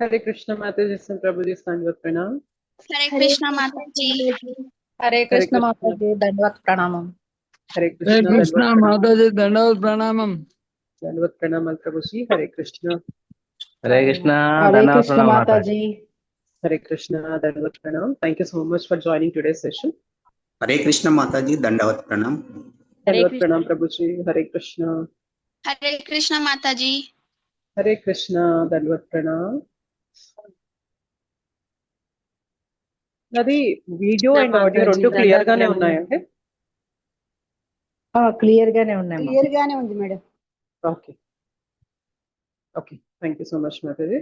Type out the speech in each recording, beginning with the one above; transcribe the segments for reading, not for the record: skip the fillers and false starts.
हरे कृष्ण माता जी से प्रभु जी दंडवत प्रणाम। हरे कृष्ण माता जी। हरे कृष्ण माता जी दंडवत प्रणामम। हरे हरे कृष्ण कृष्ण माता जी दंडवत प्रणामम। दंडवत प्रणाम प्रभु जी। हरे कृष्ण दंडवत प्रणाम माता जी। हरे कृष्ण दंडवत प्रणाम। Thank you so much for joining today session. Hare Krishna माता जी दंडवत प्रणाम। दंडवत प्रणाम प्रभु जी। हरे कृष्ण माता जी। हरे कृष्ण दंडवत प्रणाम। అది వీడియో అండ్ ఆడియో రెండు క్లియర్ గానే ఉన్నాయండి? క్లియర్ గానే ఉన్నాయి. క్లియర్ గానే ఉంది madam. Okay okay, thank you so much Mataji.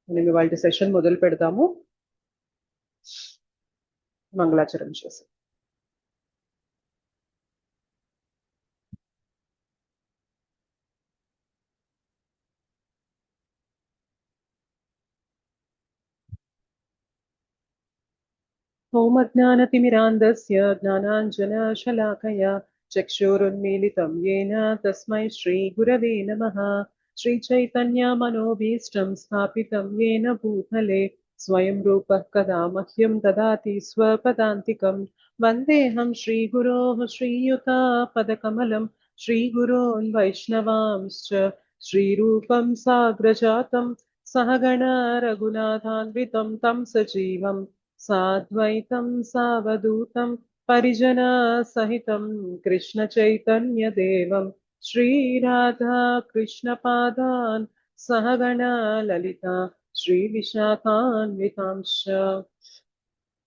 మేము ఇవాళ సెషన్ మొదలు పెడతాము. మంగళాచరణ చేసి ఓం అజ్ఞానతిమిరాంధస్య జ్ఞానాంజనశలాకయా చక్షురున్మీలితం येन తస్మై శ్రీ గురవే నమః. శ్రీచైతన్యమనోభీష్టం స్థాపితం येन భూతలే స్వయం రూపః కదా మహ్యం దదాతి స్వపదాంతికం. వందేహం శ్రీగురోః శ్రీయుతాపదకమలం శ్రీగురోన్ వైష్ణవాంశ్చ శ్రీరూపం సాగ్రజాతం సహగణ రఘునాథాన్వితం తం సజీవం साद्वैतं सावधूतं परिजना सहितं कृष्ण चैतन्य देवं श्रीराधा कृष्णपादान् सहगणा ललिता श्रीविशाखान्वितांश्च।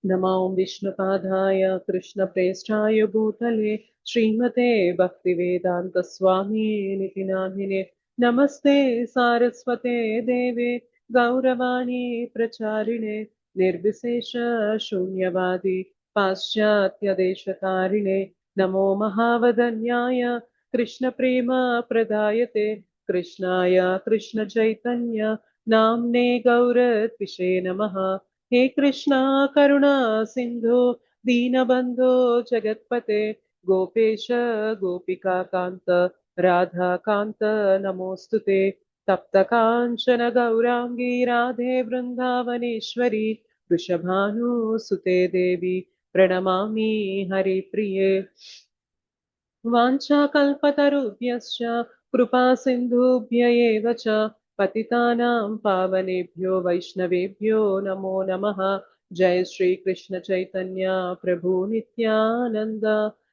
नमो विष्णुपादाय कृष्णप्रेष्ठाय भूतले श्रीमते भक्तिवेदान्तस्वामिनिति नामिने। नमस्ते सारस्वते देवे गौरवाणी प्रचारिणे निर्विशेष शून्यवादी पाश्चात्यदेशतारिणे। नमो महावदन्याय कृष्णप्रेम प्रदायते कृष्णाय कृष्णचैतन्य नाम्ने गौरत्विषे नमः। हे कृष्णा करुणा सिंधु दीनबंधो जगत्पते गोपेश गोपिका कांत राधा कांत नमोस्तुते। तप्त कांचन गौरांगी राधे वृंदावनेश्वरी वृषभानुसुते देवी प्रणमामि हरिप्रिये। वाञ्छाकल्पतरुभ्यश्च कृपा सिन्धुभ्य एव च पतितानां पावनेभ्यो वैष्णवेभ्यो नमो नमः। जय श्री कृष्ण चैतन्य प्रभु नित्यानंद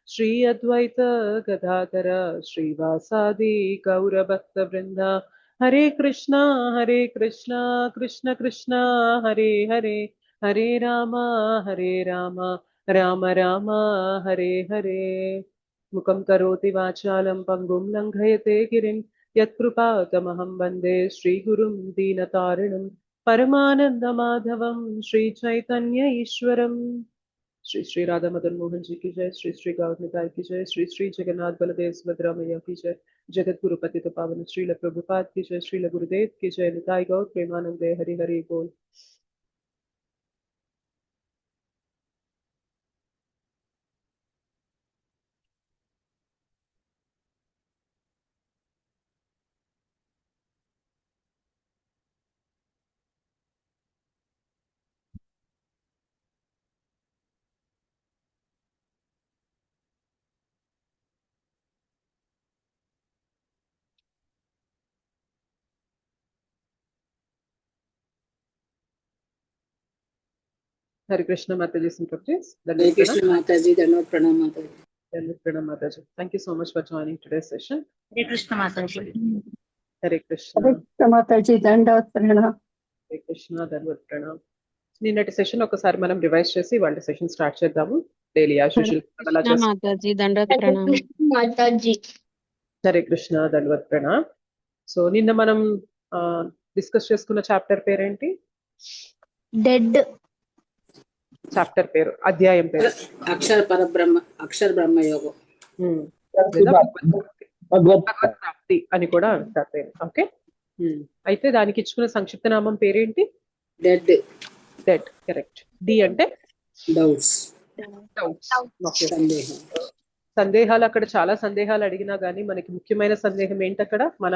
श्री अद्वैत गदाधर श्रीवासादि गौरभक्त वृंद। हरे कृष्णा कृष्ण कृष्णा हरे हरे हरे राम राम राम हरे हरे। मुखं करोति वाचालं पंगुं लङ्घयते गिरिं यत्कृपातमहं वन्दे श्रीगुरुं दीनतारिणं परमानन्दमाधवं श्रीचैतन्य ईश्वरम्। श्री श्री राधा मदन मोहन जी की जय। श्री श्री गौर निताय की जय। श्री श्री जगन्नाथ बलदेव सुभद्रा मैया की जय। जगत गुरु पतित पावन श्रील प्रभुपाद की जय। श्रील गुरुदेव की जय। निताय गौर प्रेमानंदे हरि हरि बोल। हरे कृष्ण माता जी सिंह प्लीज। हरे कृष्ण माता जी दंडवत प्रणाम माता जी। दंडवत प्रणाम माता जी। Thank you so much for joining today's session. Hare Krishna माता जी। हरे कृष्ण माता जी दंडवत प्रणाम। हरे कृष्ण दंडवत प्रणाम। నిన్నటి సెషన్ ఒకసారి మనం రివైజ్ చేసి వాళ్ళ సెషన్ స్టార్ట్ చేద్దాము. డైలీ యాజ్ యూజువల్ అలా మాతాజీ దండవత్ ప్రణామం. माताजी హరే కృష్ణ దండవత్ ప్రణామ్. సో నిన్న మనం డిస్కస్ చేసుకున్న చాప్టర్ పేరేంటి? డెడ్. చాప్టర్ పేరు, అధ్యాయం పేరు अक्षर परब्रह्म अक्षर ब्रह्म योग భగవత్ ప్రాప్తి అని కూడా అంటారు పేరు. ఓకే, అయితే దానికి ఇచ్చుకున్న సంక్షిప్త నామం పేరేంటి? Dead dead. కరెక్ట్. డి అంటే डाउट्स సందేహం. సందేహాలు, అక్కడ చాలా సందేహాలు అడిగినా గానీ మనకి ముఖ్యమైన సందేహం ఏంటి? అక్కడ మన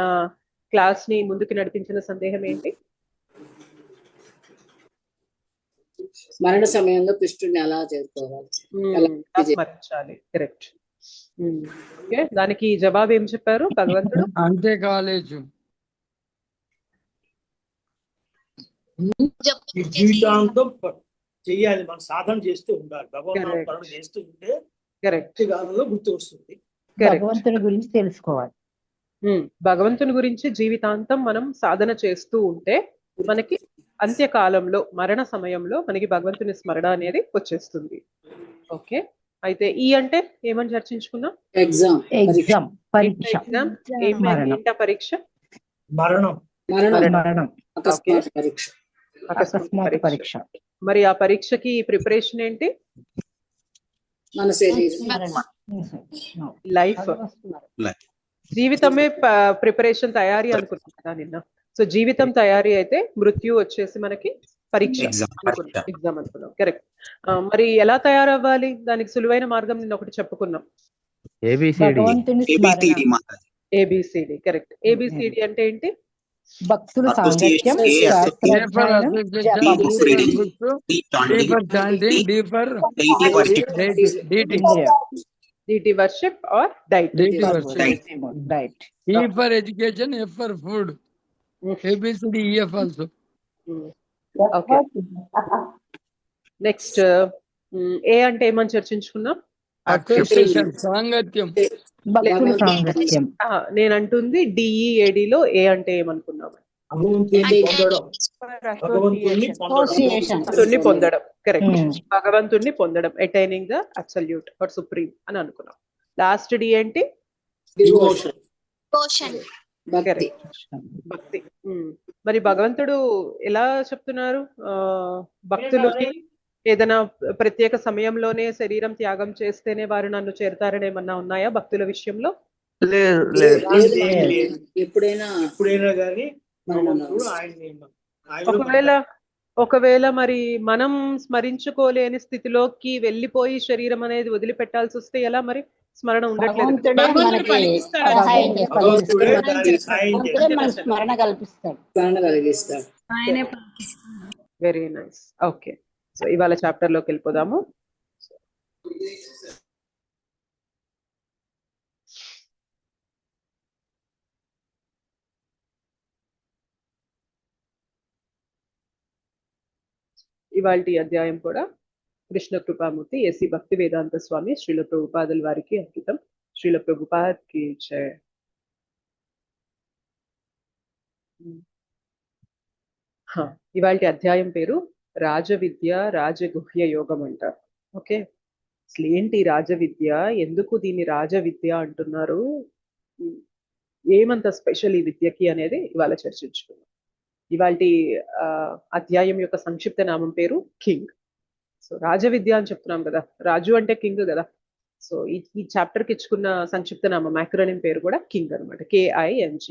క్లాస్ ని ముందుకు నడిపించిన సందేహం ఏంటి? మరణ సమయంలో కృష్ణుడిని ఎలా చేరుకోవాలి, ఎలా స్మరించాలి. కరెక్ట్. ఓకే, దానికి జవాబు ఏం చెప్పారు భగవంతుడు? అంతే కాలేజు. ఈ జీవితాంతం చెయ్యాలి, మనం సాధన చేస్తూ ఉండాలి, భగవంతుడు Correct. స్మరణ చేస్తూ ఉంటే కరెక్ట్. కాలంలో గుర్తు వస్తుంది. కరెక్ట్. భగవంతుని గురించి తెలుసుకోవాలి. భగవంతుని గురించి జీవితాంతం మనం సాధన చేస్తూ ఉంటే మనకి అంత్యకాలంలో మరణ సమయంలో మనకి భగవంతుని స్మరణ అనేది వచ్చేస్తుంది. ఓకే, అయితే ఈ అంటే ఏమని చర్చించుకున్నాం? ఎగ్జామ్ ఎగ్జామ్ పరీక్ష. ఎగ్జామ్. మరణం. ఏంటా పరీక్ష? మరణం మరణం అకస్మాత్ పరీక్ష. అకస్మాత్ పరీక్ష. మరి ఆ పరీక్షకి ప్రిపరేషన్ ఏంటి? మన శరీరం లైఫ్, జీవితమే ప్రిపరేషన్, తయారీ అనుకున్నాం కదా నిన్న. సో జీవితం తయారీ అయితే మృత్యు వచ్చేసి మనకి పరీక్ష, ఎగ్జామ్ అనుకున్నాం. కరెక్ట్. మరి ఎలా తయారవ్వాలి? దానికి సులువైన మార్గం నిన్న ఒకటి చెప్పుకున్నాం, భగవంతుని స్మరణ. ఏబిసిడి. కరెక్ట్. ఏబిసిడి అంటే ఏంటి? భక్తుల సాంగత్యం, శాస్త్రాధ్యయనం, deity worship or diet. Diet. E for education, F for food. ABCD, EF also. Okay, next A అంటే ఏమని చర్చించుకున్నాం? Association, సాంగత్యం. భక్తుల సాంగత్యం. నేను అంటుంది డిఈఏడి లో ఏ అంటే ఏమనుకున్నాం? భగవంతుణ్ణి పొందడం. కరెక్ట్. భగవంతుణ్ణి పొందడం, attaining the absolute or supreme అని అనుకున్నాం. లాస్ట్ డి ఏంటి? భక్తి. మరి భగవంతుడు ఎలా చెప్తున్నారు? భక్తులకి ఏదైనా ప్రత్యేక సమయంలోనే శరీరం త్యాగం చేస్తేనే వారు నన్ను చేరతారని ఏమన్నా ఉన్నాయా భక్తుల విషయంలో? ఎప్పుడైనా కానీ ఒకవేళ మరి మనం స్మరించుకోలేని స్థితిలోకి వెళ్ళిపోయి శరీరం అనేది వదిలిపెట్టాల్సి వస్తే ఎలా? మరి స్మరణ ఉండట్లేదు. స్మరణ కల్పిస్తాడు. Very nice. ఓకే, సో ఇవాళ చాప్టర్ లోకి వెళ్ళిపోదాము. ఇవాల్టి అధ్యాయం కూడా కృష్ణ కృపామూర్తి ఏసీ భక్తి వేదాంత స్వామి శ్రీల ప్రభుపాదుల వారికి అంకితం. శ్రీల ప్రభుపాద్ కి జై. ఇవాల్టి అధ్యాయం పేరు రాజవిద్య రాజగుహ్య యోగం అంటారు. ఓకే, అసలు ఏంటి రాజవిద్య? ఎందుకు దీన్ని రాజవిద్య అంటున్నారు? ఏమంత స్పెషల్ ఈ విద్యకి అనేది ఇవాళ చర్చించుకున్నాం. ఇవాల్టి అధ్యాయం యొక్క సంక్షిప్త నామం పేరు కింగ్. సో రాజవిద్య అని చెప్తున్నాం కదా, రాజు అంటే కింగ్ కదా. సో ఈ చాప్టర్ కి ఇచ్చుకున్న సంక్షిప్త నామం యాక్రోనిం పేరు కూడా కింగ్ అనమాట. KING.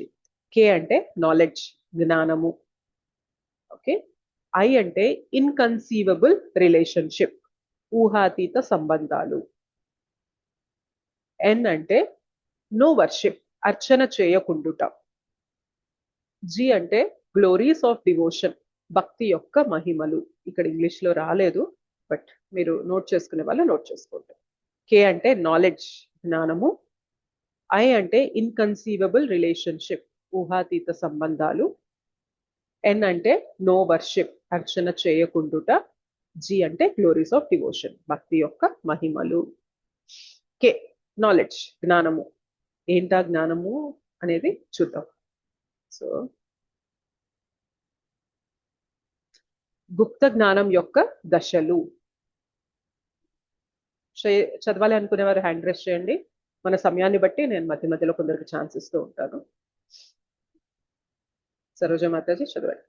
కే అంటే నాలెడ్జ్, జ్ఞానము. ఓకే, ఐ అంటే ఇన్కన్సీవబుల్ రిలేషన్షిప్, ఊహాతీత సంబంధాలు. ఎన్ అంటే నో వర్షిప్, అర్చన చేయకుండుట. జి అంటే గ్లోరీస్ ఆఫ్ డివోషన్, భక్తి యొక్క మహిమలు. ఇక్కడ ఇంగ్లీష్ లో రాలేదు, బట్ మీరు నోట్ చేసుకునే వాళ్ళు నోట్ చేసుకోండి. కే అంటే నాలెడ్జ్, జ్ఞానము. ఐ అంటే ఇన్కన్సీవబుల్ రిలేషన్షిప్, ఊహాతీత సంబంధాలు. ఎన్ అంటే నో వర్షిప్, అర్చన చేయకుండుట. జి అంటే గ్లోరీస్ ఆఫ్ డివోషన్, భక్తి యొక్క మహిమలు. కే నాలెడ్జ్, జ్ఞానము. ఏంటా జ్ఞానము అనేది చూద్దాం. సో గుప్త జ్ఞానం యొక్క దశలు. చదవాలి అనుకునేవారు హ్యాండ్ రైజ్ చేయండి. మన సమయాన్ని బట్టి నేను మధ్య మధ్యలో కొందరికి ఛాన్స్ ఇస్తూ ఉంటాను. సరోజ మాతాజీ చదవండి.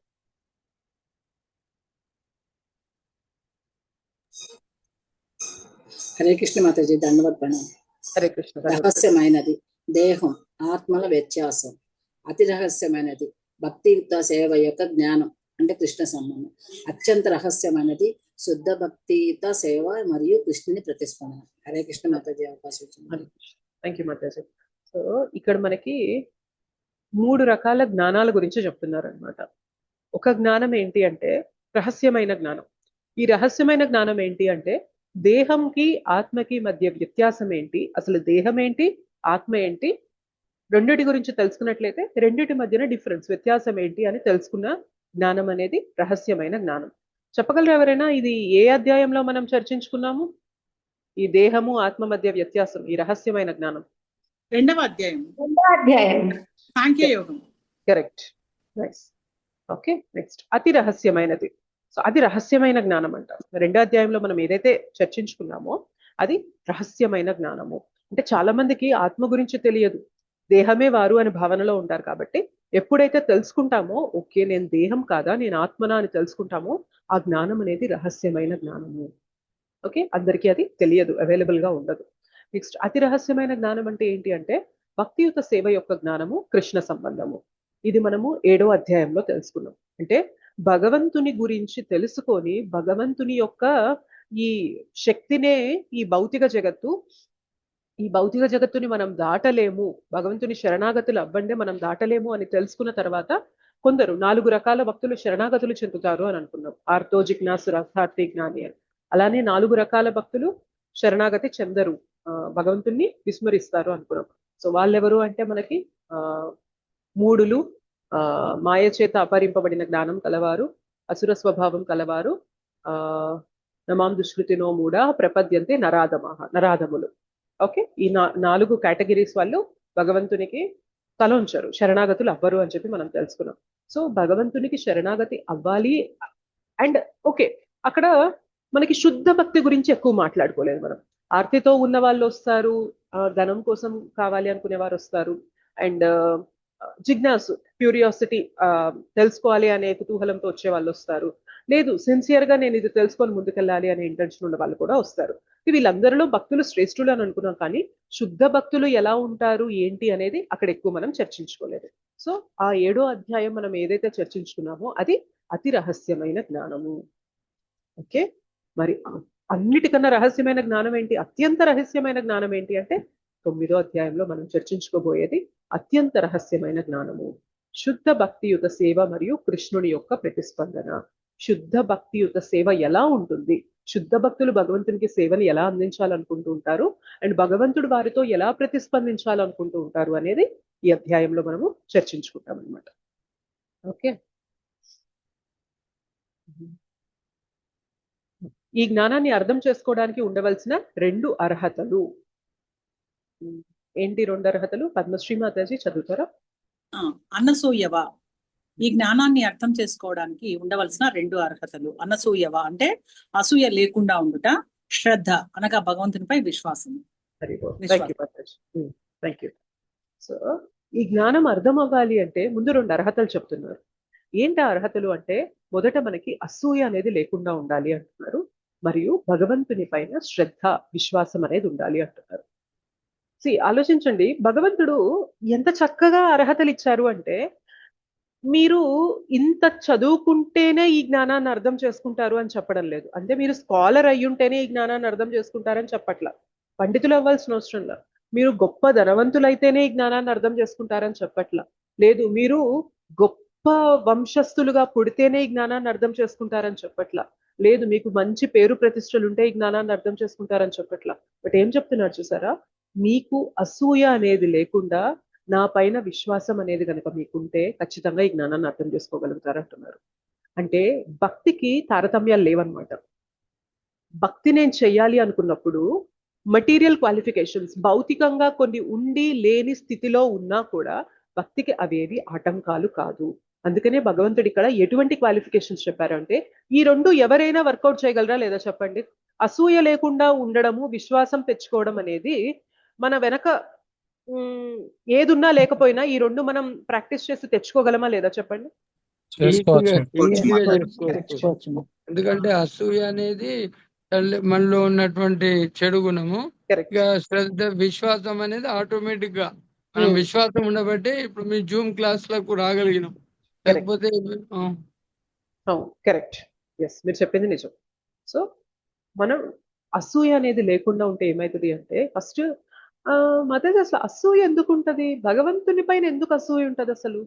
హరే కృష్ణ మాతాజీ, దండవత్ ప్రణామం. హరే కృష్ణ. రహస్యమైనది దేహం, ఆత్మల వ్యత్యాసం. అతి రహస్యమైనది భక్తియుక్త సేవ యొక్క జ్ఞానం అంటే కృష్ణ సంబంధం. అత్యంత రహస్యమైనది శుద్ధ భక్తియుత సేవ మరియు కృష్ణుని ప్రతిస్పందన. హరే కృష్ణ మాతాజీ, అవకాశం ఇచ్చింది. థ్యాంక్ యూ మాతాజీ. సో ఇక్కడ మనకి 3 రకాల జ్ఞానాల గురించి చెప్తున్నారు అనమాట. ఒక జ్ఞానం ఏంటి అంటే రహస్యమైన జ్ఞానం. ఈ రహస్యమైన జ్ఞానం ఏంటి అంటే దేహంకి ఆత్మకి మధ్య వ్యత్యాసం ఏంటి, అసలు దేహం ఏంటి, ఆత్మ ఏంటి, రెండిటి గురించి తెలుసుకున్నట్లయితే రెండిటి మధ్యన డిఫరెన్స్, వ్యత్యాసం ఏంటి అని తెలుసుకున్న జ్ఞానం అనేది రహస్యమైన జ్ఞానం. చెప్పగలరు ఎవరైనా ఇది ఏ అధ్యాయంలో మనం చర్చించుకున్నాము? ఈ దేహము ఆత్మ మధ్య వ్యత్యాసం, ఈ రహస్యమైన జ్ఞానం 2వ అధ్యాయం అధ్యాయం సాంఖ్యయోగం. Correct, nice. ఓకే, నెక్స్ట్ అతి రహస్యమైనది. సో అది రహస్యమైన జ్ఞానం అంట. 2వ అధ్యాయంలో మనం ఏదైతే చర్చించుకున్నామో అది రహస్యమైన జ్ఞానము. అంటే చాలా మందికి ఆత్మ గురించి తెలియదు, దేహమే వారు అనే భావనలో ఉంటారు. కాబట్టి ఎప్పుడైతే తెలుసుకుంటామో ఓకే నేను దేహం కాదా నేను ఆత్మనా అని తెలుసుకుంటామో ఆ జ్ఞానం అనేది రహస్యమైన జ్ఞానము. ఓకే, అందరికీ అది తెలియదు, అవైలబుల్ గా ఉండదు. నెక్స్ట్ అతి రహస్యమైన జ్ఞానం అంటే ఏంటి అంటే భక్తియుత సేవ యొక్క జ్ఞానము, కృష్ణ సంబంధము. ఇది మనము 7వ అధ్యాయంలో తెలుసుకున్నాం. అంటే భగవంతుని గురించి తెలుసుకొని భగవంతుని యొక్క ఈ శక్తినే ఈ భౌతిక జగత్తుని మనం దాటలేము, భగవంతుని శరణాగతులు అవ్వండే మనం దాటలేము అని తెలుసుకున్న తర్వాత కొందరు 4 రకాల భక్తులు శరణాగతులు చెందుతారు అని అనుకున్నాం. ఆర్తో జిజ్ఞాసు రథార్థి జ్ఞాని అని. అలానే 4 రకాల భక్తులు శరణాగతి చెందరు, భగవంతుణ్ణి విస్మరిస్తారు అనుకున్నాం. సో వాళ్ళెవరు అంటే మనకి మూఢులు, మాయ చేత అపహరింపబడిన జ్ఞానం కలవారు, అసుర స్వభావం కలవారు, నమాం దుష్కృతినో మూఢ ప్రపద్యంతే నరాధములు. ఓకే, ఈ 4 కేటగిరీస్ వాళ్ళు భగవంతునికి తల ఉంచారు, శరణాగతులు అవ్వరు అని చెప్పి మనం తెలుసుకున్నాం. సో భగవంతునికి శరణాగతి అవ్వాలి. అండ్ ఓకే, అక్కడ మనకి శుద్ధ భక్తి గురించి ఎక్కువ మాట్లాడుకోలేదు మనం. ఆర్తితో ఉన్న వాళ్ళు వస్తారు, ధనం కోసం కావాలి అనుకునే వారు వస్తారు, అండ్ జిజ్ఞాసు క్యూరియాసిటీ తెలుసుకోవాలి అనే కుతూహలంతో వచ్చే వాళ్ళు వస్తారు, లేదు సిన్సియర్ గా నేను ఇది తెలుసుకొని ముందుకెళ్ళాలి అనే ఇంటెన్షన్ ఉన్న వాళ్ళు కూడా వస్తారు. వీళ్ళందరిలో భక్తులు శ్రేష్ఠులు అని అనుకున్నాం, కానీ శుద్ధ భక్తులు ఎలా ఉంటారు ఏంటి అనేది అక్కడ ఎక్కువ మనం చర్చించుకోలేదు. సో ఆ 7వ అధ్యాయం మనం ఏదైతే చర్చించుకున్నామో అది అతి రహస్యమైన జ్ఞానము. ఓకే, మరి అన్నిటికన్నా రహస్యమైన జ్ఞానం ఏంటి, అత్యంత రహస్యమైన జ్ఞానం ఏంటి అంటే 9వ అధ్యాయంలో మనం చర్చించుకోబోయేది అత్యంత రహస్యమైన జ్ఞానము, శుద్ధ భక్తియుత సేవ మరియు కృష్ణుని యొక్క ప్రతిస్పందన. శుద్ధ భక్తియుత సేవ ఎలా ఉంటుంది, శుద్ధ భక్తులు భగవంతునికి సేవని ఎలా అందించాలనుకుంటూ ఉంటారు, అండ్ భగవంతుడు వారితో ఎలా ప్రతిస్పందించాలనుకుంటూ ఉంటారు అనేది ఈ అధ్యాయంలో మనము చర్చించుకుంటాం అనమాట. ఓకే, ఈ జ్ఞానాన్ని అర్థం చేసుకోవడానికి ఉండవలసిన 2 అర్హతలు ఏంటి? 2 అర్హతలు పద్మశ్రీ మాతాజీ చదువుతారా? అనసూయవ, ఈ జ్ఞానాన్ని అర్థం చేసుకోవడానికి ఉండవలసిన 2 అర్హతలు. అనసూయవ అంటే అసూయ లేకుండా ఉండుట, శ్రద్ధ అనగా భగవంతునిపై విశ్వాసం. Thank you. సో ఈ జ్ఞానం అర్థం అవ్వాలి అంటే ముందు 2 అర్హతలు చెప్తున్నారు. ఏంటి అర్హతలు అంటే మొదట మనకి అసూయ అనేది లేకుండా ఉండాలి అంటున్నారు, మరియు భగవంతుని పైన శ్రద్ధ విశ్వాసం అనేది ఉండాలి అంటున్నారు. ఆలోచించండి, భగవంతుడు ఎంత చక్కగా అర్హతలు ఇచ్చారు అంటే మీరు ఇంత చదువుకుంటేనే ఈ జ్ఞానాన్ని అర్థం చేసుకుంటారు అని చెప్పడం లేదు. అంటే మీరు స్కాలర్ అయ్యుంటేనే ఈ జ్ఞానాన్ని అర్థం చేసుకుంటారని చెప్పట్లా, పండితులు అవ్వాల్సిన అవసరంలా. మీరు గొప్ప ధనవంతులైతేనే ఈ జ్ఞానాన్ని అర్థం చేసుకుంటారని చెప్పట్లా, లేదు మీరు గొప్ప వంశస్థులుగా పుడితేనే ఈ జ్ఞానాన్ని అర్థం చేసుకుంటారని చెప్పట్లా, లేదు మీకు మంచి పేరు ప్రతిష్టలు ఉంటే ఈ జ్ఞానాన్ని అర్థం చేసుకుంటారని చెప్పట్లా. బట్ ఏం చెప్తున్నారు చూసారా, మీకు అసూయ అనేది లేకుండా నా పైన విశ్వాసం అనేది కనుక మీకుంటే ఖచ్చితంగా ఈ జ్ఞానాన్ని అర్థం చేసుకోగలుగుతారు అంటున్నారు. అంటే భక్తికి తారతమ్యాలు లేవన్నమాట. భక్తి నేను చెయ్యాలి అనుకున్నప్పుడు మెటీరియల్ క్వాలిఫికేషన్స్ భౌతికంగా కొన్ని ఉండి లేని స్థితిలో ఉన్నా కూడా భక్తికి అవేవి ఆటంకాలు కాదు. అందుకనే భగవంతుడు ఇక్కడ ఎటువంటి క్వాలిఫికేషన్స్ చెప్పారంటే ఈ 2 ఎవరైనా వర్కౌట్ చేయగలరా లేదా చెప్పండి. అసూయ లేకుండా ఉండడము, విశ్వాసం తెచ్చుకోవడం అనేది మన వెనక ఏదున్నా లేకపోయినా ఈ 2 మనం ప్రాక్టీస్ చేసి తెచ్చుకోగలమా లేదా చెప్పండి. ఎందుకంటే అసూయ అనేది మనలో ఉన్నటువంటి చెడు గుణము, శ్రద్ధ విశ్వాసం అనేది ఆటోమేటిక్ గా మనం విశ్వాసం ఉండబట్టి ఇప్పుడు మీ జూమ్ క్లాస్ లకు రాగలిగినాం, లేకపోతే కరెక్ట్. ఎస్, మీరు చెప్పింది నిజం. సో మనం అసూయ అనేది లేకుండా ఉంటే ఏమవుతుంది అంటే ఫస్ట్ మాతాజీ అసలు అసూయ ఎందుకు ఉంటది, భగవంతుని పైన ఎందుకు అసూయ ఉంటది? అసలు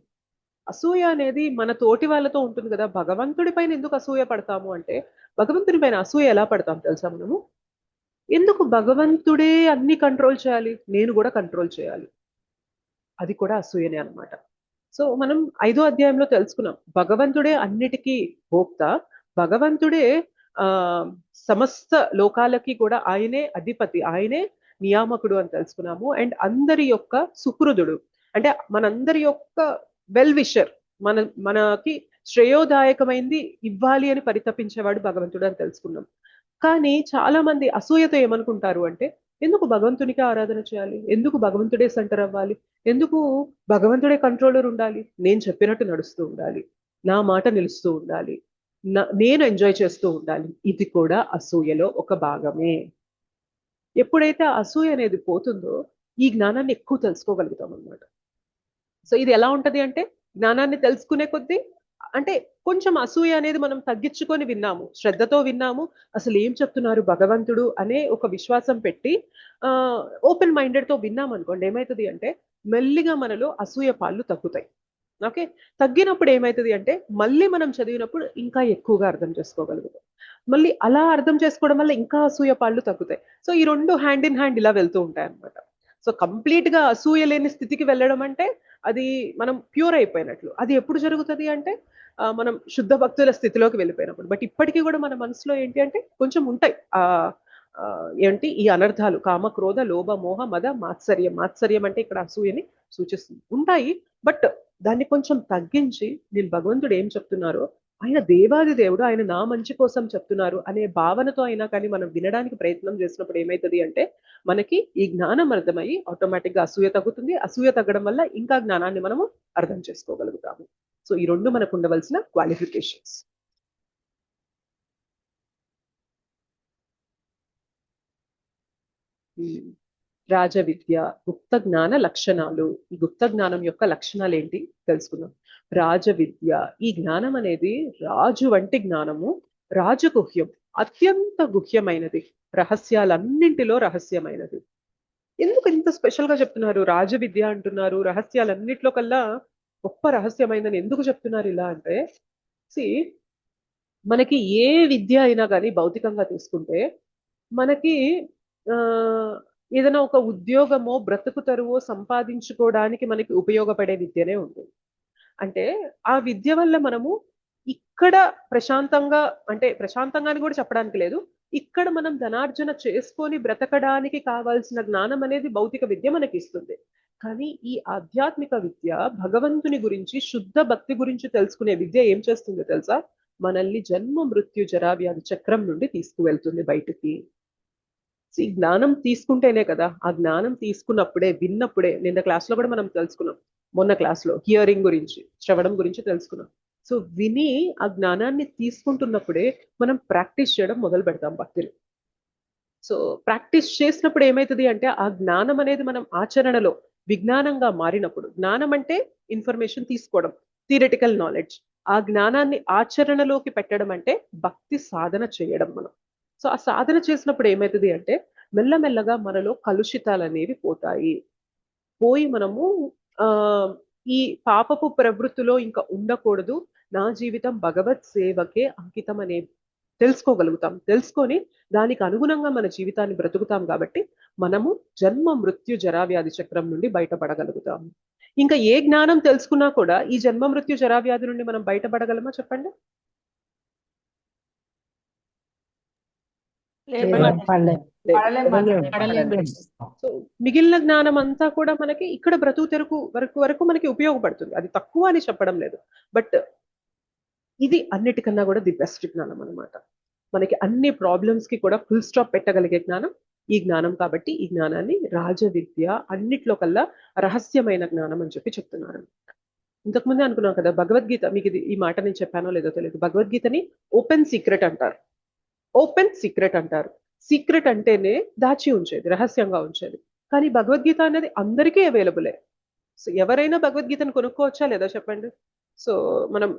అసూయ అనేది మన తోటి వాళ్ళతో ఉంటుంది కదా, భగవంతుడి పైన ఎందుకు అసూయ పడతాము అంటే భగవంతుని పైన అసూయ ఎలా పడతాం తెలుసా మనము? ఎందుకు భగవంతుడే అన్ని కంట్రోల్ చేయాలి, నేను కూడా కంట్రోల్ చేయాలి, అది కూడా అసూయనే అన్నమాట. సో మనం 5వ అధ్యాయంలో తెలుసుకున్నాం, భగవంతుడే అన్నిటికీ భోక్త, భగవంతుడే ఆ సమస్త లోకాలకి కూడా ఆయనే అధిపతి, ఆయనే నియామకుడు అని తెలుసుకున్నాము. అండ్ అందరి యొక్క సుహృదుడు, అంటే మనందరి యొక్క వెల్ విషర్, మనకి శ్రేయోదాయకమైంది ఇవ్వాలి అని పరితపించేవాడు భగవంతుడు అని తెలుసుకున్నాం. కానీ చాలా మంది అసూయతో ఏమనుకుంటారు అంటే, ఎందుకు భగవంతునికి ఆరాధన చేయాలి, ఎందుకు భగవంతుడే సెంటర్ అవ్వాలి, ఎందుకు భగవంతుడే కంట్రోలర్ ఉండాలి, నేను చెప్పినట్టు నడుస్తూ ఉండాలి, నా మాట నిలుస్తూ ఉండాలి, నేను ఎంజాయ్ చేస్తూ ఉండాలి. ఇది కూడా అసూయలో ఒక భాగమే. ఎప్పుడైతే అసూయ అనేది పోతుందో ఈ జ్ఞానాన్ని ఎక్కువ తెలుసుకోగలుగుతాం అన్నమాట. సో ఇది ఎలా ఉంటది అంటే, జ్ఞానాన్ని తెలుసుకునే కొద్దీ, అంటే కొంచెం అసూయ అనేది మనం తగ్గించుకొని విన్నాము, శ్రద్ధతో విన్నాము, అసలు ఏం చెప్తున్నారు భగవంతుడు అనే ఒక విశ్వాసం పెట్టి ఓపెన్ మైండెడ్ తో విన్నాం అనుకోండి, ఏమవుతుంది అంటే మెల్లిగా మనలో అసూయ పాళ్ళు తగ్గుతాయి. ఓకే, తగ్గినప్పుడు ఏమవుతుంది అంటే మళ్ళీ మనం చదివినప్పుడు ఇంకా ఎక్కువగా అర్థం చేసుకోగలుగుతాం, మళ్ళీ అలా అర్థం చేసుకోవడం వల్ల ఇంకా అసూయ పాళ్ళు తగ్గుతాయి. సో ఈ రెండు హ్యాండ్ ఇన్ హ్యాండ్ ఇలా వెళ్తూ ఉంటాయి అన్నమాట. సో కంప్లీట్ గా అసూయ లేని స్థితికి వెళ్ళడం అంటే అది మనం ప్యూర్ అయిపోయినట్లు. అది ఎప్పుడు జరుగుతుంది అంటే మనం శుద్ధ భక్తుల స్థితిలోకి వెళ్ళిపోయినప్పుడు. బట్ ఇప్పటికీ కూడా మన మనసులో ఏంటి అంటే కొంచెం ఉంటాయి ఏంటి ఈ అనర్థాలు, కామ క్రోధ లోభ మోహ మద మాత్సర్యం. మాత్సర్యం అంటే ఇక్కడ అసూయని సూచిస్తుంది, ఉంటాయి. బట్ దాన్ని కొంచెం తగ్గించి నేను భగవంతుడు ఏం చెప్తున్నారో, ఆయన దేవాది దేవుడు, ఆయన నా మంచి కోసం చెప్తున్నారు అనే భావనతో అయినా కానీ మనం వినడానికి ప్రయత్నం చేసినప్పుడు ఏమవుతుంది అంటే మనకి ఈ జ్ఞానం అర్థమయ్యి ఆటోమేటిక్ గా అసూయ తగ్గుతుంది. అసూయ తగ్గడం వల్ల ఇంకా జ్ఞానాన్ని మనము అర్థం చేసుకోగలుగుతాము. సో ఈ రెండు మనకు ఉండవలసిన క్వాలిఫికేషన్స్. రాజ విద్య, గుప్త జ్ఞాన లక్షణాలు. ఈ గుప్త జ్ఞానం యొక్క లక్షణాలు ఏంటి తెలుసుకుందాం. రాజ విద్య, ఈ జ్ఞానం అనేది రాజు వంటి జ్ఞానము, రాజగుహ్యం, అత్యంత గుహ్యమైనది, రహస్యాలన్నింటిలో రహస్యమైనది. ఎందుకు ఇంత స్పెషల్ గా చెప్తున్నారు? రాజ విద్య అంటున్నారు, రహస్యాలన్నింటిలో కల్లా గొప్ప రహస్యమైందని ఎందుకు చెప్తున్నారు ఇలా అంటే, మనకి ఏ విద్య అయినా కానీ భౌతికంగా తీసుకుంటే మనకి ఏదైనా ఒక ఉద్యోగమో బ్రతుకు తరువో సంపాదించుకోవడానికి మనకి ఉపయోగపడే విద్యనే ఉంటుంది. అంటే ఆ విద్య వల్ల మనము ఇక్కడ ప్రశాంతంగా, అంటే ప్రశాంతంగా అని కూడా చెప్పడానికి లేదు, ఇక్కడ మనం ధనార్జన చేసుకొని బ్రతకడానికి కావాల్సిన జ్ఞానం అనేది భౌతిక విద్య మనకి ఇస్తుంది. కానీ ఈ ఆధ్యాత్మిక విద్య భగవంతుని గురించి, శుద్ధ భక్తి గురించి తెలుసుకునే విద్య ఏం చేస్తుంది తెలుసా? మనల్ని జన్మ మృత్యు జరా వ్యాధి చక్రం నుండి తీసుకువెళ్తుంది బయటికి. ఈ జ్ఞానం తీసుకుంటేనే కదా, ఆ జ్ఞానం తీసుకున్నప్పుడే, విన్నప్పుడే, నిన్న క్లాస్లో కూడా మనం తెలుసుకున్నాం, మొన్న క్లాస్లో హియరింగ్ గురించి, శ్రవణం గురించి తెలుసుకున్నాం. సో విని ఆ జ్ఞానాన్ని తీసుకుంటున్నప్పుడే మనం ప్రాక్టీస్ చేయడం మొదలు పెడతాం భక్తిని. సో ప్రాక్టీస్ చేసినప్పుడు ఏమవుతుంది అంటే ఆ జ్ఞానం అనేది మనం ఆచరణలో విజ్ఞానంగా మారినప్పుడు, జ్ఞానం అంటే ఇన్ఫర్మేషన్ తీసుకోవడం, థియరిటికల్ నాలెడ్జ్, ఆ జ్ఞానాన్ని ఆచరణలోకి పెట్టడం అంటే భక్తి సాధన చేయడం మనం. సో ఆ సాధన చేసినప్పుడు ఏమవుతుంది అంటే మెల్లమెల్లగా మనలో కలుషితాలు అనేవి పోయి మనము ఈ పాపపు ప్రవృత్తిలో ఇంకా ఉండకూడదు, నా జీవితం భగవత్ సేవకే అంకితం అనే తెలుసుకోగలుగుతాం. తెలుసుకొని దానికి అనుగుణంగా మన జీవితాన్ని బ్రతుకుతాం. కాబట్టి మనము జన్మ మృత్యు జరావ్యాధి చక్రం నుండి బయటపడగలుగుతాము. ఇంకా ఏ జ్ఞానం తెలుసుకున్నా కూడా ఈ జన్మ మృత్యు జరావ్యాధి నుండి మనం బయటపడగలమా చెప్పండి? సో మిగిలిన జ్ఞానం అంతా కూడా మనకి ఇక్కడ బ్రతుకు తెరుకు వరకు మనకి ఉపయోగపడుతుంది. అది తక్కువ అని చెప్పడం లేదు, బట్ ఇది అన్నిటికన్నా కూడా ది బెస్ట్ జ్ఞానం అనమాట. మనకి అన్ని ప్రాబ్లమ్స్ కి కూడా ఫుల్ స్టాప్ పెట్టగలిగే జ్ఞానం ఈ జ్ఞానం. కాబట్టి ఈ జ్ఞానాన్ని రాజ విద్య, అన్నిట్లో కల్లా రహస్యమైన జ్ఞానం అని చెప్తున్నారు. ఇంతకుముందే అనుకున్నాం కదా, భగవద్గీత, మీకు ఈ మాట నేను చెప్పానో లేదో తెలియదు, భగవద్గీతని ఓపెన్ సీక్రెట్ అంటారు. ఓపెన్ సీక్రెట్ అంటారు. సీక్రెట్ అంటేనే దాచి ఉంచేది, రహస్యంగా ఉంచేది. కానీ భగవద్గీత అనేది అందరికీ అవైలబులే. సో ఎవరైనా భగవద్గీతను కొనుక్కోవచ్చా లేదా చెప్పండి? సో మనం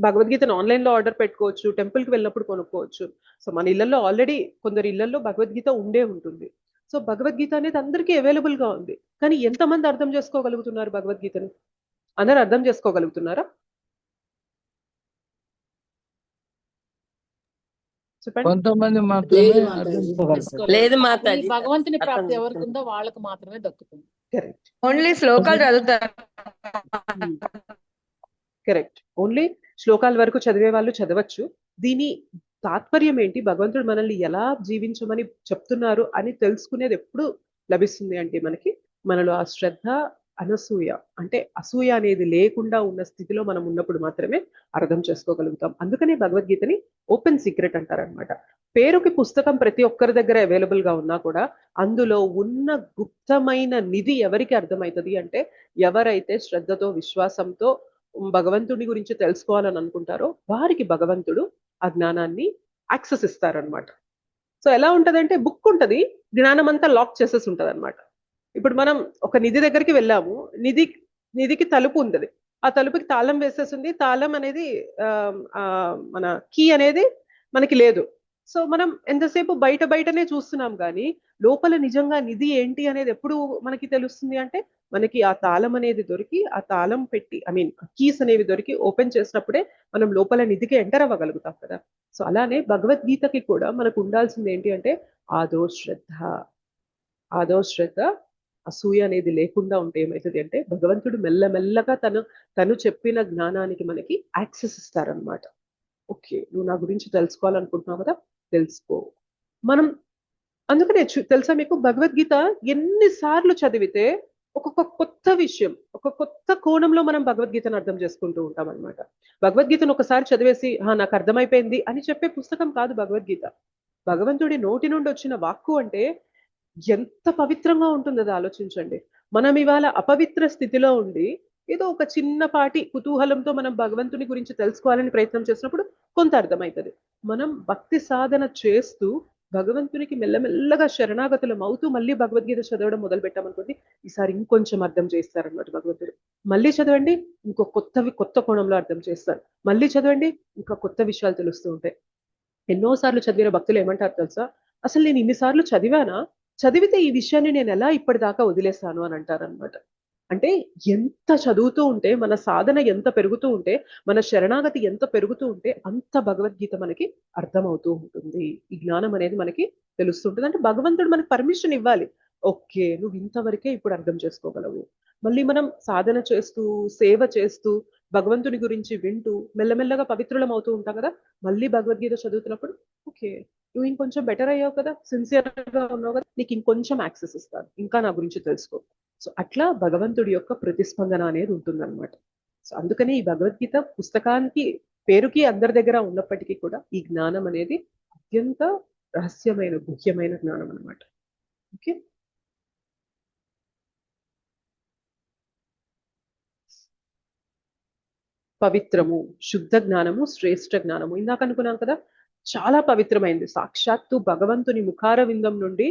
భగవద్గీతను ఆన్లైన్లో ఆర్డర్ పెట్టుకోవచ్చు, టెంపుల్కి వెళ్ళినప్పుడు కొనుక్కోవచ్చు. సో మన ఇళ్లలో ఆల్రెడీ కొందరు ఇళ్లలో భగవద్గీత ఉండే ఉంటుంది. సో భగవద్గీత అనేది అందరికీ అవైలబుల్గా ఉంది. కానీ ఎంతమంది అర్థం చేసుకోగలుగుతున్నారు భగవద్గీతని? అందరూ అర్థం చేసుకోగలుగుతున్నారా? చెప్పండి. కొంతమంది మాత్రమే లేదు అర్థం మాతాజీ. చేసుకోగలరు. లేదు ఈ మాతాజీ. భగవంతుని అర్థం ప్రాప్తి ఎవరికి చేసుకోండి. ఉందో వాళ్ళకు మాత్రమే దక్కుతుంది. కరెక్ట్, ఓన్లీ శ్లోకాలు చదువుతారు. కరెక్ట్. ఓన్లీ శ్లోకాల వరకు చదివే వాళ్ళు చదవచ్చు. దీని తాత్పర్యం ఏంటి, భగవంతుడు మనల్ని ఎలా జీవించమని చెప్తున్నారు అని తెలుసుకునేది ఎప్పుడు లభిస్తుంది అంటే మనలో ఆ శ్రద్ధ, అనసూయ అంటే అసూయ అనేది లేకుండా ఉన్న స్థితిలో మనం ఉన్నప్పుడు మాత్రమే అర్థం చేసుకోగలుగుతాం. అందుకనే భగవద్గీతని ఓపెన్ సీక్రెట్ అంటారనమాట. పేరుకి పుస్తకం ప్రతి ఒక్కరి దగ్గర అవైలబుల్ గా ఉన్నా కూడా అందులో ఉన్న గుప్తమైన నిధి ఎవరికి అర్థమవుతుంది అంటే ఎవరైతే శ్రద్ధతో, విశ్వాసంతో భగవంతుడి గురించి తెలుసుకోవాలని అనుకుంటారో వారికి భగవంతుడు ఆ జ్ఞానాన్ని యాక్సెస్ ఇస్తారనమాట. సో ఎలా ఉంటదంటే బుక్ ఉంటది, జ్ఞానం అంతా లాక్ చేసేసి ఉంటది అనమాట. ఇప్పుడు మనం ఒక నిధి దగ్గరికి వెళ్ళాము, నిధికి తలుపు ఉంటది, ఆ తలుపుకి తాళం వేసేసింది. తాళం అనేది మన కీ అనేది మనకి లేదు. సో మనం ఎంతసేపు బయటనే చూస్తున్నాం కానీ లోపల నిజంగా నిధి ఏంటి అనేది ఎప్పుడు మనకి తెలుస్తుంది అంటే మనకి ఆ తాళం అనేది దొరికి, ఆ తాళం పెట్టి కీస్ అనేవి దొరికి ఓపెన్ చేసినప్పుడే మనం లోపల నిధికి ఎంటర్ అవ్వగలుగుతాం కదా. సో అలానే భగవద్గీతకి కూడా మనకు ఉండాల్సింది ఏంటి అంటే ఆదో శ్రద్ధ, అసూయ అనేది లేకుండా ఉంటే ఏమవుతుంది అంటే భగవంతుడు మెల్లమెల్లగా తను చెప్పిన జ్ఞానానికి మనకి యాక్సెస్ ఇస్తారనమాట. ఓకే, నువ్వు నా గురించి తెలుసుకోవాలనుకుంటున్నావు కదా, తెలుసుకో. మనం అందుకనే తెలుసా మీకు, భగవద్గీత ఎన్నిసార్లు చదివితే ఒక్కొక్క కొత్త విషయం, ఒక కొత్త కోణంలో మనం భగవద్గీతను అర్థం చేసుకుంటూ ఉంటాం అనమాట. భగవద్గీతను ఒకసారి చదివేసి నాకు అర్థమైపోయింది అని చెప్పే పుస్తకం కాదు భగవద్గీత. భగవంతుడి నోటి నుండి వచ్చిన వాక్కు అంటే ఎంత పవిత్రంగా ఉంటుందో అది ఆలోచించండి. మనం ఇవాళ అపవిత్ర స్థితిలో ఉండి ఏదో ఒక చిన్నపాటి కుతూహలంతో మనం భగవంతుని గురించి తెలుసుకోవాలని ప్రయత్నం చేసినప్పుడు కొంత అర్థమవుతుంది. మనం భక్తి సాధన చేస్తూ భగవంతునికి మెల్లమెల్లగా శరణాగతులం అవుతూ మళ్ళీ భగవద్గీత చదవడం మొదలు పెట్టామనుకోండి, ఈసారి ఇంకొంచెం అర్థం చేస్తారన్నమాట భగవంతుడు. మళ్ళీ చదవండి, ఇంకో కొత్త కోణంలో అర్థం చేస్తారు. మళ్ళీ చదవండి, ఇంకా కొత్త విషయాలు తెలుస్తూ ఉంటాయి. ఎన్నోసార్లు చదివిన భక్తులు ఏమంటారు తెలుసా, అసలు నేను ఇన్నిసార్లు చదివితే ఈ విషయాన్ని నేను ఎలా ఇప్పటిదాకా వదిలేస్తాను అని అంటారనమాట. అంటే ఎంత చదువుతూ ఉంటే, మన సాధన ఎంత పెరుగుతూ ఉంటే, మన శరణాగతి ఎంత పెరుగుతూ ఉంటే అంత భగవద్గీత మనకి అర్థమవుతూ ఉంటుంది. ఈ జ్ఞానం అనేది మనకి తెలుస్తుంటుంది. అంటే భగవంతుడు మనకి పర్మిషన్ ఇవ్వాలి. ఓకే, నువ్వు ఇంతవరకే ఇప్పుడు అర్థం చేసుకోగలవు. మళ్ళీ మనం సాధన చేస్తూ, సేవ చేస్తూ, భగవంతుని గురించి వింటూ మెల్లమెల్లగా పవిత్రులం అవుతూ ఉంటాం కదా. మళ్ళీ భగవద్గీత చదువుతున్నప్పుడు ఓకే, నువ్వు ఇంకొంచెం బెటర్ అయ్యావు కదా, సిన్సియర్ గా ఉన్నావు కదా, నీకు ఇంకొంచెం యాక్సెస్ ఇస్తాను, ఇంకా నా గురించి తెలుసుకో. సో అట్లా భగవంతుడి యొక్క ప్రతిస్పందన అనేది ఉంటుందన్నమాట. సో అందుకని ఈ భగవద్గీత పుస్తకానికి పేరుకి అందరి దగ్గర ఉన్నప్పటికీ కూడా ఈ జ్ఞానం అనేది అత్యంత రహస్యమైన, గుహ్యమైన జ్ఞానం అన్నమాట. ఓకే, పవిత్రము, శుద్ధ జ్ఞానము, శ్రేష్ఠ జ్ఞానము. ఇందాక అనుకున్నాం కదా, చాలా పవిత్రమైంది, సాక్షాత్తు భగవంతుని ముఖార విందం నుండి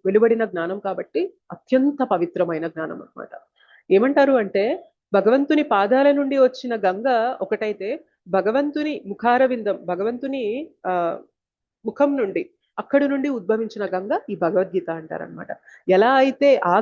వెలువడిన జ్ఞానం కాబట్టి అత్యంత పవిత్రమైన జ్ఞానం అన్నమాట. ఏమంటారు అంటే భగవంతుని పాదాల నుండి వచ్చిన గంగ ఒకటైతే గంగ ముఖార విందం, భగవంతుని ముఖం నుండి అక్కడి నుండి ఉద్భవించిన గంగ ఈ భగవద్గీత అంటారనమాట. ఎలా అయితే ఆ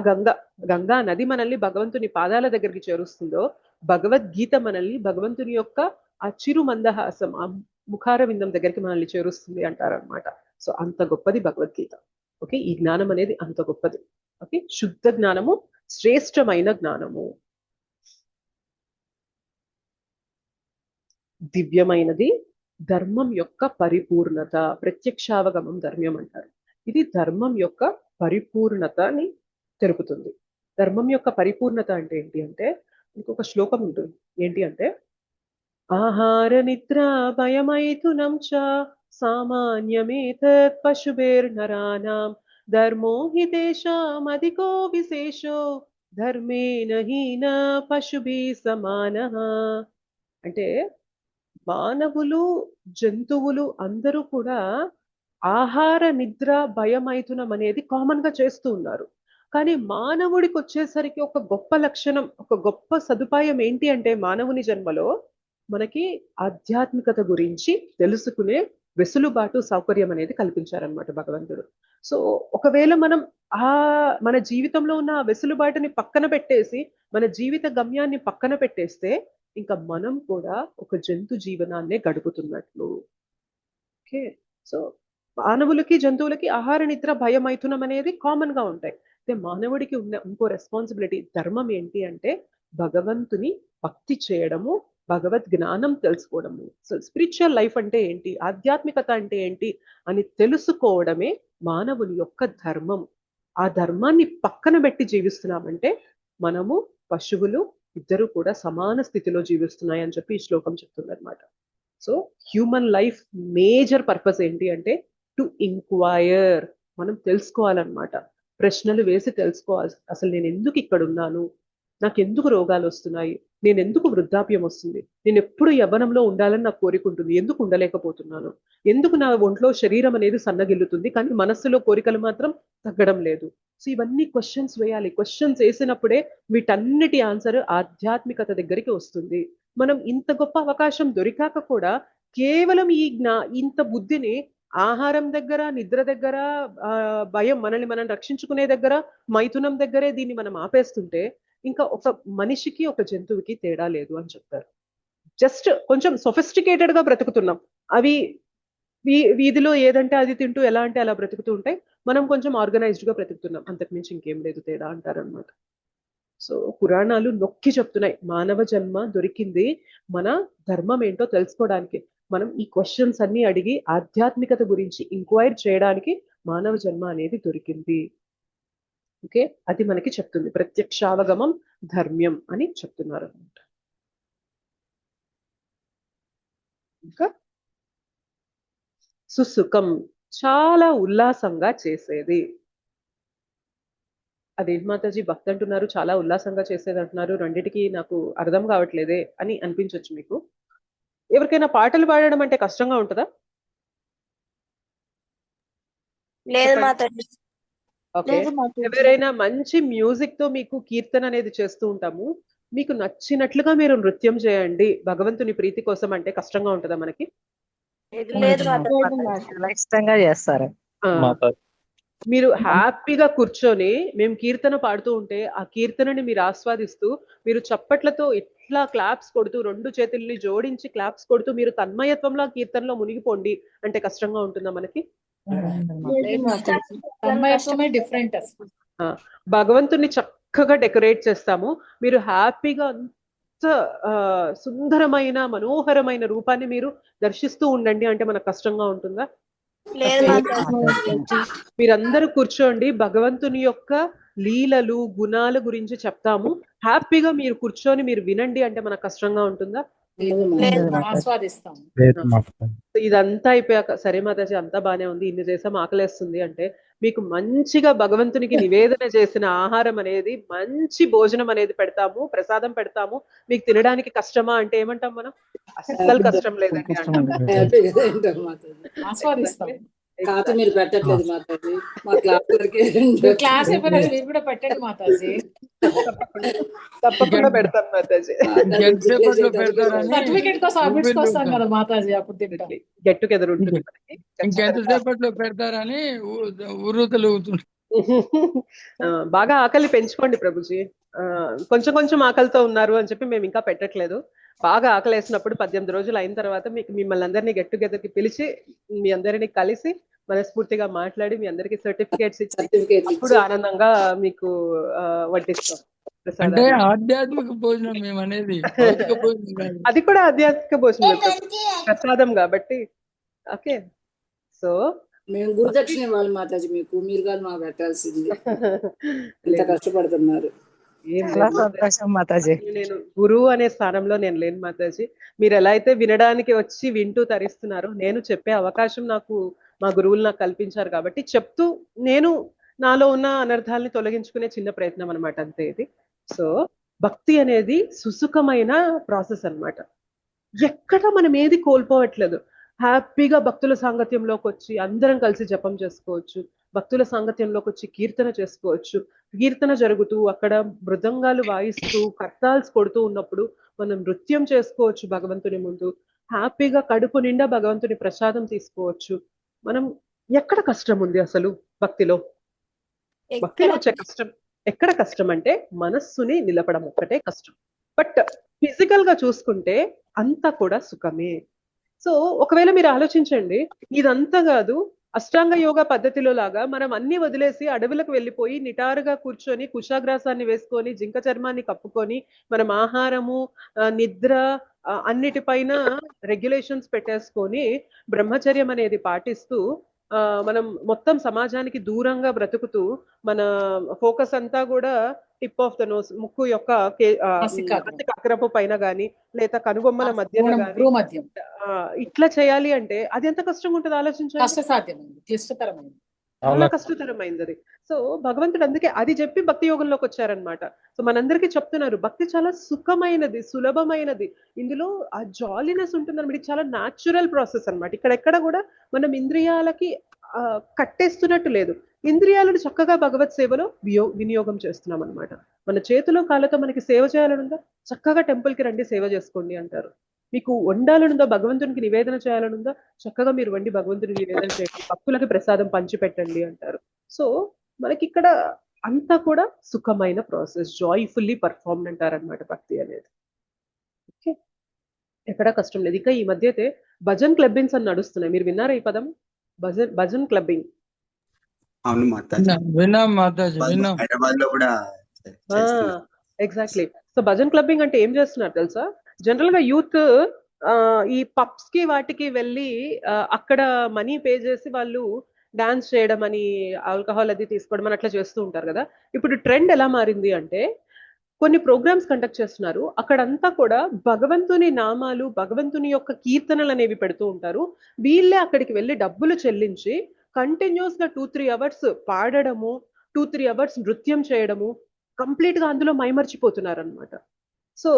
గంగా నది మనల్ని భగవంతుని పాదాల దగ్గరికి చేరుస్తుందో భగవద్గీత మనల్ని భగవంతుని యొక్క ఆ చిరు మందహాసం, ఆ ముఖార విందం దగ్గరికి మనల్ని చేరుస్తుంది అంటారనమాట. సో అంత గొప్పది భగవద్గీత. ఓకే, ఈ జ్ఞానం అనేది అంత గొప్పది. ఓకే, శుద్ధ జ్ఞానము, శ్రేష్టమైన జ్ఞానము, దివ్యమైనది, ధర్మం యొక్క పరిపూర్ణత. ప్రత్యక్షావగమం ధర్మం అంటారు. ఇది ధర్మం యొక్క పరిపూర్ణతని తెలుపుతుంది. ధర్మం యొక్క పరిపూర్ణత అంటే ఏంటి అంటే ఇంకొక శ్లోకం ఉంటుంది. ఏంటి అంటే ఆహార నిద్ర భయమైథునం చ సామాన్యమేతత్ పశుభిర్నరాణాం ధర్మో హి తేషాం అధికో విశేషో ధర్మేణ హీన పశుభిః సమానః. అంటే మానవులు, జంతువులు అందరూ కూడా ఆహార నిద్ర భయమైథునం అనేది కామన్ గా చేస్తూ ఉన్నారు. కానీ మానవుడికి వచ్చేసరికి ఒక గొప్ప లక్షణం, ఒక గొప్ప సదుపాయం ఏంటి అంటే మానవుని జన్మలో మనకి ఆధ్యాత్మికత గురించి తెలుసుకునే వెసులుబాటు, సౌకర్యం అనేది కల్పించారనమాట భగవంతుడు. సో ఒకవేళ మనం మన జీవితంలో ఉన్న ఆ వెసులుబాటుని పక్కన పెట్టేసి మన జీవిత గమ్యాన్ని పక్కన పెట్టేస్తే ఇంకా మనం కూడా ఒక జంతు జీవనాన్నే గడుపుతున్నట్లు. ఓకే. సో మానవులకి జంతువులకి ఆహార నిద్ర భయం మైథునం అనేది కామన్ గా ఉంటాయి. అయితే మానవుడికి ఉన్న ఇంకో రెస్పాన్సిబిలిటీ ధర్మం ఏంటి అంటే భగవంతుని భక్తి చేయడము, భగవద్ జ్ఞానం తెలుసుకోవడము. సో స్పిరిచువల్ లైఫ్ అంటే ఏంటి, ఆధ్యాత్మికత అంటే ఏంటి అని తెలుసుకోవడమే మానవుని యొక్క ధర్మం. ఆ ధర్మాన్ని పక్కన పెట్టి జీవిస్తున్నామంటే మనము పశువులు ఇద్దరు కూడా సమాన స్థితిలో జీవిస్తున్నాయి అని చెప్పి ఈ శ్లోకం చెప్తుంది అనమాట. So human life major purpose ఏంటి అంటే టు ఇంక్వైర్, మనం తెలుసుకోవాలన్నమాట. ప్రశ్నలు వేసి తెలుసుకోవాలి. అసలు నేను ఎందుకు ఇక్కడ ఉన్నాను, నాకు ఎందుకు రోగాలు వస్తున్నాయి, నేను ఎందుకు వృద్ధాప్యం వస్తుంది, నేను ఎప్పుడు యవ్వనంలో ఉండాలని నాకు కోరిక ఉంటుంది, ఎందుకు ఉండలేకపోతున్నాను, ఎందుకు నా ఒంట్లో శరీరం అనేది సన్నగిల్లుతుంది కానీ మనస్సులో కోరికలు మాత్రం తగ్గడం లేదు. సో ఇవన్నీ క్వశ్చన్స్ వేయాలి. క్వశ్చన్స్ వేసినప్పుడే వీటన్నిటి ఆన్సర్ ఆధ్యాత్మికత దగ్గరికి వస్తుంది. మనం ఇంత గొప్ప అవకాశం దొరికాక కూడా కేవలం ఇంత బుద్ధిని ఆహారం దగ్గర, నిద్ర దగ్గర, భయం మనల్ని మనం రక్షించుకునే దగ్గర, మైథునం దగ్గరే దీన్ని మనం ఆపేస్తుంటే ఇంకా ఒక మనిషికి ఒక జంతువుకి తేడా లేదు అని చెప్తారు. జస్ట్ కొంచెం సొఫిస్టికేటెడ్ గా బ్రతుకుతున్నాం. అవి వీధిలో ఏదంటే అది తింటూ ఎలా అంటే అలా బ్రతుకుతూ ఉంటాయి. మనం కొంచెం ఆర్గనైజ్డ్ గా బ్రతుకుతున్నాం. అంతకుమించి ఇంకేం లేదు తేడా అంటారనమాట. సో పురాణాలు నొక్కి చెప్తున్నాయి మానవ జన్మ దొరికింది మన ధర్మం ఏంటో తెలుసుకోవడానికి. మనం ఈ క్వశ్చన్స్ అన్ని అడిగి ఆధ్యాత్మికత గురించి ఇంక్వైర్ చేయడానికి మానవ జన్మ అనేది దొరికింది. ఓకే, అది మనకి చెప్తుంది. ప్రత్యక్షావగమం ధర్మ్యం అని చెప్తున్నారు అనమాట. ఇంకా సుసుఖం, చాలా ఉల్లాసంగా చేసేది. అదేంటి మాతాజీ భక్తి అంటున్నారు, చాలా ఉల్లాసంగా చేసేది అంటున్నారు, రెండిటికి నాకు అర్థం కావట్లేదే అని అనిపించవచ్చు మీకు. ఎవరికైనా పాటలు పాడడం అంటే కష్టంగా ఉంటుందా? లేదు మాతాజీ. ఓకే, ఎవరైనా మంచి మ్యూజిక్ తో మీకు కీర్తన అనేది చేస్తూ ఉంటాము, మీకు నచ్చినట్లుగా మీరు నృత్యం చేయండి భగవంతుని ప్రీతి కోసం అంటే కష్టంగా ఉంటుందా మనకి? లేదు ఇష్టంగా చేస్తారు. మీరు హ్యాపీగా కూర్చొని మేము కీర్తన పాడుతూ ఉంటే ఆ కీర్తనని మీరు ఆస్వాదిస్తూ మీరు చప్పట్లతో ఇట్లా క్లాప్స్ కొడుతూ రెండు చేతుల్ని జోడించి క్లాప్స్ కొడుతూ మీరు తన్మయత్వంలో కీర్తనలో మునిగిపోండి అంటే కష్టంగా ఉంటుందా మనకి? డిఫరెంట్. భగవంతుని చక్కగా డెకరేట్ చేస్తాము, మీరు హ్యాపీగా అంత సుందరమైన మనోహరమైన రూపాన్ని మీరు దర్శిస్తూ ఉండండి అంటే మనకు కష్టంగా ఉంటుందా? మీరందరూ కూర్చోండి, భగవంతుని యొక్క లీలలు గుణాల గురించి చెప్తాము, హ్యాపీగా మీరు కూర్చొని మీరు వినండి అంటే మనకు కష్టంగా ఉంటుందా? ఆస్వాదిస్తాం. ఇదంతా అయిపోయాక సరే మాతాజీ అంతా బానే ఉంది, ఇన్ని చేసాం ఆకలేస్తుంది అంటే మీకు మంచిగా భగవంతునికి నివేదన చేసిన ఆహారం అనేది మంచి భోజనం అనేది పెడతాము, ప్రసాదం పెడతాము, మీకు తినడానికి కష్టమా అంటే ఏమంటాం మనం? అస్సలు కష్టం లేదండి ఆస్వాదిస్తాం. కాదు మీరు పెట్టట్లేదు మాతాజీ, మా క్లాస్ మీరు కూడా పెట్టండి మాతాజీ. తప్పకుండా పెడతాం మాతాజీ. సర్టిఫికేట్ కోసం ఆఫీస్కి వస్తాం కదా మాతాజీ, అప్పుడు తింటాం. గెట్ టుగెదర్ ఉంటుంది. ఇంకెంతసేపట్లో పెడతారని ఉర్రూతలుగుతుంది. బాగా ఆకలి పెంచుకోండి ప్రభుజీ. కొంచెం కొంచెం ఆకలితో ఉన్నారు అని చెప్పి మేము ఇంకా పెట్టట్లేదు. బాగా ఆకలి వేసినప్పుడు 18 రోజులు అయిన తర్వాత మీకు మిమ్మల్ని అందరినీ గెట్ టుగెదర్ కి పిలిచి మీ అందరినీ కలిసి మనస్ఫూర్తిగా మాట్లాడి మీ అందరికి సర్టిఫికేట్స్ ఇచ్చి అప్పుడు ఆనందంగా మీకు వడ్డిస్తాం. అంటే ఆధ్యాత్మిక భోజనం మేము అనేది అది కూడా ఆధ్యాత్మిక భోజనం ప్రసాదం కాబట్టి. ఓకే, సో మేము గురుదక్షిణ ఇవ్వాలి మాతాజీ మీకు, మీరు కాదు మాకు పెట్టాల్సింది. ఇంత కష్టపడుతున్నారు. నేను గురువు అనే స్థానంలో నేను లేను మాతాజీ. మీరు ఎలా అయితే వినడానికి వచ్చి వింటూ తరిస్తున్నారో నేను చెప్పే అవకాశం నాకు మా గురువులు నాకు కల్పించారు కాబట్టి చెప్తూ నేను నాలో ఉన్న అనర్థాలని తొలగించుకునే చిన్న ప్రయత్నం అనమాట అంతే ఇది. సో భక్తి అనేది సుసుఖమైన ప్రాసెస్ అన్నమాట. ఎక్కడ మనం ఏది కోల్పోవట్లేదు. హ్యాపీగా భక్తుల సాంగత్యంలోకి వచ్చి అందరం కలిసి జపం చేసుకోవచ్చు, భక్తుల సాంగత్యంలోకి వచ్చి కీర్తన చేసుకోవచ్చు. కీర్తన జరుగుతూ అక్కడ మృదంగాలు వాయిస్తూ కర్తాల్స్ కొడుతూ ఉన్నప్పుడు మనం నృత్యం చేసుకోవచ్చు భగవంతుని ముందు. హ్యాపీగా కడుపు నిండా భగవంతుని ప్రసాదం తీసుకోవచ్చు. మనం ఎక్కడ కష్టం ఉంది అసలు భక్తిలో? భక్తిలో వచ్చే కష్టం ఎక్కడ కష్టం అంటే మనస్సుని నిలపడం ఒక్కటే కష్టం. బట్ ఫిజికల్ గా చూసుకుంటే అంతా కూడా సుఖమే. సో ఒకవేళ మీరు ఆలోచించండి, ఇదంతా కాదు అష్టాంగ యోగ పద్ధతిలో లాగా మనం అన్ని వదిలేసి అడవులకు వెళ్ళిపోయి నిటారుగా కూర్చొని కుశాగ్రాసాన్ని వేసుకొని జింక చర్మాన్ని కప్పుకొని మనం ఆహారము నిద్ర అన్నిటిపైన రెగ్యులేషన్స్ పెట్టేసుకొని బ్రహ్మచర్యం అనేది పాటిస్తూ మనం మొత్తం సమాజానికి దూరంగా బ్రతుకుతూ మన ఫోకస్ అంతా కూడా టిప్ ఆఫ్ ద నోస్, ముక్కు యొక్క అగ్రపు పైన గాని లేదా కనుబొమ్మల మధ్యలో గాని ఇట్లా చేయాలి అంటే అది ఎంత కష్టంగా ఉంటుంది ఆలోచించాలి. చాలా కష్టతరమైంది అది. సో భగవంతుడు అందుకే అది చెప్పి భక్తి యోగంలోకి వచ్చారనమాట. సో మనందరికీ చెప్తున్నారు భక్తి చాలా సుఖమైనది, సులభమైనది, ఇందులో ఆ జాలీనెస్ ఉంటుందన్నమాట. ఇది చాలా న్యాచురల్ ప్రాసెస్ అనమాట. ఇక్కడెక్కడ కూడా మనం ఇంద్రియాలకి కట్టేస్తున్నట్టు లేదు. ఇంద్రియాలను చక్కగా భగవత్ సేవలో వినియోగం చేస్తున్నాం అనమాట. మన చేతిలో కాళ్ళతో మనకి సేవ చేయాలనుందా, చక్కగా టెంపుల్కి రండి సేవ చేసుకోండి అంటారు. మీకు వండాలనుందా, భగవంతునికి నివేదన చేయాలనుందా, చక్కగా మీరు వండి భగవంతునికి నివేదన చేయండి, భక్తులకి ప్రసాదం పంచిపెట్టండి అంటారు. సో మనకి ఇక్కడ అంతా కూడా సుఖమైన ప్రాసెస్, జాయ్ఫుల్లీ పర్ఫార్మ్ అంటారనమాట భక్తి అనేది. ఓకే, ఎక్కడ కష్టం లేదు. ఇంకా ఈ మధ్య అయితే భజన్ క్లబ్బింగ్స్ అని నడుస్తున్నాయి. మీరు విన్నారా ఈ పదం, భజన్ క్లబ్బింగ్? అవును మాతాజీ, హైదరాబాద్ లో కూడా ఎగ్జాక్ట్లీ. సో భజన్ క్లబ్బింగ్ అంటే ఏం చేస్తున్నారు తెలుసా? జనరల్ గా యూత్ ఈ పబ్స్ కి వాటికి వెళ్ళి అక్కడ మనీ పే చేసి వాళ్ళు డాన్స్ చేయడం అని, ఆల్కహాల్ అది తీసుకోవడం అని అట్లా చేస్తూ ఉంటారు కదా. ఇప్పుడు ట్రెండ్ ఎలా మారింది అంటే కొన్ని ప్రోగ్రామ్స్ కండక్ట్ చేస్తున్నారు, అక్కడంతా కూడా భగవంతుని నామాలు, భగవంతుని యొక్క కీర్తనలు అనేవి పెడుతూ ఉంటారు. వీళ్ళే అక్కడికి వెళ్ళి డబ్బులు చెల్లించి కంటిన్యూస్ గా 2-3 అవర్స్ పాడడము, 2-3 అవర్స్ నృత్యం చేయడము, కంప్లీట్ గా అందులో మైమర్చిపోతున్నారు అనమాట. సో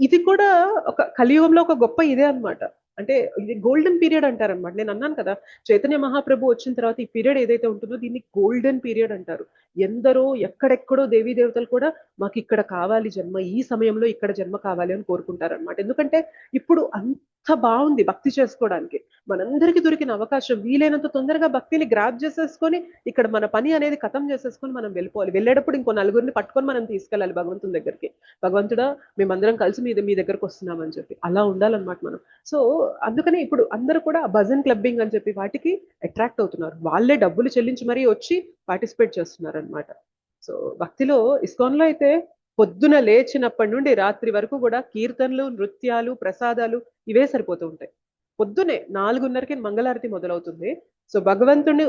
ఇది కూడా ఒక కలియుగంలో ఒక గొప్ప ఇదే అనమాట. అంటే ఇది గోల్డెన్ పీరియడ్ అంటారనమాట. నేను అన్నాను కదా, చైతన్య మహాప్రభు వచ్చిన తర్వాత ఈ పీరియడ్ ఏదైతే ఉంటుందో దీన్ని గోల్డెన్ పీరియడ్ అంటారు. ఎందరో ఎక్కడెక్కడో దేవీ దేవతలు కూడా మాకు ఇక్కడ కావాలి జన్మ, ఈ సమయంలో ఇక్కడ జన్మ కావాలి అని కోరుకుంటారనమాట. ఎందుకంటే ఇప్పుడు అంత బాగుంది భక్తి చేసుకోవడానికి. మనందరికీ దొరికిన అవకాశం, వీలైనంత తొందరగా భక్తిని గ్రాప్ చేసేసుకొని ఇక్కడ మన పని అనేది ఖతం చేసేసుకొని మనం వెళ్ళిపోవాలి. వెళ్ళేటప్పుడు ఇంకో నలుగురిని పట్టుకొని మనం తీసుకెళ్ళాలి భగవంతుని దగ్గరికి. భగవంతుడా మేమందరం కలిసి మీ దగ్గరకు వస్తున్నామని చెప్పి అలా ఉండాలన్నమాట మనం. సో అందుకని ఇప్పుడు అందరూ కూడా భజన్ క్లబ్బింగ్ అని చెప్పి వాటికి అట్రాక్ట్ అవుతున్నారు. వాళ్ళే డబ్బులు చెల్లించి మరీ వచ్చి పార్టిసిపేట్ చేస్తున్నారు అనమాట. సో భక్తిలో ఇస్కాన్లో అయితే పొద్దున లేచినప్పటి నుండి రాత్రి వరకు కూడా కీర్తనలు, నృత్యాలు, ప్రసాదాలు ఇవే సరిపోతూ ఉంటాయి. పొద్దునే 4:30కి మంగళారతి మొదలవుతుంది. సో భగవంతుని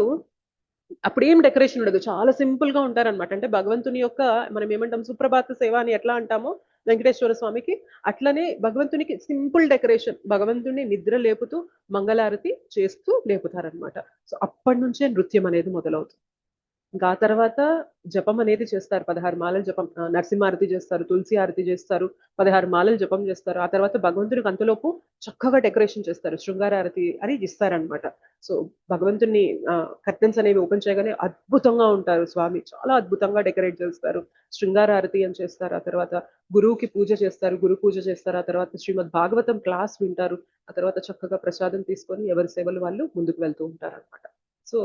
అప్పుడు ఏం డెకరేషన్ ఉండదు, చాలా సింపుల్ గా ఉంటారనమాట. అంటే భగవంతుని యొక్క మనం ఏమంటాం సుప్రభాత సేవ అని ఎట్లా అంటామో వెంకటేశ్వర స్వామికి, అట్లనే భగవంతునికి సింపుల్ డెకరేషన్. భగవంతుని నిద్ర లేపుతూ మంగళారతి చేస్తూ లేపుతారనమాట. సో అప్పటి నుంచే నృత్యం అనేది మొదలవుతుంది. ఇంకా ఆ తర్వాత జపం అనేది చేస్తారు, 16 మాలలు జపం, నరసింహారతి చేస్తారు, తులసి హారతి చేస్తారు, 16 మాలలు జపం చేస్తారు. ఆ తర్వాత భగవంతునికి అంతలోపు చక్కగా డెకరేషన్ చేస్తారు, శృంగారారతి అని ఇస్తారనమాట. సో భగవంతుని కర్టన్స్ అనేవి ఓపెన్ చేయగానే అద్భుతంగా ఉంటారు స్వామి, చాలా అద్భుతంగా డెకరేట్ చేస్తారు. శృంగారారతి అని చేస్తారు. ఆ తర్వాత గురువుకి పూజ చేస్తారు, గురు పూజ చేస్తారు. ఆ తర్వాత శ్రీమద్ భాగవతం క్లాస్ వింటారు. ఆ తర్వాత చక్కగా ప్రసాదం తీసుకొని ఎవరి సేవలు వాళ్ళు ముందుకు వెళ్తూ ఉంటారు అనమాట. సో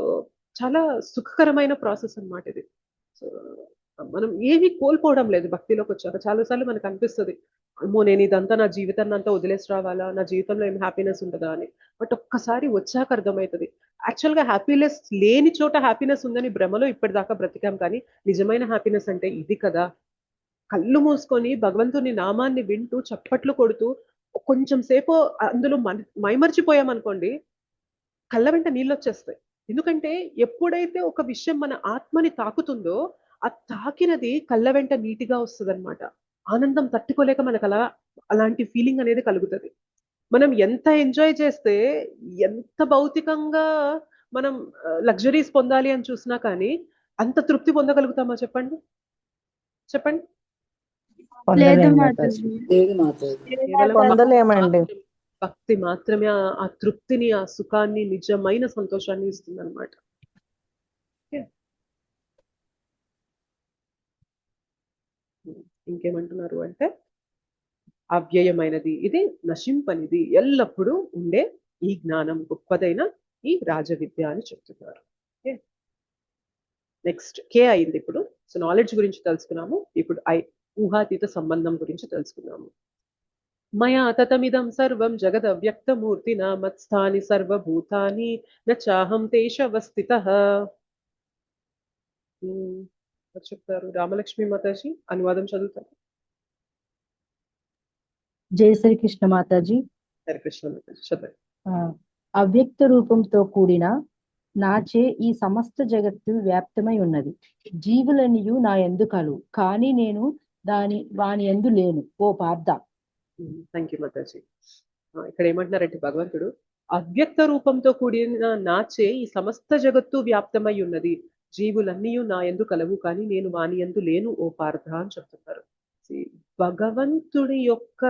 చాలా సుఖకరమైన ప్రాసెస్ అన్నమాట ఇది. సో మనం ఏవి కోల్పోవడం లేదు భక్తిలోకి వచ్చాక. చాలాసార్లు మనకు అనిపిస్తుంది, అమ్మో నేను ఇదంతా నా జీవితాన్ని అంతా వదిలేసి రావాలా, నా జీవితంలో ఏం హ్యాపీనెస్ ఉంటుందా అని. బట్ ఒక్కసారి వచ్చాక అర్థమవుతుంది, యాక్చువల్గా హ్యాపీనెస్ లేని చోట హ్యాపీనెస్ ఉందని భ్రమలో ఇప్పటిదాకా బ్రతికాం, కానీ నిజమైన హ్యాపీనెస్ అంటే ఇది కదా. కళ్ళు మూసుకొని భగవంతుని నామాన్ని వింటూ చప్పట్లు కొడుతూ కొంచెం సేపు అందులో మైమర్చిపోయామనుకోండి, కళ్ళ వెంట నీళ్ళు వచ్చేస్తాయి. ఎందుకంటే ఎప్పుడైతే ఒక విషయం మన ఆత్మని తాకుతుందో ఆ తాకినది కళ్ళ వెంట నీటిగా వస్తుంది అనమాట. ఆనందం తట్టుకోలేక మనకు అలాంటి ఫీలింగ్ అనేది కలుగుతుంది. మనం ఎంత ఎంజాయ్ చేస్తే, ఎంత భౌతికంగా మనం లగ్జరీస్ పొందాలి అని చూసినా కానీ అంత తృప్తి పొందగలుగుతామా చెప్పండి? చెప్పండి. భక్తి మాత్రమే ఆ తృప్తిని, ఆ సుఖాన్ని, నిజమైన సంతోషాన్ని ఇస్తుంది అనమాట. ఇంకేమంటున్నారు అంటే అవ్యయమైనది, ఇది నశింపనిది, ఎల్లప్పుడూ ఉండే ఈ జ్ఞానం గొప్పదైన ఈ రాజవిద్య అని చెప్తున్నారు. నెక్స్ట్ కే అయింది ఇప్పుడు. సో నాలెడ్జ్ గురించి తెలుసుకున్నాము. ఇప్పుడు ఊహాతీత సంబంధం గురించి తెలుసుకున్నాము. మయా తతమిదం సర్వం జగదవ్యక్తమూర్తినా మత్స్థాని సర్వభూతాని న చాహం తేషవస్థితః. చెప్తారు రామలక్ష్మి మాతాజీ, అనువాదం చదువుతారు. జై శ్రీకృష్ణ మాతాజీ. హరే కృష్ణ మాతాజీ చదవండి. అవ్యక్త రూపంతో కూడిన నాచే ఈ సమస్త జగత్తు వ్యాప్తమై ఉన్నది. జీవులనియు నా యందు కలువు, కానీ నేను వాని యందు లేను ఓ పార్థ. థ్యాంక్ యూ మాతాజీ. ఇక్కడ ఏమంటున్నారంటే భగవంతుడు అవ్యక్త రూపంతో కూడిన నాచే ఈ సమస్త జగత్తు వ్యాప్తమై ఉన్నది, జీవులన్నీ నా యందు కలవు, కానీ నేను వాని యందు లేను ఓ పార్థ అని చెప్తున్నారు. భగవంతుడి యొక్క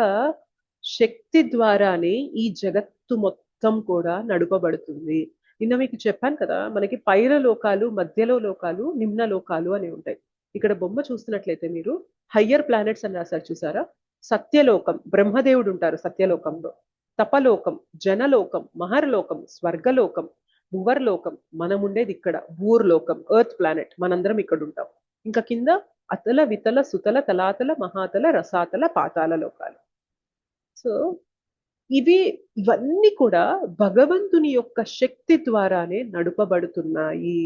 శక్తి ద్వారానే ఈ జగత్తు మొత్తం కూడా నడుపబడుతుంది. నిన్న మీకు చెప్పాను కదా, మనకి పైన లోకాలు, మధ్యలో లోకాలు, నిమ్న లోకాలు అని ఉంటాయి. ఇక్కడ బొమ్మ చూస్తున్నట్లయితే మీరు హయ్యర్ ప్లానెట్స్ అని రాశారు చూసారా. సత్యలోకం, బ్రహ్మదేవుడు ఉంటారు సత్యలోకంలో. తపలోకం, జనలోకం, మహర్లోకం, స్వర్గలోకం, భువర్లోకం, మనం ఉండేది ఇక్కడ భూర్లోకం, ఎర్త్ ప్లానెట్, మనందరం ఇక్కడ ఉంటాం. ఇంకా కింద అతల వితల సుతల తలాతల మహాతల రసాతల పాతాల లోకాలు. సో ఇవన్నీ కూడా భగవంతుని యొక్క శక్తి ద్వారానే నడుపబడుతున్నాయి.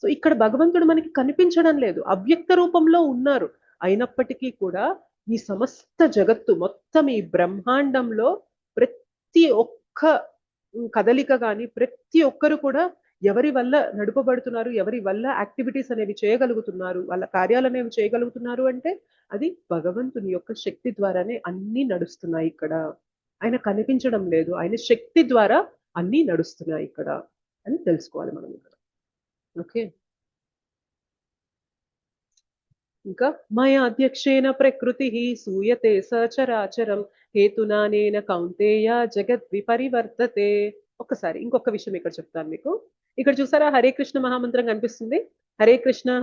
సో ఇక్కడ భగవంతుడు మనకి కనిపించడం లేదు, అవ్యక్త రూపంలో ఉన్నారు. అయినప్పటికీ కూడా ఈ సమస్త జగత్తు మొత్తం, ఈ బ్రహ్మాండంలో ప్రతి ఒక్క కదలిక కానీ, ప్రతి ఒక్కరు కూడా ఎవరి వల్ల నడుపబడుతున్నారు, ఎవరి వల్ల యాక్టివిటీస్ అనేవి చేయగలుగుతున్నారు, వాళ్ళ కార్యాలు అనేవి చేయగలుగుతున్నారు అంటే అది భగవంతుని యొక్క శక్తి ద్వారానే అన్ని నడుస్తున్నాయి ఇక్కడ. ఆయన కనిపించడం లేదు, ఆయన శక్తి ద్వారా అన్ని నడుస్తున్నాయి ఇక్కడ అని తెలుసుకోవాలి మనం ఇక్కడ. ఓకే, ఇంకా మయా అధ్యక్షేణ ప్రకృతి సూయతే సచరాచరం హేతునానేన కౌంతేయ జగద్ విపరివర్తతే. ఒక్కసారి ఇంకొక విషయం ఇక్కడ చెప్తాను మీకు. ఇక్కడ చూసారా హరే కృష్ణ మహామంత్రం కనిపిస్తుంది. హరే కృష్ణ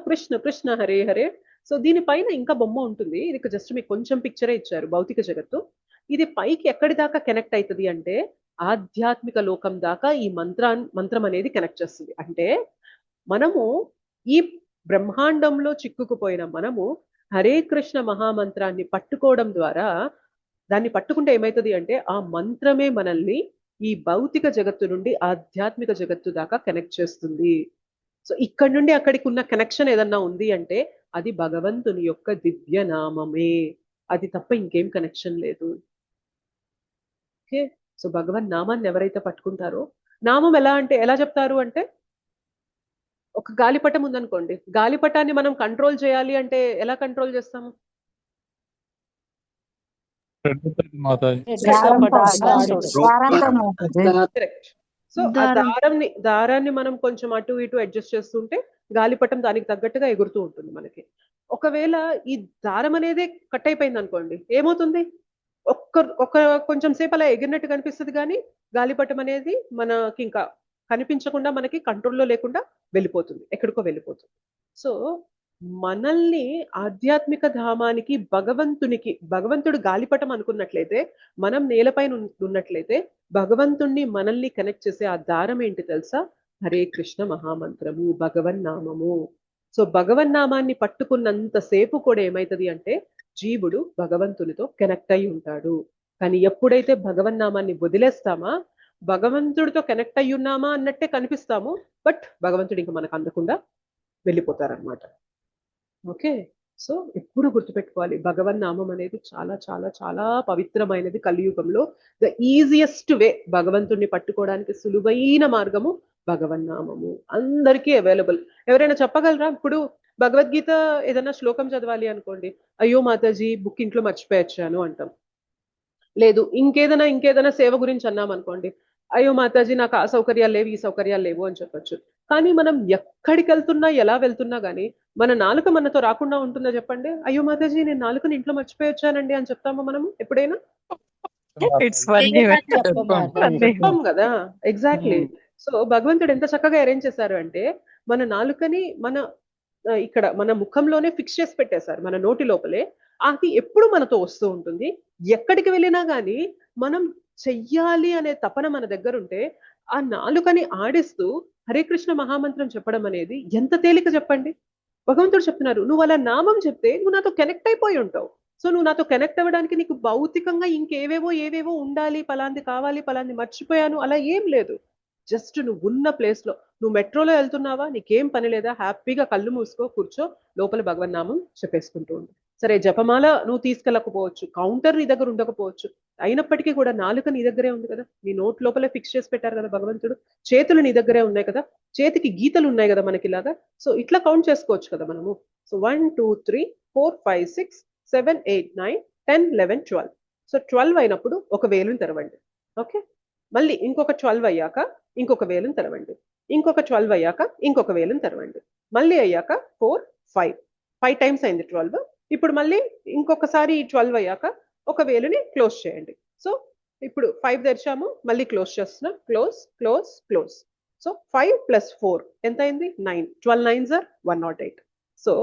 కృష్ణ కృష్ణ హరే హరే. సో దీనిపైన ఇంకా బొమ్మ ఉంటుంది. ఇది జస్ట్ మీకు కొంచెం పిక్చరే ఇచ్చారు. భౌతిక జగత్తు ఇది పైకి ఎక్కడి దాకా కనెక్ట్ అవుతుంది అంటే ఆధ్యాత్మిక లోకం దాకా ఈ మంత్రం అనేది కనెక్ట్ చేస్తుంది. అంటే మనము ఈ బ్రహ్మాండంలో చిక్కుకుపోయిన మనము హరే కృష్ణ మహామంత్రాన్ని పట్టుకోవడం ద్వారా, దాన్ని పట్టుకుంటే ఏమవుతుంది అంటే ఆ మంత్రమే మనల్ని ఈ భౌతిక జగత్తు నుండి ఆధ్యాత్మిక జగత్తు దాకా కనెక్ట్ చేస్తుంది. సో ఇక్కడ నుండి అక్కడికి ఉన్న కనెక్షన్ ఏదన్నా ఉంది అంటే అది భగవంతుని యొక్క దివ్య నామమే, అది తప్ప ఇంకేం కనెక్షన్ లేదు. ఓకే, సో భగవన్ నామాన్ని ఎవరైతే పట్టుకుంటారో, నామం ఎలా చెప్తారు అంటే, ఒక గాలిపటం ఉందనుకోండి, గాలిపటాన్ని మనం కంట్రోల్ చేయాలి అంటే ఎలా కంట్రోల్ చేస్తాము? సో ఆ దారాన్ని మనం కొంచెం అటు ఇటు అడ్జస్ట్ చేస్తుంటే గాలిపటం దానికి తగ్గట్టుగా ఎగురుతూ ఉంటుంది మనకి. ఒకవేళ ఈ దారం అనేది కట్ అయిపోయింది అనుకోండి, ఏమవుతుంది? ఒక్క కొంచెం సేపు అలా ఎగిరినట్టు కనిపిస్తుంది, కానీ గాలిపటం అనేది మనకి ఇంకా కనిపించకుండా, మనకి కంట్రోల్లో లేకుండా వెళ్ళిపోతుంది, ఎక్కడికో వెళ్ళిపోతుంది. సో మనల్ని ఆధ్యాత్మిక ధామానికి, భగవంతుడు గాలిపటం అనుకున్నట్లయితే, మనం నేలపైన ఉన్నట్లయితే భగవంతుణ్ణి మనల్ని కనెక్ట్ చేసే ఆ దారం ఏంటి తెలుసా? హరే కృష్ణ మహామంత్రము, భగవన్ నామము. సో భగవన్ నామాన్ని పట్టుకున్నంతసేపు కూడా ఏమైతుంది అంటే జీవుడు భగవంతునితో కనెక్ట్ అయి ఉంటాడు. కానీ ఎప్పుడైతే భగవన్ నామాన్ని వదిలేస్తామా, భగవంతుడితో కనెక్ట్ అయి ఉన్నామా అన్నట్టే కనిపిస్తాము, బట్ భగవంతుడు ఇంకా మనకు అందకుండా వెళ్ళిపోతారనమాట. ఓకే, సో ఎప్పుడు గుర్తుపెట్టుకోవాలి, భగవన్ నామం అనేది చాలా చాలా చాలా పవిత్రమైనది. కలియుగంలో ద ఈజియెస్ట్ వే, భగవంతుడిని పట్టుకోవడానికి సులువైన మార్గము భగవన్ నామము. అందరికీ అవైలబుల్. ఎవరైనా చెప్పగలరా? ఇప్పుడు భగవద్గీత ఏదైనా శ్లోకం చదవాలి అనుకోండి, అయ్యో మాతాజీ బుక్ ఇంట్లో మర్చిపోయొచ్చాను అంటాం. లేదు ఇంకేదైనా సేవ గురించి అన్నాం అనుకోండి, అయ్యో మాతాజీ నాకు ఆ సౌకర్యాలు లేవు, ఈ సౌకర్యాలు లేవు అని చెప్పొచ్చు. కానీ మనం ఎక్కడికి వెళ్తున్నా, ఎలా వెళ్తున్నా గానీ మన నాలుక మనతో రాకుండా ఉంటుందా చెప్పండి? అయ్యో మాతాజీ నేను నాలుకని ఇంట్లో మర్చిపోయొచ్చానండి అని చెప్తామా మనము ఎప్పుడైనా? చెప్పాం కదా, ఎగ్జాక్ట్లీ. సో భగవంతుడు ఎంత చక్కగా అరేంజ్ చేశారు అంటే మన నాలుకని ఇక్కడ మన ముఖంలోనే ఫిక్స్ చేసి పెట్టేశారు, మన నోటి లోపలే. అది ఎప్పుడు మనతో వస్తూ ఉంటుంది. ఎక్కడికి వెళ్ళినా గానీ మనం చెయ్యాలి అనే తపన మన దగ్గర ఉంటే ఆ నాలుకని ఆడిస్తూ హరే కృష్ణ మహామంత్రం చెప్పడం అనేది ఎంత తేలిక చెప్పండి. భగవంతుడు చెప్తున్నారు, నువ్వు అలా నామం చెప్తే నువ్వు నాతో కనెక్ట్ అయిపోయి ఉంటావు. సో నువ్వు నాతో కనెక్ట్ అవ్వడానికి నీకు భౌతికంగా ఏవేవో ఉండాలి, పలాంది కావాలి, పలాంది మర్చిపోయాను, అలా ఏం లేదు. జస్ట్ నువ్వు ఉన్న ప్లేస్ లో, నువ్వు మెట్రోలో వెళ్తున్నావా, నీకేం పని లేదా, హ్యాపీగా కళ్ళు మూసుకో, కూర్చో, లోపల భగవన్నామం చెప్పేసుకుంటూ ఉండు. సరే, జపమాల నువ్వు తీసుకెళ్ళకపోవచ్చు, కౌంటర్ నీ దగ్గర ఉండకపోవచ్చు, అయినప్పటికీ కూడా నాలుక నీ దగ్గరే ఉంది కదా, నీ నోట్ లోపలే ఫిక్స్ చేసి పెట్టారు కదా భగవంతుడు, చేతులు నీ దగ్గరే ఉన్నాయి కదా, చేతికి గీతలు ఉన్నాయి కదా మనకిలాగా. సో ఇట్లా కౌంట్ చేసుకోవచ్చు కదా మనము. సో 1 2 3 4 5 6 7 8 9 10 11 12. సో 12 అయినప్పుడు ఒక వేలుని తెరవండి. ఓకే, మళ్ళీ ఇంకొక 12 అయ్యాక ఇంకొక వేలుని తెరవండి, ఇంకొక 12 అయ్యాక ఇంకొక వేలుని తెరవండి, మళ్ళీ అయ్యాక 4 5 టైమ్స్ అయింది 12. ఇప్పుడు మళ్ళీ ఇంకొకసారి 12 అయ్యాక ఒక వేలుని క్లోజ్ చేయండి. సో ఇప్పుడు 5 తెరిచాము, మళ్ళీ క్లోజ్ చేస్తున్నాం, క్లోజ్ క్లోజ్ క్లోజ్. సో 5 + 4 ఎంత అయింది? 9. 12 9s are 108. సో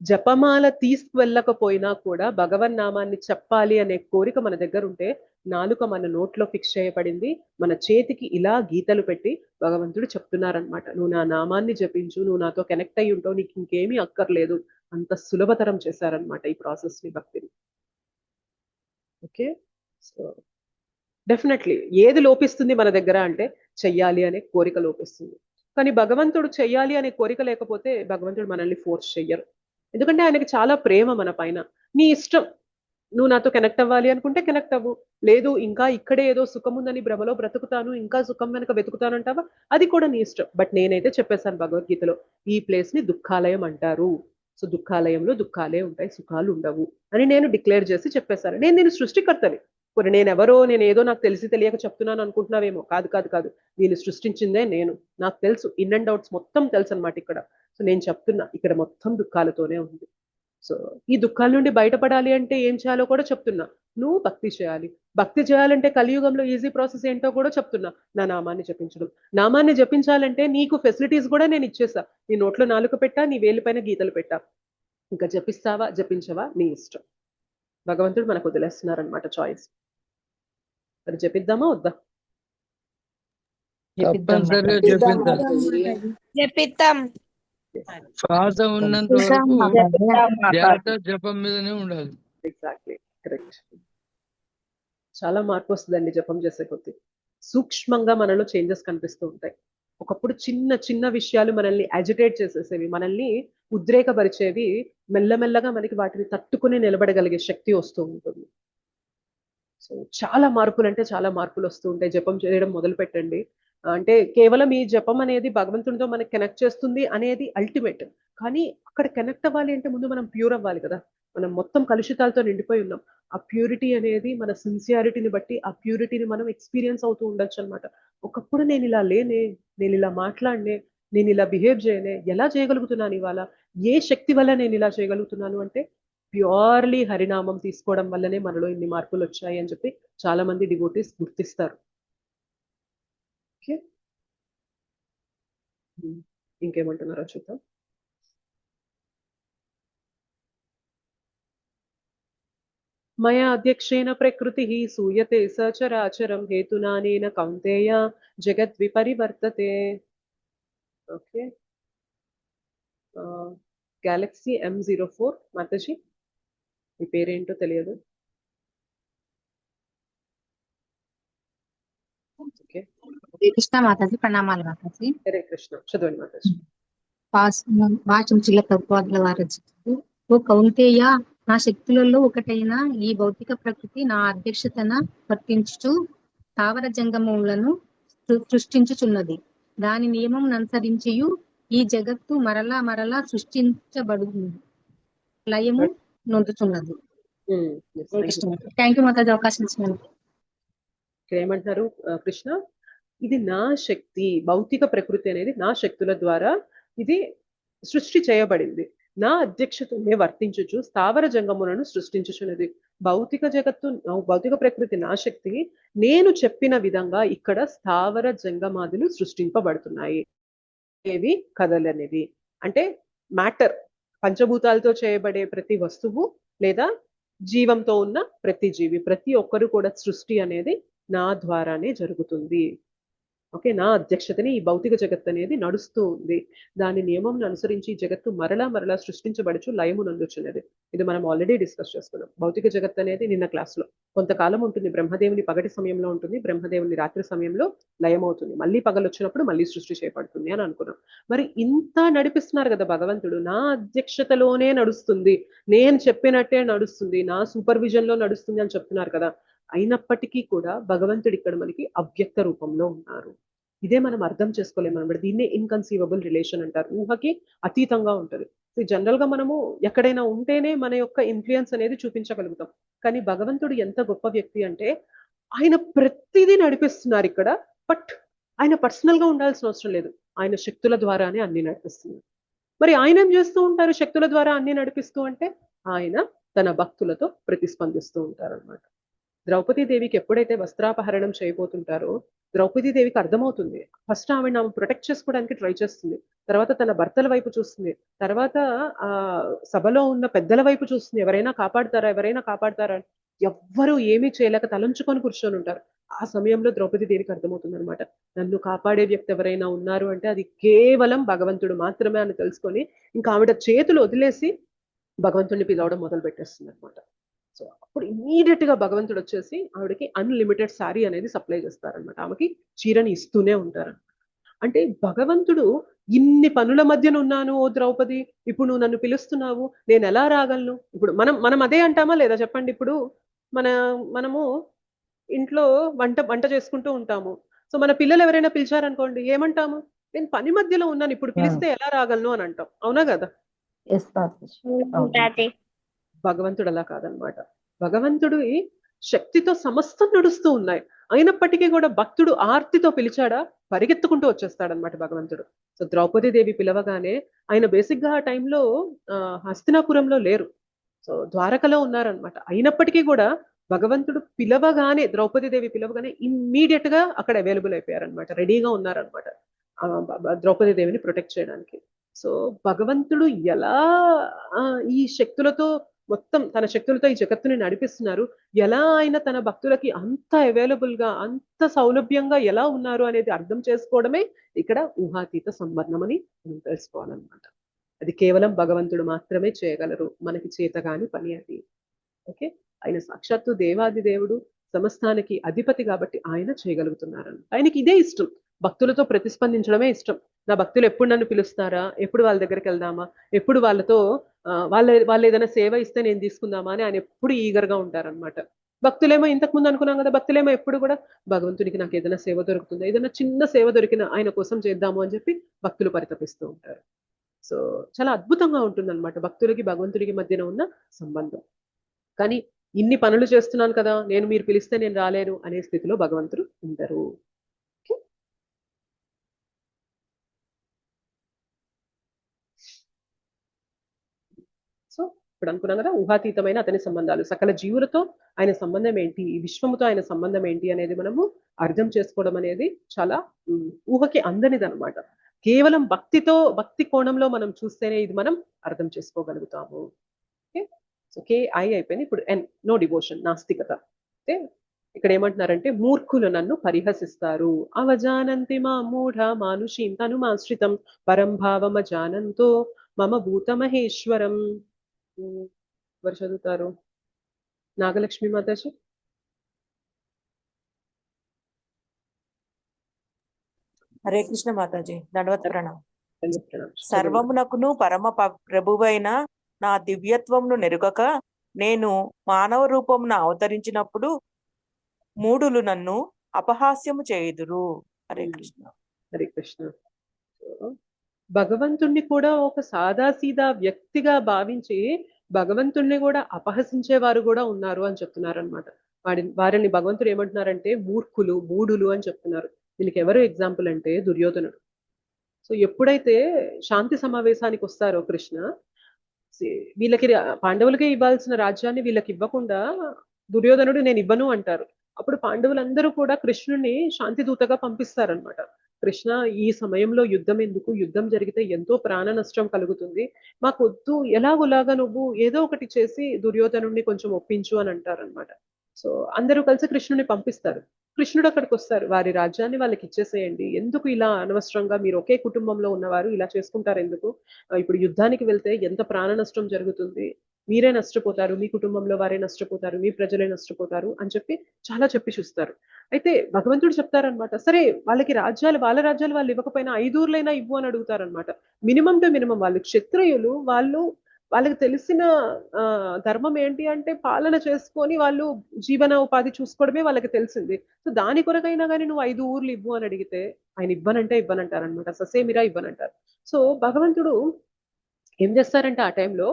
జపమాల తీసుకువెళ్ళకపోయినా కూడా భగవన్నామాన్ని చెప్పాలి అనే కోరిక మన దగ్గర ఉంటే, నాలుక మన నోట్లో ఫిక్స్ చేయబడింది, మన చేతికి ఇలా గీతలు పెట్టి భగవంతుడు చెప్తున్నారనమాట, నువ్వు నా నామాన్ని జపించు, నువ్వు నాతో కనెక్ట్ అయ్యి ఉంటావు, నీకు ఇంకేమీ అక్కర్లేదు. అంత సులభతరం చేశారనమాట ఈ ప్రాసెస్ ని, భక్తిని. ఓకే, సో డెఫినెట్లీ ఏది లోపిస్తుంది మన దగ్గర అంటే చెయ్యాలి అనే కోరిక లోపిస్తుంది. కానీ భగవంతుడు చెయ్యాలి అనే కోరిక లేకపోతే భగవంతుడు మనల్ని ఫోర్స్ చెయ్యరు. ఎందుకంటే ఆయనకి చాలా ప్రేమ మన పైన. నీ ఇష్టం, నువ్వు నాతో కనెక్ట్ అవ్వాలి అనుకుంటే కనెక్ట్ అవ్వు, లేదు ఇంకా ఇక్కడే ఏదో సుఖం ఉందని భ్రమలో బ్రతుకుతాను, ఇంకా సుఖం వెనక వెతుకుతానంటావా, అది కూడా నీ ఇష్టం. బట్ నేనైతే చెప్పేశాను భగవద్గీతలో, ఈ ప్లేస్ ని దుఃఖాలయం అంటారు. సో దుఃఖాలయంలో దుఃఖాలే ఉంటాయి, సుఖాలు ఉండవు అని నేను డిక్లేర్ చేసి చెప్పేశాను. నేను సృష్టికర్తని. ఇప్పుడు నేను ఏదో నాకు తెలిసి తెలియక చెప్తున్నాను అనుకుంటున్నావేమో, కాదు కాదు కాదు, దీన్ని సృష్టించిందే నేను. నాకు తెలుసు, ఇన్ అండ్ అవుట్స్ మొత్తం తెలుసు అనమాట ఇక్కడ. సో నేను చెప్తున్నా, ఇక్కడ మొత్తం దుఃఖాలతోనే ఉంది. సో ఈ దుఃఖాల నుండి బయటపడాలి అంటే ఏం చేయాలో కూడా చెప్తున్నా. నువ్వు భక్తి చేయాలి. భక్తి చేయాలంటే కలియుగంలో ఈజీ ప్రాసెస్ ఏంటో కూడా చెప్తున్నా, నా నామాన్ని జపించడం. నామాన్ని జపించాలంటే నీకు ఫెసిలిటీస్ కూడా నేను ఇచ్చేసా. నీ నోట్లో నాలుక పెట్టా, నీ వేలిపైన గీతలు పెట్టా. ఇంకా జపిస్తావా జపించవా నీ ఇష్టం. భగవంతుడు మనకు వదిలేస్తున్నారనమాట చాయిస్. మరి జపిద్దామా వద్దా? జపిద్దాం. శ్వాస ఉన్నంత వరకు ధ్యాస జపం మీదనే ఉండాలి. Exactly, correct. చాలా మార్పు వస్తుందండి జపం చేసే కొద్దీ. సూక్ష్మంగా మనలో చేంజెస్ కనిపిస్తూ ఉంటాయి. ఒకప్పుడు చిన్న చిన్న విషయాలు మనల్ని అజిటేట్ చేసేసేవి, మనల్ని ఉద్రేకపరిచేవి, మెల్లమెల్లగా మనకి వాటిని తట్టుకుని నిలబడగలిగే శక్తి వస్తూ ఉంటుంది. సో చాలా మార్పులు అంటే చాలా మార్పులు వస్తూ ఉంటాయి. జపం చేయడం మొదలు పెట్టండి. అంటే కేవలం ఈ జపం అనేది భగవంతునితో మనకి కనెక్ట్ చేస్తుంది అనేది అల్టిమేట్. కానీ అక్కడ కనెక్ట్ అవ్వాలి అంటే ముందు మనం ప్యూర్ అవ్వాలి కదా. మనం మొత్తం కలుషితాలతో నిండిపోయి ఉన్నాం. ఆ ప్యూరిటీ అనేది మన సిన్సియారిటీని బట్టి ఆ ప్యూరిటీని మనం ఎక్స్పీరియన్స్ అవుతూ ఉండొచ్చు అనమాట. ఒకప్పుడు నేను ఇలా లేనే, నేను ఇలా మాట్లాడనే, నేను ఇలా బిహేవ్ చేయనే, ఎలా చేయగలుగుతున్నాను ఇవాళ, ఏ శక్తి వల్ల నేను ఇలా చేయగలుగుతున్నాను అంటే ప్యూర్లీ హరినామం తీసుకోవడం వల్లనే మనలో ఇన్ని మార్పులు వచ్చాయి అని చెప్పి చాలా మంది డివోటీస్ గుర్తిస్తారు. ఓకే, ఇంకేమంటున్నారో చూద్దాం. మయా అధ్యక్షేణ ప్రకృతి సూయతే సచరాచరం హేతునానేన కౌంతేయ జగద్విపరివర్తతే. ఓకే, గెలాక్సీ M04 మాతాజీ, మీ పేరేంటో తెలియదు. ఓకే, కృష్ణ మాతాజీ, ప్రణామాలు మాతాజీ. హరే కృష్ణ, చదవండి మాతాజీ. వాచంచిల ప్రభుపాదుల వారు చెప్తూ, ఓ కౌంతేయ, నా శక్తులలో ఒకటైన ఈ భౌతిక ప్రకృతి నా అధ్యక్షతన వర్తించుచు స్థావర జంగములను సృష్టించుచున్నది. దాని నియమం అనుసరించియు ఈ జగత్తు మరలా మరలా సృష్టించబడుతుంది, లయము నొందుతున్నది. థ్యాంక్ యూ మాతాజీ, అవకాశం ఇచ్చినందుకు. ఏమంటారు కృష్ణ? ఇది నా శక్తి, భౌతిక ప్రకృతి అనేది నా శక్తుల ద్వారా ఇది సృష్టి చేయబడింది. నా అధ్యక్షతనే వర్తించుచు స్థావర జంగములను సృష్టించుచున్నది. భౌతిక జగత్తు, భౌతిక ప్రకృతి నా శక్తి, నేను చెప్పిన విధంగా ఇక్కడ స్థావర జంగమాదులు సృష్టింపబడుతున్నాయి. ఏవి? కథలనేవి అంటే మ్యాటర్, పంచభూతాలతో చేయబడే ప్రతి వస్తువు లేదా జీవంతో ఉన్న ప్రతి జీవి, ప్రతి ఒక్కరు కూడా సృష్టి అనేది నా ద్వారానే జరుగుతుంది. ఓకే, నా అధ్యక్షతని ఈ భౌతిక జగత్ అనేది నడుస్తూ ఉంది. దాని నియమం అనుసరించి ఈ జగత్తు మరలా మరలా సృష్టించబడుచు లయము నందుచున్నది. ఇది మనం ఆల్రెడీ డిస్కస్ చేసుకున్నాం. భౌతిక జగత్ అనేది నిన్న క్లాస్ లో కొంతకాలం ఉంటుంది. బ్రహ్మదేవుని పగటి సమయంలో ఉంటుంది, బ్రహ్మదేవుని రాత్రి సమయంలో లయం అవుతుంది, మళ్ళీ పగలు వచ్చినప్పుడు మళ్ళీ సృష్టి చేయబడుతుంది అని అనుకున్నాం. మరి ఇంత నడిపిస్తున్నారు కదా భగవంతుడు, నా అధ్యక్షతలోనే నడుస్తుంది, నేను చెప్పినట్టే నడుస్తుంది, నా సూపర్విజన్ లో నడుస్తుంది అని చెప్తున్నారు కదా. అయినప్పటికీ కూడా భగవంతుడు ఇక్కడ మనకి అవ్యక్త రూపంలో ఉన్నారు. ఇదే మనం అర్థం చేసుకోలేము అనమాట. దీన్నే ఇన్కన్సీవబుల్ రిలేషన్ అంటారు. ఊహకి అతీతంగా ఉంటుంది. జనరల్ గా మనము ఎక్కడైనా ఉంటేనే మన యొక్క ఇన్ఫ్లుయెన్స్ అనేది చూపించగలుగుతాం. కానీ భగవంతుడు ఎంత గొప్ప వ్యక్తి అంటే ఆయన ప్రతిదీ నడిపిస్తున్నారు ఇక్కడ. బట్ ఆయన పర్సనల్ గా ఉండాల్సిన అవసరం లేదు, ఆయన శక్తుల ద్వారానే అన్ని నడిపిస్తున్నారు. మరి ఆయన ఏం చేస్తూ ఉంటారు శక్తుల ద్వారా అన్ని నడిపిస్తూ అంటే? ఆయన తన భక్తులతో ప్రతిస్పందిస్తూ ఉంటారు అనమాట. ద్రౌపదీదేవికి ఎప్పుడైతే వస్త్రాపహరణం చేయబోతుంటారో ద్రౌపదీదేవికి అర్థమవుతుంది. ఫస్ట్ ఆమె ప్రొటెక్ట్ చేసుకోవడానికి ట్రై చేస్తుంది, తర్వాత తన భర్తల వైపు చూస్తుంది, తర్వాత ఆ సభలో ఉన్న పెద్దల వైపు చూస్తుంది, ఎవరైనా కాపాడతారా ఎవరైనా కాపాడతారా. ఎవ్వరూ ఏమీ చేయలేక తలంచుకొని కూర్చొని ఉంటారు. ఆ సమయంలో ద్రౌపదీదేవికి అర్థమవుతుంది అనమాట, నన్ను కాపాడే వ్యక్తి ఎవరైనా ఉన్నారు అంటే అది కేవలం భగవంతుడు మాత్రమే అని తెలుసుకొని ఇంకా ఆవిడ చేతులు వదిలేసి భగవంతుడిని పిలవడం మొదలు పెట్టేస్తుంది అనమాట. సో అప్పుడు ఇమీడియట్ గా భగవంతుడు వచ్చేసి ఆవిడకి అన్లిమిటెడ్ శారీ అనేది సప్లై చేస్తారనమాట, ఆమెకి చీరని ఇస్తూనే ఉంటారు. అంటే భగవంతుడు ఇన్ని పనుల మధ్యన ఉన్నాను ఓ ద్రౌపది, ఇప్పుడు నువ్వు నన్ను పిలుస్తున్నావు, నేను ఎలా రాగలను? ఇప్పుడు మనం అదే అంటామా లేదా చెప్పండి? ఇప్పుడు మనము ఇంట్లో వంట చేసుకుంటూ ఉంటాము. సో మన పిల్లలు ఎవరైనా పిలిచారనుకోండి ఏమంటాము? నేను పని మధ్యలో ఉన్నాను, ఇప్పుడు పిలిస్తే ఎలా రాగలను అని అంటాం, అవునా కదా? భగవంతుడు అలా కాదనమాట. భగవంతుడు శక్తితో సమస్తం నడుస్తూ ఉన్నాయి, అయినప్పటికీ కూడా భక్తుడు ఆర్తితో పిలిచాడా పరిగెత్తుకుంటూ వచ్చేస్తాడనమాట భగవంతుడు. సో ద్రౌపదీదేవి పిలవగానే ఆయన బేసిక్ గా ఆ టైంలో హస్తినాపురంలో లేరు, సో ద్వారకలో ఉన్నారనమాట. అయినప్పటికీ కూడా భగవంతుడు పిలవగానే, ద్రౌపదీదేవి పిలవగానే ఇమ్మీడియట్ గా అక్కడ అవైలబుల్ అయిపోయారనమాట, రెడీగా ఉన్నారనమాట ద్రౌపదీదేవిని ప్రొటెక్ట్ చేయడానికి. సో భగవంతుడు ఎలా ఈ శక్తులతో మొత్తం తన శక్తులతో ఈ జగత్తుని నడిపిస్తున్నారు, ఎలా ఆయన తన భక్తులకి అంత అవైలబుల్ గా అంత సౌలభ్యంగా ఎలా ఉన్నారు అనేది అర్థం చేసుకోవడమే ఇక్కడ ఊహాతీత సంబంధం అని మనం తెలుసుకోవాలన్నమాట. అది కేవలం భగవంతుడు మాత్రమే చేయగలరు, మనకి చేతగాని పని అది. ఓకే, ఆయన సాక్షాత్తు దేవాది దేవుడు, సమస్తానికి అధిపతి కాబట్టి ఆయన చేయగలుగుతున్నారని. ఆయనకి ఇదే ఇష్టం, భక్తులతో ప్రతిస్పందించడమే ఇష్టం. నా భక్తులు ఎప్పుడు నన్ను పిలుస్తారా, ఎప్పుడు వాళ్ళ దగ్గరికి వెళ్దామా, ఎప్పుడు వాళ్ళతో వాళ్ళు ఏదైనా సేవ ఇస్తే నేను తీసుకుందామా అని ఆయన ఎప్పుడు ఈగర్గా ఉంటారనమాట. భక్తులేమో ఇంతకు ముందు అనుకున్నాం కదా, భక్తులేమో ఎప్పుడు కూడా భగవంతునికి నాకు ఏదైనా సేవ దొరుకుతుందా, ఏదైనా చిన్న సేవ దొరికిన ఆయన కోసం చేద్దాము అని చెప్పి భక్తులు పరితపిస్తూ ఉంటారు. సో చాలా అద్భుతంగా ఉంటుంది అనమాట భక్తులకి భగవంతుడికి మధ్యన ఉన్న సంబంధం. కానీ ఇన్ని పనులు చేస్తున్నాను కదా, మీరు పిలిస్తే నేను రాలేను అనే స్థితిలో భగవంతుడు ఉండరు. సో ఇప్పుడు అనుకున్నాం కదా, ఊహాతీతమైన అతని సంబంధాలు, సకల జీవులతో ఆయన సంబంధం ఏంటి, ఈ విశ్వముతో ఆయన సంబంధం ఏంటి అనేది మనము అర్థం చేసుకోవడం అనేది చాలా ఊహకి అందనిది అనమాట. కేవలం భక్తి కోణంలో మనం చూస్తేనే ఇది మనం అర్థం చేసుకోగలుగుతాము. ఓకే, సో KI అయిపోయింది. ఇప్పుడు N, నో డివోషన్, నాస్తికత. అంటే ఇక్కడ ఏమంటున్నారంటే మూర్ఖులు నన్ను పరిహసిస్తారు. అవజానంతి మా మూఢ మానుషీం తనుమాశ్రితం పరం భావమజానంతో మమ భూతమహేశ్వరం. ఎవరు చదువుతారు? నాగలక్ష్మి మాతాజీ. హరే కృష్ణ మాతాజీ, దండవత్ ప్రణామం. సర్వమునకును పరమ ప్రభువైన నా దివ్యత్వమును నెరుగక నేను మానవ రూపమున అవతరించినప్పుడు మూఢులు నన్ను అపహాస్యము చేయుదురు. హరే కృష్ణ. హరే కృష్ణ. భగవంతుణ్ణి కూడా ఒక సాదాసీదా వ్యక్తిగా భావించి భగవంతుణ్ణి కూడా అపహసించే వారు కూడా ఉన్నారు అని చెప్తున్నారు అనమాట. వారిని భగవంతుడు ఏమంటున్నారంటే మూర్ఖులు, మూఢులు అని చెప్తున్నారు. దీనికి ఎవరు ఎగ్జాంపుల్ అంటే దుర్యోధనుడు. సో ఎప్పుడైతే శాంతి సమావేశానికి వస్తారో కృష్ణ, వీళ్ళకి పాండవులకే ఇవ్వాల్సిన రాజ్యాన్ని వీళ్ళకి ఇవ్వకుండా దుర్యోధనుడు నేను ఇవ్వను అంటారు. అప్పుడు పాండవులందరూ కూడా కృష్ణుని శాంతి దూతగా పంపిస్తారనమాట. కృష్ణ, ఈ సమయంలో యుద్ధం ఎందుకు, యుద్ధం జరిగితే ఎంతో ప్రాణ నష్టం కలుగుతుంది, మాకొద్దు, ఎలాగోలాగా నువ్వు ఏదో ఒకటి చేసి దుర్యోధనుడిని కొంచెం ఒప్పించు అని అంటారనమాట. సో అందరూ కలిసి కృష్ణుని పంపిస్తారు. కృష్ణుడు అక్కడికి వస్తారు, వారి రాజ్యాన్ని వాళ్ళకి ఇచ్చేసేయండి, ఎందుకు ఇలా అనవసరంగా మీరు ఒకే కుటుంబంలో ఉన్నవారు ఇలా చేసుకుంటారు ఎందుకు, ఇప్పుడు యుద్ధానికి వెళ్తే ఎంత ప్రాణ నష్టం జరుగుతుంది, మీరే నష్టపోతారు, మీ కుటుంబంలో వారే నష్టపోతారు, మీ ప్రజలే నష్టపోతారు అని చెప్పి చాలా చెప్పి చూస్తారు. అయితే భగవంతుడు చెప్తారనమాట, సరే వాళ్ళకి రాజ్యాలు, వాళ్ళ రాజ్యాలు వాళ్ళు ఇవ్వకపోయినా 5 ఊర్లైనా ఇవ్వు అని అడుగుతారనమాట. మినిమం టు మినిమం వాళ్ళు క్షత్రియులు, వాళ్ళకి తెలిసిన ధర్మం ఏంటి అంటే పాలన చేసుకొని వాళ్ళు జీవన ఉపాధి చూసుకోవడమే వాళ్ళకి తెలిసింది. సో దాని కొరకైనా కానీ నువ్వు 5 ఊర్లు ఇవ్వు అని అడిగితే ఆయన ఇవ్వనంటారనమాట, ససేమిరా ఇవ్వనంటారు. సో భగవంతుడు ఏం చేస్తారంటే ఆ టైంలో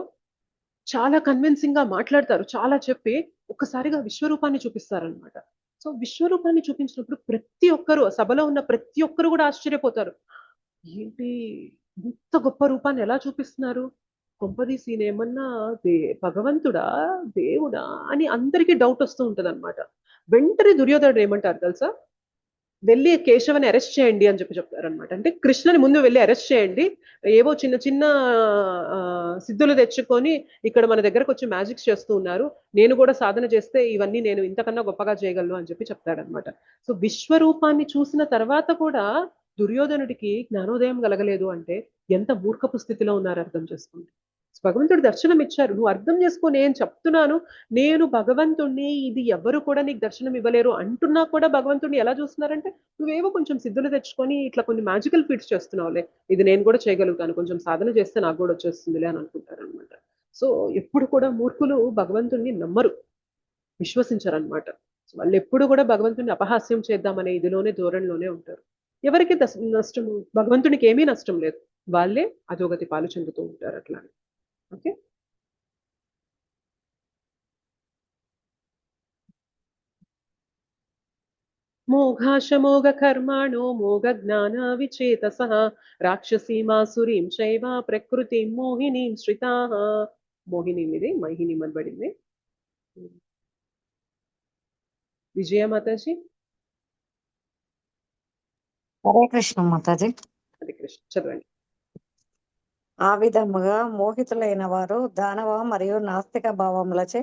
చాలా కన్విన్సింగ్ గా మాట్లాడతారు, చాలా చెప్పి ఒక్కసారిగా విశ్వరూపాన్ని చూపిస్తారనమాట. సో విశ్వరూపాన్ని చూపించినప్పుడు ప్రతి ఒక్కరు, సభలో ఉన్న ప్రతి ఒక్కరు కూడా ఆశ్చర్యపోతారు, ఏంటి ఇంత గొప్ప రూపాన్ని ఎలా చూపిస్తున్నారు, కొంపదీసి ఏమన్నా భగవంతుడా దేవుడా అని అందరికీ డౌట్ వస్తూ ఉంటది అనమాట. వెంటనే దుర్యోధనుడు ఏమంటారు తెలుసా, వెళ్ళి కేశవని అరెస్ట్ చేయండి అని చెప్తారనమాట. అంటే కృష్ణని ముందు వెళ్ళి అరెస్ట్ చేయండి, ఏవో చిన్న చిన్న సిద్ధులు తెచ్చుకొని ఇక్కడ మన దగ్గరకు వచ్చి మ్యాజిక్స్ చేస్తూ ఉన్నారు, నేను కూడా సాధన చేస్తే ఇవన్నీ నేను ఇంతకన్నా గొప్పగా చేయగలను అని చెప్తాడనమాట. సో విశ్వరూపాన్ని చూసిన తర్వాత కూడా దుర్యోధనుడికి జ్ఞానోదయం కలగలేదు అంటే ఎంత మూర్ఖపు స్థితిలో ఉన్నారు అర్థం చేసుకోండి. భగవంతుడు దర్శనం ఇచ్చారు, నువ్వు అర్థం చేసుకో, నేను చెప్తున్నాను, నేను భగవంతుణ్ణి, ఇది ఎవరు కూడా నీకు దర్శనం ఇవ్వలేరు అంటున్నా కూడా భగవంతుడిని ఎలా చూస్తున్నారంటే నువ్వేవో కొంచెం సిద్ధులు తెచ్చుకొని ఇట్లా కొన్ని మ్యాజికల్ ఫీట్స్ చేస్తున్నావులే, ఇది నేను కూడా చేయగలుగుతాను, కొంచెం సాధన చేస్తే నాకు కూడా వచ్చేస్తుందిలే అని అనుకుంటారు అనమాట. సో ఎప్పుడు కూడా మూర్ఖులు భగవంతుణ్ణి నమ్మరు, విశ్వసించరనమాట. వాళ్ళు ఎప్పుడు కూడా భగవంతుని అపహాస్యం చేద్దామనే ఇదిలోనే ధోరణిలోనే ఉంటారు. ఎవరికి నష్టము, భగవంతునికి ఏమీ నష్టం లేదు, వాళ్ళే అధోగతి పాలు చెందుతూ ఉంటారు అట్లా. ఓకే, మోఘాశమోఘ కర్మాణో మోఘ జ్ఞాన విచేతసః రాక్షసీమాసురీం చైవ ప్రకృతి మోహినీం శ్రితాః. మోహినీం ఇది మైహినీం అని పడింది. విజయ మాతాజీ. హరే కృష్ణ మాతాజీ. హరే కృష్ణ, చదవండి. ఆ విధముగా మోహితులైన వారు దానవ మరియు నాస్తిక భావములచే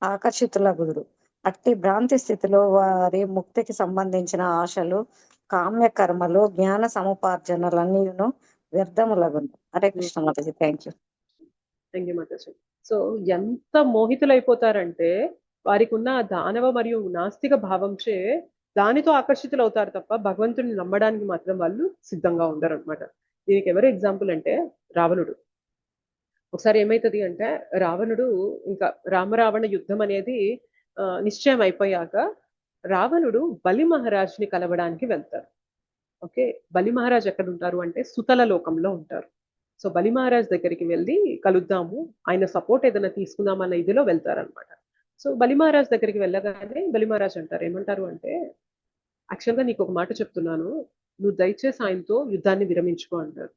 ఆకర్షితులగుదురు. అట్టి భ్రాంతి స్థితిలో వారి ముక్తికి సంబంధించిన ఆశలు, కామ్య కర్మలు, జ్ఞాన సముపార్జనలన్నీను వ్యర్థములగును. హరే కృష్ణ మాతాజీ. థ్యాంక్ యూ మాతాజీ. సో ఎంత మోహితులైపోతారంటే వారికి ఉన్న దానవ మరియు నాస్తిక భావంచే దానితో ఆకర్షితులు అవుతారు తప్ప భగవంతుడిని నమ్మడానికి మాత్రం వాళ్ళు సిద్ధంగా ఉండరు అనమాట. దీనికి ఎవరు ఎగ్జాంపుల్ అంటే రావణుడు. ఒకసారి ఏమైతుంది అంటే రావణుడు ఇంకా రామరావణ యుద్ధం అనేది నిశ్చయం అయిపోయాక రావణుడు బలి మహారాజ్ని కలవడానికి వెళ్తారు. ఓకే, బలి మహారాజ్ ఎక్కడ ఉంటారు అంటే సుతల లోకంలో ఉంటారు. సో బలి మహారాజ్ దగ్గరికి వెళ్ళి కలుద్దాము, ఆయన సపోర్ట్ ఏదైనా తీసుకుందామన్న ఇదిలో వెళ్తారనమాట. సో బలి మహారాజ్ దగ్గరికి వెళ్ళగానే బలి మహారాజ్ అంటారు, ఏమంటారు అంటే యాక్చువల్గా నీకు ఒక మాట చెప్తున్నాను, నువ్వు దయచేసి ఆయనతో యుద్ధాన్ని విరమించుకో అంటారు.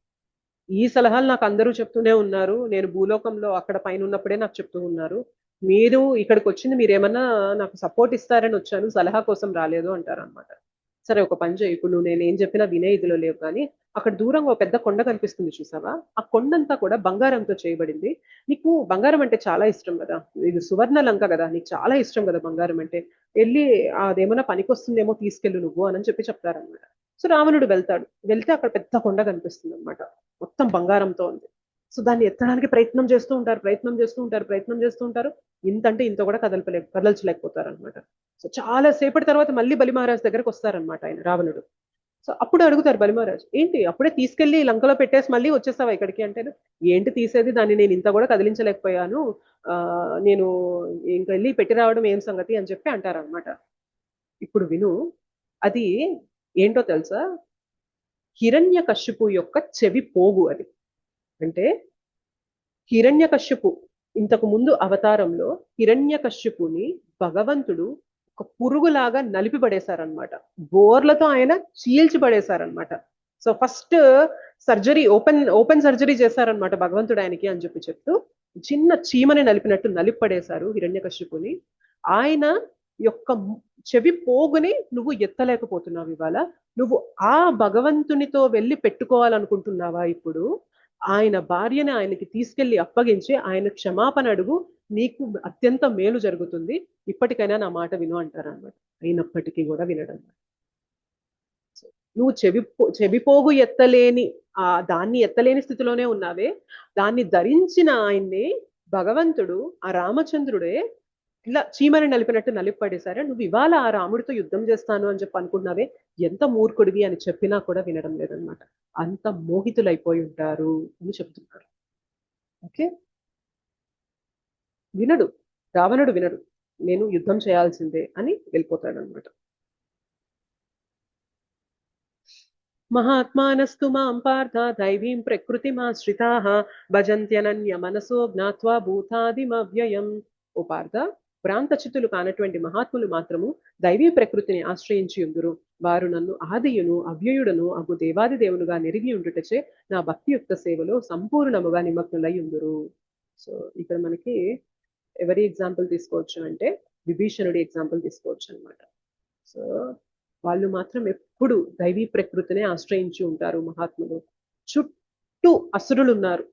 ఈ సలహాలు నాకు అందరూ చెప్తూనే ఉన్నారు, నేను భూలోకంలో అక్కడ పైన ఉన్నప్పుడే నాకు చెప్తూ ఉన్నారు, మీరు ఇక్కడికి వచ్చింది మీరేమన్నా నాకు సపోర్ట్ ఇస్తారని వచ్చాను, సలహా కోసం రాలేదు అంటారు అనమాట. సరే ఒక పని చేయి, ఇప్పుడు నువ్వు నేను ఏం చెప్పినా వినే ఇదిలో లేవు, కానీ అక్కడ దూరంగా ఒక పెద్ద కొండ కనిపిస్తుంది చూసావా, ఆ కొండంతా కూడా బంగారంతో చేయబడింది, నీకు బంగారం అంటే చాలా ఇష్టం కదా, ఇది సువర్ణ లంక కదా, నీకు చాలా ఇష్టం కదా బంగారం అంటే, వెళ్ళి అదేమన్నా పనికొస్తుందేమో తీసుకెళ్ళు నువ్వు అని చెప్తారనమాట. సో రావణుడు వెళ్తే అక్కడ పెద్ద కొండ కనిపిస్తుంది అనమాట, మొత్తం బంగారంతో ఉంది. సో దాన్ని ఎత్తడానికి ప్రయత్నం చేస్తూ ఉంటారు, ఇంత అంటే ఇంత కూడా కదల్చలేకపోతారు అనమాట. సో చాలా సేపటి తర్వాత మళ్ళీ బలి మహారాజ్ దగ్గరకు వస్తారనమాట ఆయన రావణుడు. సో అప్పుడు అడుగుతారు బలి మహారాజ్, ఏంటి అప్పుడే తీసుకెళ్లి లంకలో పెట్టేసి మళ్ళీ వచ్చేస్తావా ఇక్కడికి అంటే, ఏంటి తీసేది, దాన్ని నేను ఇంత కూడా కదిలించలేకపోయాను, నేను ఇంకా వెళ్ళి పెట్టి రావడం ఏం సంగతి అని చెప్పి అంటారనమాట. ఇప్పుడు విను, అది ఏంటో తెలుసా, హిరణ్యకశ్యపు యొక్క చెవి పోగు అది. అంటే హిరణ్యకశ్యపు ఇంతకు ముందు అవతారంలో హిరణ్యకశ్యపుని భగవంతుడు ఒక పురుగులాగా నలిపి పడేశారనమాట, బోర్లతో ఆయన చీల్చి పడేశారనమాట. So first surgery open surgery చేశారనమాట భగవంతుడు ఆయనకి అని చెప్తూ చిన్న చీమని నలిపినట్టు నలిపి పడేశారు హిరణ్యకశ్యపుని. ఆయన యొక్క చెవి పోగుని నువ్వు ఎత్తలేకపోతున్నావు, ఇవాళ నువ్వు ఆ భగవంతునితో వెళ్ళి పెట్టుకోవాలనుకుంటున్నావా, ఇప్పుడు ఆయన భార్యని ఆయనకి తీసుకెళ్లి అప్పగించి ఆయన క్షమాపణ అడుగు, నీకు అత్యంత మేలు జరుగుతుంది, ఇప్పటికైనా నా మాట విను అంటారు అనమాట. అయినప్పటికీ కూడా వినడం. నువ్వు చెవిపోగు ఎత్తలేని దాన్ని ఎత్తలేని స్థితిలోనే ఉన్నావే, దాన్ని ధరించిన ఆయన్ని భగవంతుడు ఆ రామచంద్రుడే ఇలా చీమని నలిపినట్టు నలిపడేశారే. నువ్వు ఇవాళ ఆ రాముడితో యుద్ధం చేస్తాను అని చెప్పి అనుకున్నావే, ఎంత మూర్ఖుడివి అని చెప్పినా కూడా వినడం లేదనమాట. అంత మోహితులైపోయి ఉంటారు అని చెప్తున్నారు. ఓకే, వినడు, రావణుడు వినడు, నేను యుద్ధం చేయాల్సిందే అని వెళ్ళిపోతాడు అనమాట. మహాత్మానస్తు మాం పార్థ దైవీం ప్రకృతిమాశ్రితాః భజంత్యనన్య మనసో జ్ఞాత్వా భూతాదిమవ్యయం. ఓ పార్థ, భ్రాంతచితులు కానటువంటి మహాత్ములు మాత్రము దైవీ ప్రకృతిని ఆశ్రయించి ఉందురు. వారు నన్ను ఆదియును అవ్యయుడను అగు దేవాది దేవునుగా నెరిగి ఉండుటచే నా భక్తియుక్త సేవలో సంపూర్ణముగా నిమగ్నులై ఉందురు. సో ఇక్కడ మనకి ఎవరి ఎగ్జాంపుల్ తీసుకోవచ్చు అంటే విభీషణుడి ఎగ్జాంపుల్ తీసుకోవచ్చు అనమాట. సో వాళ్ళు మాత్రం ఎప్పుడు దైవీ ప్రకృతినే ఆశ్రయించి ఉంటారు మహాత్ములు. చుట్టూ అసురులు ఉన్నారు.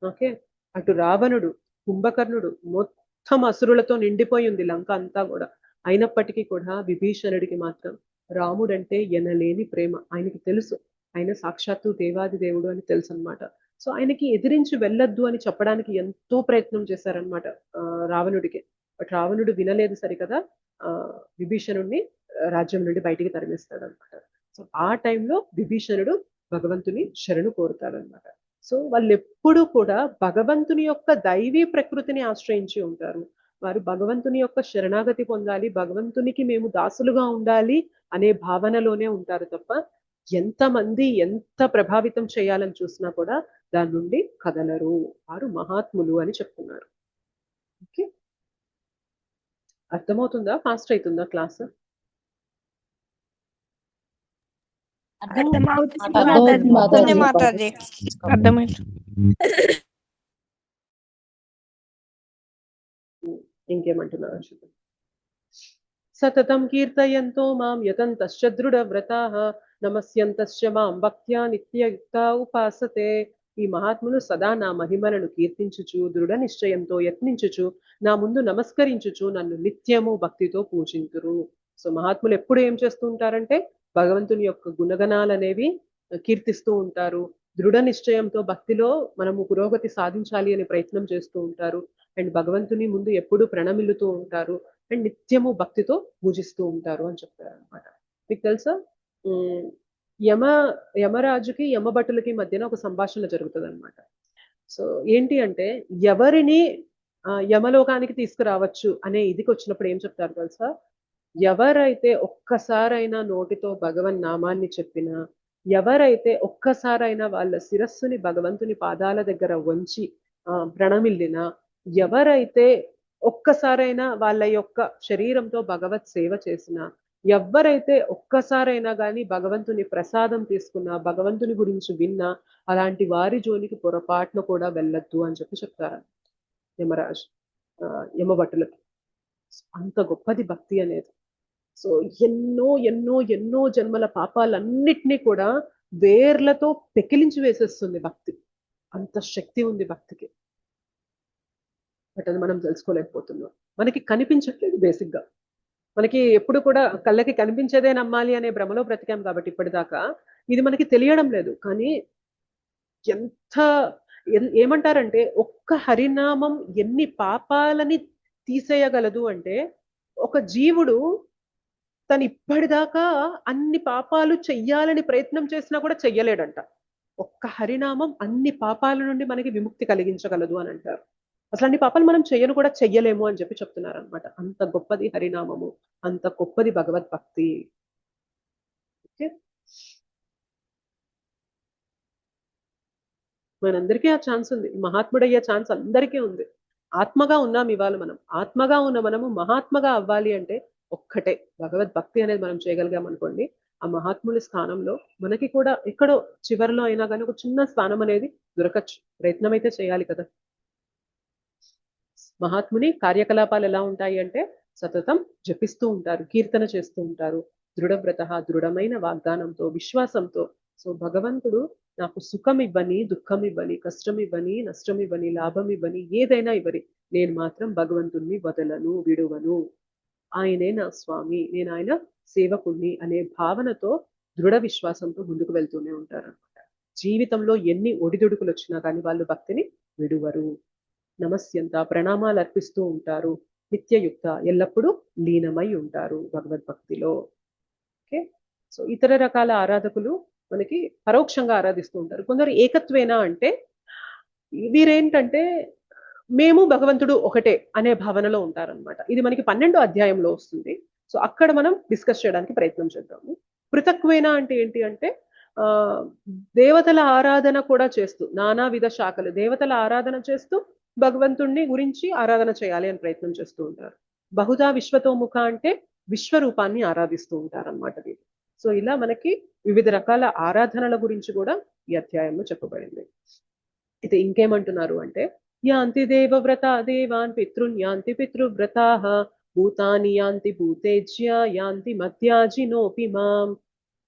ఓకే, అటు రావణుడు, కుంభకర్ణుడు, మొత్తం అసురులతో నిండిపోయి ఉంది లంక అంతా కూడా. అయినప్పటికీ కూడా విభీషణుడికి మాత్రం రాముడంటే ఎనలేని ప్రేమ. ఆయనకి తెలుసు ఆయన సాక్షాత్తు దేవాది దేవుడు అని తెలుసు అనమాట. సో ఆయనకి ఎదిరించి వెళ్ళొద్దు అని చెప్పడానికి ఎంతో ప్రయత్నం చేశారనమాట రావణుడికి. బట్ రావణుడు వినలేదు సరికదా, విభీషణుడిని రాజ్యం నుండి బయటికి తరిమేస్తాడు అనమాట. సో ఆ టైంలో విభీషణుడు భగవంతుని శరణు కోరుతాడనమాట. సో వాళ్ళు ఎప్పుడూ కూడా భగవంతుని యొక్క దైవీ ప్రకృతిని ఆశ్రయించి ఉంటారు. వారు భగవంతుని యొక్క శరణాగతి పొందాలి, భగవంతునికి మేము దాసులుగా ఉండాలి అనే భావనలోనే ఉంటారు తప్ప ఎంతమంది ఎంత ప్రభావితం చేయాలని చూసినా కూడా దాని నుండి కదలరు. వారు మహాత్ములు అని చెప్తున్నారు. ఓకే, అర్థమవుతుందా? ఫాస్ట్ అవుతుందా క్లాస్? ఇంకేమంటున్నారు చూద్దాం. సతతం కీర్తయంతో మాం యతంతశ్చ దృఢవ్రతాః నమస్యంతశ్చ మాం భక్త్యా నిత్యయుక్తా ఉపాసతే. ఈ మహాత్ములు సదా నా మహిమలను కీర్తించుచు దృఢ నిశ్చయంతో యత్నించుచు నా ముందు నమస్కరించుచు నన్ను నిత్యము భక్తితో పూజింతురు. సో మహాత్ములు ఎప్పుడు ఏం చేస్తూ ఉంటారంటే భగవంతుని యొక్క గుణగణాలు అనేవి కీర్తిస్తూ ఉంటారు. దృఢ నిశ్చయంతో భక్తిలో మనము పురోగతి సాధించాలి అనే ప్రయత్నం చేస్తూ ఉంటారు. అండ్ భగవంతుని ముందు ఎప్పుడు ప్రణమిల్లుతూ ఉంటారు. అండ్ నిత్యము భక్తితో పూజిస్తూ ఉంటారు అని చెప్తారు అనమాట. మీకు తెలుసా, యమరాజుకి యమభటులకి మధ్యన ఒక సంభాషణ జరుగుతుంది అనమాట. సో ఏంటి అంటే ఎవరిని యమలోకానికి తీసుకురావచ్చు అనే ఇదికి వచ్చినప్పుడు ఏం చెప్తారు తెలుసా, ఎవరైతే ఒక్కసారైనా నోటితో భగవన్ నామాన్ని చెప్పినా, ఎవరైతే ఒక్కసారైనా వాళ్ళ శిరస్సుని భగవంతుని పాదాల దగ్గర వంచి ప్రణమిల్లినా, ఎవరైతే ఒక్కసారైనా వాళ్ళ యొక్క శరీరంతో భగవత్ సేవ చేసినా, ఎవరైతే ఒక్కసారైనా కానీ భగవంతుని ప్రసాదం తీసుకున్నా, భగవంతుని గురించి విన్నా, అలాంటి వారి జోలికి పొరపాటున కూడా వెళ్ళొద్దు అని చెప్పి చెప్తారు యమరాజు యమభటులకి. అంత గొప్పది భక్తి అనేది. సో ఎన్నో ఎన్నో ఎన్నో జన్మల పాపాలన్నిటినీ కూడా వేర్లతో పెకిలించి వేసేస్తుంది భక్తి. అంత శక్తి ఉంది భక్తికి. బట్ అది మనం తెలుసుకోలేకపోతున్నాం. మనకి కనిపించట్లేదు బేసిక్గా. మనకి ఎప్పుడు కూడా కళ్ళకి కనిపించేదే నమ్మాలి అనే భ్రమలో బ్రతికాం కాబట్టి ఇప్పటిదాకా ఇది మనకి తెలియడం లేదు. కానీ ఏమంటారంటే ఒక్క హరినామం ఎన్ని పాపాలని తీసేయగలదు అంటే, ఒక జీవుడు తను ఇప్పటిదాకా అన్ని పాపాలు చెయ్యాలని ప్రయత్నం చేసినా కూడా చెయ్యలేడంట. ఒక్క హరినామం అన్ని పాపాల నుండి మనకి విముక్తి కలిగించగలదు అని అంటారు. అసలు అన్ని పాపాలు మనం చెయ్యను కూడా చెయ్యలేము అని చెప్పి చెప్తున్నారు అనమాట. అంత గొప్పది హరినామము, అంత గొప్పది భగవద్భక్తి. ఓకే, మనందరికీ ఆ ఛాన్స్ ఉంది. మహాత్ముడయ్యే ఛాన్స్ అందరికీ ఉంది. ఆత్మగా ఉన్నాం ఇవాళ మనం. ఆత్మగా ఉన్న మనము మహాత్మగా అవ్వాలి అంటే ఒక్కటే భగవద్భక్తి అనేది మనం చేయగలిగాం అనుకోండి, ఆ మహాత్ముల స్థానంలో మనకి కూడా ఎక్కడో చివరిలో అయినా కానీ ఒక చిన్న స్థానం అనేది దొరకచ్చు. ప్రయత్నం అయితే చేయాలి కదా. మహాత్ముని కార్యకలాపాలు ఎలా ఉంటాయి అంటే సతతం జపిస్తూ ఉంటారు, కీర్తన చేస్తూ ఉంటారు, దృఢవ్రత, దృఢమైన వాగ్దానంతో, విశ్వాసంతో సో భగవంతుడు నాకు సుఖం ఇవ్వని, దుఃఖం ఇవ్వని, కష్టం ఇవ్వని, నష్టం ఇవ్వని, లాభం ఇవ్వని, ఏదైనా ఇవ్వని, నేను మాత్రం భగవంతుణ్ణి వదలను, విడువను. ఆయనే నా స్వామి, నేను ఆయన సేవకుణ్ణి అనే భావనతో దృఢ విశ్వాసంతో ముందుకు వెళ్తూనే ఉంటారు అనమాట. జీవితంలో ఎన్ని ఒడిదుడుకులు వచ్చినా కానీ వాళ్ళు భక్తిని విడువరు. నమస్యంత ప్రణామాలు అర్పిస్తూ ఉంటారు. నిత్యయుక్త ఎల్లప్పుడూ లీనమై ఉంటారు భగవద్భక్తిలో. ఓకే, సో ఇతర రకాల ఆరాధకులు మనకి పరోక్షంగా ఆరాధిస్తూ ఉంటారు. కొందరు ఏకత్వేనా అంటే వీరేంటంటే మేము భగవంతుడు ఒకటే అనే భావనలో ఉంటారనమాట. ఇది మనకి 12వ అధ్యాయంలో వస్తుంది. సో అక్కడ మనం డిస్కస్ చేయడానికి ప్రయత్నం చేద్దాము. పృథక్వేనా అంటే ఏంటి అంటే దేవతల ఆరాధన కూడా చేస్తూ, నానావిధ శాఖలు దేవతల ఆరాధన చేస్తూ భగవంతుణ్ణి గురించి ఆరాధన చేయాలి అని ప్రయత్నం చేస్తూ ఉంటారు. బహుధా విశ్వతోముఖ అంటే విశ్వరూపాన్ని ఆరాధిస్తూ ఉంటారు అనమాట వీళ్ళు. సో ఇలా మనకి వివిధ రకాల ఆరాధనల గురించి కూడా ఈ అధ్యాయంలో చెప్పబడింది. అయితే ఇంకేమంటున్నారు అంటే యాంతి దేవవ్రత దేవాన్ పితృన్ యాంతి పితృవ్రతాః భూతాని యాంతి భూతేజ్య యాంతి మధ్యాజినోపి మాం.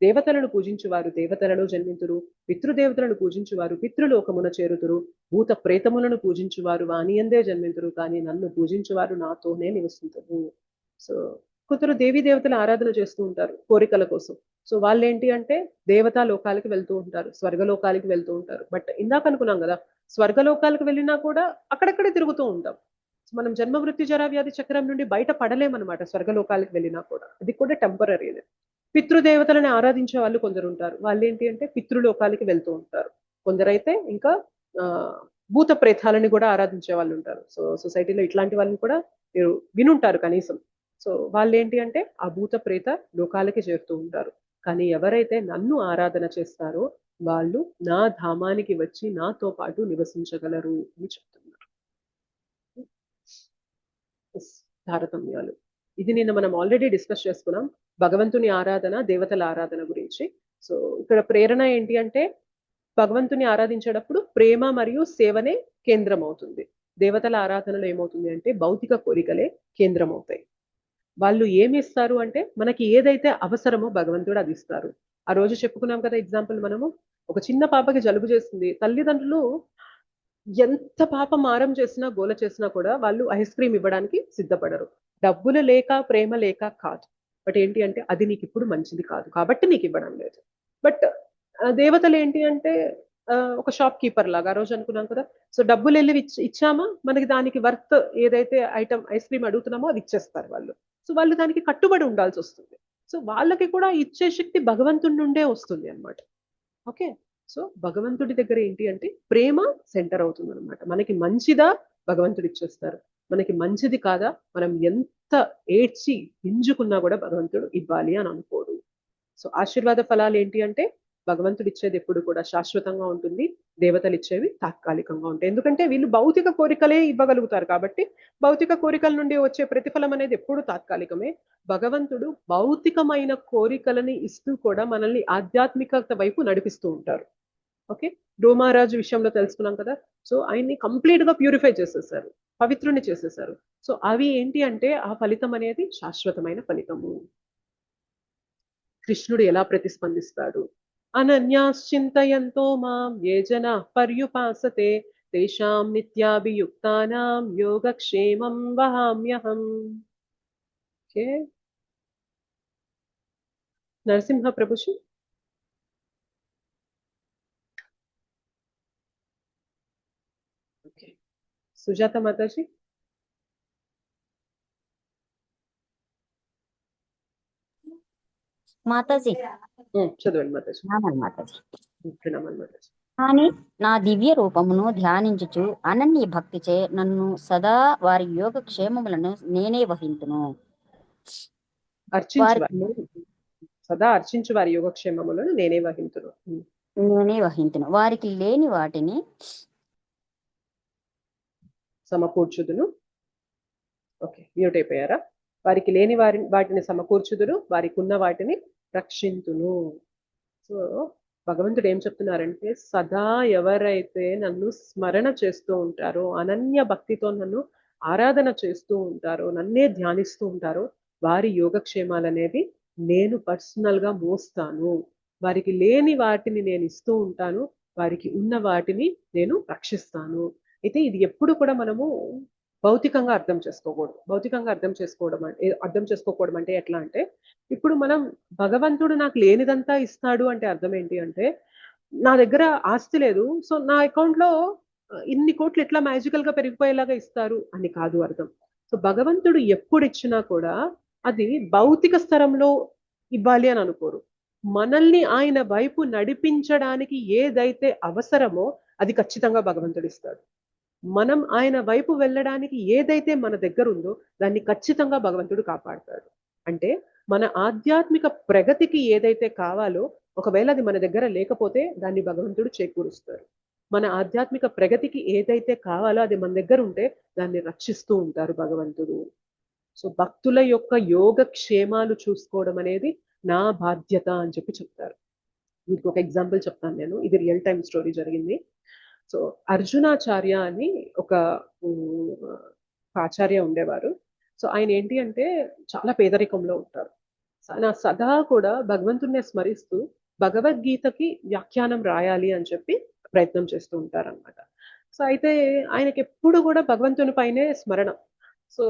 దేవతలను పూజించువారు దేవతలలో జన్మింతురు, పితృదేవతలను పూజించువారు పితృలోకమున చేరుతురు, భూత ప్రేతములను పూజించువారు వానియందే జన్మింతురు, కానీ నన్ను పూజించువారు నాతోనే నివసింతురు. సో కొందరు దేవీ దేవతల ఆరాధన చేస్తూ ఉంటారు కోరికల కోసం. సో వాళ్ళు ఏంటి అంటే దేవతా లోకాలకి వెళ్తూ ఉంటారు, స్వర్గలోకాలకి వెళ్తూ ఉంటారు. బట్ ఇందాక అనుకున్నాం కదా, స్వర్గలోకాలకు వెళ్ళినా కూడా అక్కడక్కడే తిరుగుతూ ఉంటాం. మనం జన్మ వృత్తి జరా వ్యాధి చక్రం నుండి బయట పడలేమన్నమాట. స్వర్గలోకాలకు వెళ్ళినా కూడా అది కూడా టెంపరీ. పితృదేవతలను ఆరాధించే వాళ్ళు కొందరు ఉంటారు. వాళ్ళు ఏంటి అంటే పితృలోకాలకి వెళ్తూ ఉంటారు. కొందరైతే ఇంకా భూత ప్రేతాలని కూడా ఆరాధించే వాళ్ళు ఉంటారు. సో సొసైటీలో ఇట్లాంటి వాళ్ళని కూడా మీరు వినుంటారు కనీసం. సో వాళ్ళు ఏంటి అంటే ఆ భూత ప్రేత లోకాలకి చేరుతూ ఉంటారు. కానీ ఎవరైతే నన్ను ఆరాధన చేస్తారో వాళ్ళు నా ధామానికి వచ్చి నాతో పాటు నివసించగలరు అని చెప్తున్నారు. తారతమ్యాలు ఇది నిన్న మనం ఆల్రెడీ డిస్కస్ చేసుకున్నాం, భగవంతుని ఆరాధన దేవతల ఆరాధన గురించి. సో ఇక్కడ ప్రేరణ ఏంటి అంటే భగవంతుని ఆరాధించేటప్పుడు ప్రేమ మరియు సేవనే కేంద్రం అవుతుంది. దేవతల ఆరాధనలో ఏమవుతుంది అంటే భౌతిక కోరికలే కేంద్రం అవుతాయి. వాళ్ళు ఏమి ఇస్తారు అంటే మనకి ఏదైతే అవసరమో భగవంతుడు అది ఇస్తారు. ఆ రోజు చెప్పుకున్నాం కదా ఎగ్జాంపుల్, మనము ఒక చిన్న పాపకి జలుబు చేస్తుంది, తల్లిదండ్రులు ఎంత పాప మారం చేసినా గోల చేసినా కూడా వాళ్ళు ఐస్ క్రీమ్ ఇవ్వడానికి సిద్ధపడరు. డబ్బులు లేక ప్రేమ లేక కాదు, బట్ ఏంటి అంటే అది నీకు ఇప్పుడు మంచిది కాదు కాబట్టి నీకు ఇవ్వడం లేదు. బట్ దేవతలు ఏంటి అంటే ఒక షాప్ కీపర్ లాగా ఆ రోజు అనుకున్నాం కదా. సో డబ్బులు వెళ్ళి ఇచ్చామా మనకి దానికి వర్త్ ఏదైతే ఐటమ్ ఐస్ క్రీమ్ అడుగుతున్నామో అది ఇచ్చేస్తారు వాళ్ళు. సో వాళ్ళు దానికి కట్టుబడి ఉండాల్సి వస్తుంది. సో వాళ్ళకి కూడా ఇచ్చే శక్తి భగవంతుడి నుండే వస్తుంది అన్నమాట. ఓకే, సో భగవంతుడి దగ్గర ఏంటి అంటే ప్రేమ సెంటర్ అవుతుంది అనమాట. మనకి మంచిదా భగవంతుడు ఇచ్చేస్తారు, మనకి మంచిది కాదా మనం ఎంత ఏడ్చి గింజుకున్నా కూడా భగవంతుడు ఇవ్వాలి అని అనుకోడు. సో ఆశీర్వాద ఫలాలు ఏంటి అంటే భగవంతుడు ఇచ్చేది ఎప్పుడు కూడా శాశ్వతంగా ఉంటుంది, దేవతలు ఇచ్చేవి తాత్కాలికంగా ఉంటాయి. ఎందుకంటే వీళ్ళు భౌతిక కోరికలే ఇవ్వగలుగుతారు కాబట్టి భౌతిక కోరికల నుండి వచ్చే ప్రతిఫలం అనేది ఎప్పుడు తాత్కాలికమే. భగవంతుడు భౌతికమైన కోరికలని ఇస్తూ కూడా మనల్ని ఆధ్యాత్మికత వైపు నడిపిస్తూ ఉంటారు. ఓకే, ధృమరాజు విషయంలో తెలుసుకున్నాం కదా. సో ఆయన్ని కంప్లీట్ గా ప్యూరిఫై చేసేసారు, పవిత్రుని చేసేసారు. సో అవి ఏంటి అంటే ఆ ఫలితం అనేది శాశ్వతమైన ఫలితము. కృష్ణుడు ఎలా ప్రతిస్పందిస్తాడు, అనన్యాశ్చింతయంతో మాం ఏ జనాః పర్యుపాసతే తేషాం నిత్యాభియుక్తానాం యోగక్షేమం వహామ్యహం. ఓకే, నరసింహ ప్రభుజీ. ఓకే, సుజాత మాతాజీ. మాతాజీ చదవండి మాతాజీ. మాతాజీ. ప్రణామాలు మాతాజీ. కానీ నా దివ్య రూపమును ధ్యానించుచు అనన్య భక్తిచే నన్ను సదా వారి యోగ క్షేమములను నేనే వహింతును. సదా అర్చించు వారి యోగక్షేమములను నేనే వహింతును. వారికి లేని వాటిని సమకూర్చుదును. ఓకే, మ్యూట్ అయిపోయారా? వారికి లేని వాటిని సమకూర్చుదును, వారికి ఉన్న వాటిని రక్షింతును. సో భగవంతుడు ఏం చెప్తున్నారంటే సదా ఎవరైతే నన్ను స్మరణ చేస్తూ ఉంటారో, అనన్య భక్తితో నన్ను ఆరాధన చేస్తూ ఉంటారో, నన్నే ధ్యానిస్తూ ఉంటారో వారి యోగక్షేమాలు అనేది నేను పర్సనల్ గా మోస్తాను. వారికి లేని వాటిని నేను ఇస్తూ ఉంటాను, వారికి ఉన్న వాటిని నేను రక్షిస్తాను. అయితే ఇది ఎప్పుడు కూడా మనము భౌతికంగా అర్థం చేసుకోకూడదు. భౌతికంగా అర్థం చేసుకోకూడదు అంటే ఎట్లా అంటే, ఇప్పుడు మనం భగవంతుడు నాకు లేనిదంతా ఇస్తాడు అంటే అర్థం ఏంటి అంటే, నా దగ్గర ఆస్తి లేదు, సో నా అకౌంట్ లో ఇన్ని కోట్లు ఎట్లా మ్యాజికల్ గా పెరిగిపోయేలాగా ఇస్తారు అని కాదు అర్థం. సో భగవంతుడు ఎప్పుడు ఇచ్చినా కూడా అది భౌతిక స్థలంలో ఇవ్వాలి అని అనుకోరు. మనల్ని ఆయన వైపు నడిపించడానికి ఏదైతే అవసరమో అది ఖచ్చితంగా భగవంతుడు ఇస్తాడు. మనం ఆయన వైపు వెళ్ళడానికి ఏదైతే మన దగ్గర ఉందో దాన్ని ఖచ్చితంగా భగవంతుడు కాపాడతాడు. అంటే మన ఆధ్యాత్మిక ప్రగతికి ఏదైతే కావాలో ఒకవేళ అది మన దగ్గర లేకపోతే దాన్ని భగవంతుడు చేకూరుస్తాడు. మన ఆధ్యాత్మిక ప్రగతికి ఏదైతే కావాలో అది మన దగ్గర ఉంటే దాన్ని రక్షిస్తూ ఉంటారు భగవంతుడు. సో భక్తుల యొక్క యోగక్షేమాలు చూసుకోవడం అనేది నా బాధ్యత అని చెప్పి చెప్తారు. మీకు ఒక ఎగ్జాంపుల్ చెప్తాను నేను, ఇది రియల్ టైమ్ స్టోరీ జరిగింది. సో అర్జునాచార్య అని ఒక ఆచార్య ఉండేవారు. సో ఆయన ఏంటి అంటే చాలా పేదరికంలో ఉంటారు. సదా కూడా భగవంతుడిని స్మరిస్తూ భగవద్గీతకి వ్యాఖ్యానం రాయాలి అని చెప్పి ప్రయత్నం చేస్తూ ఉంటారన్నమాట. సో అయితే ఆయనకి ఎప్పుడు కూడా భగవంతుని పైనే స్మరణ. సో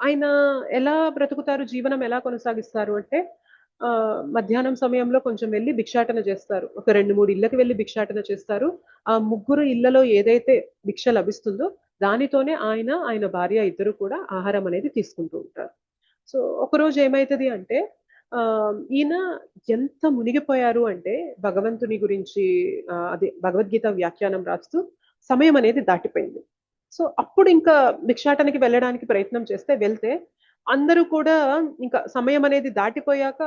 ఆయన ఎలా బ్రతుకుతారు, జీవనం ఎలా కొనసాగిస్తారు అంటే, మధ్యాహ్నం సమయంలో కొంచెం వెళ్ళి భిక్షాటన చేస్తారు. ఒక 2-3 ఇళ్ళకి వెళ్ళి భిక్షాటన చేస్తారు. ఆ 3 ఇళ్లలో ఏదైతే భిక్ష లభిస్తుందో దానితోనే ఆయన భార్య ఇద్దరు కూడా ఆహారం అనేది తీసుకుంటూ ఉంటారు. సో ఒకరోజు ఏమైతుంది అంటే, ఈయన ఎంత మునిగిపోయారు అంటే భగవంతుని గురించి అదే భగవద్గీత వ్యాఖ్యానం రాస్తూ సమయం అనేది దాటిపోయింది. సో అప్పుడు ఇంకా భిక్షాటనకి వెళ్ళడానికి ప్రయత్నం చేస్తే వెళ్తే అందరూ కూడా ఇంకా సమయం అనేది దాటిపోయాక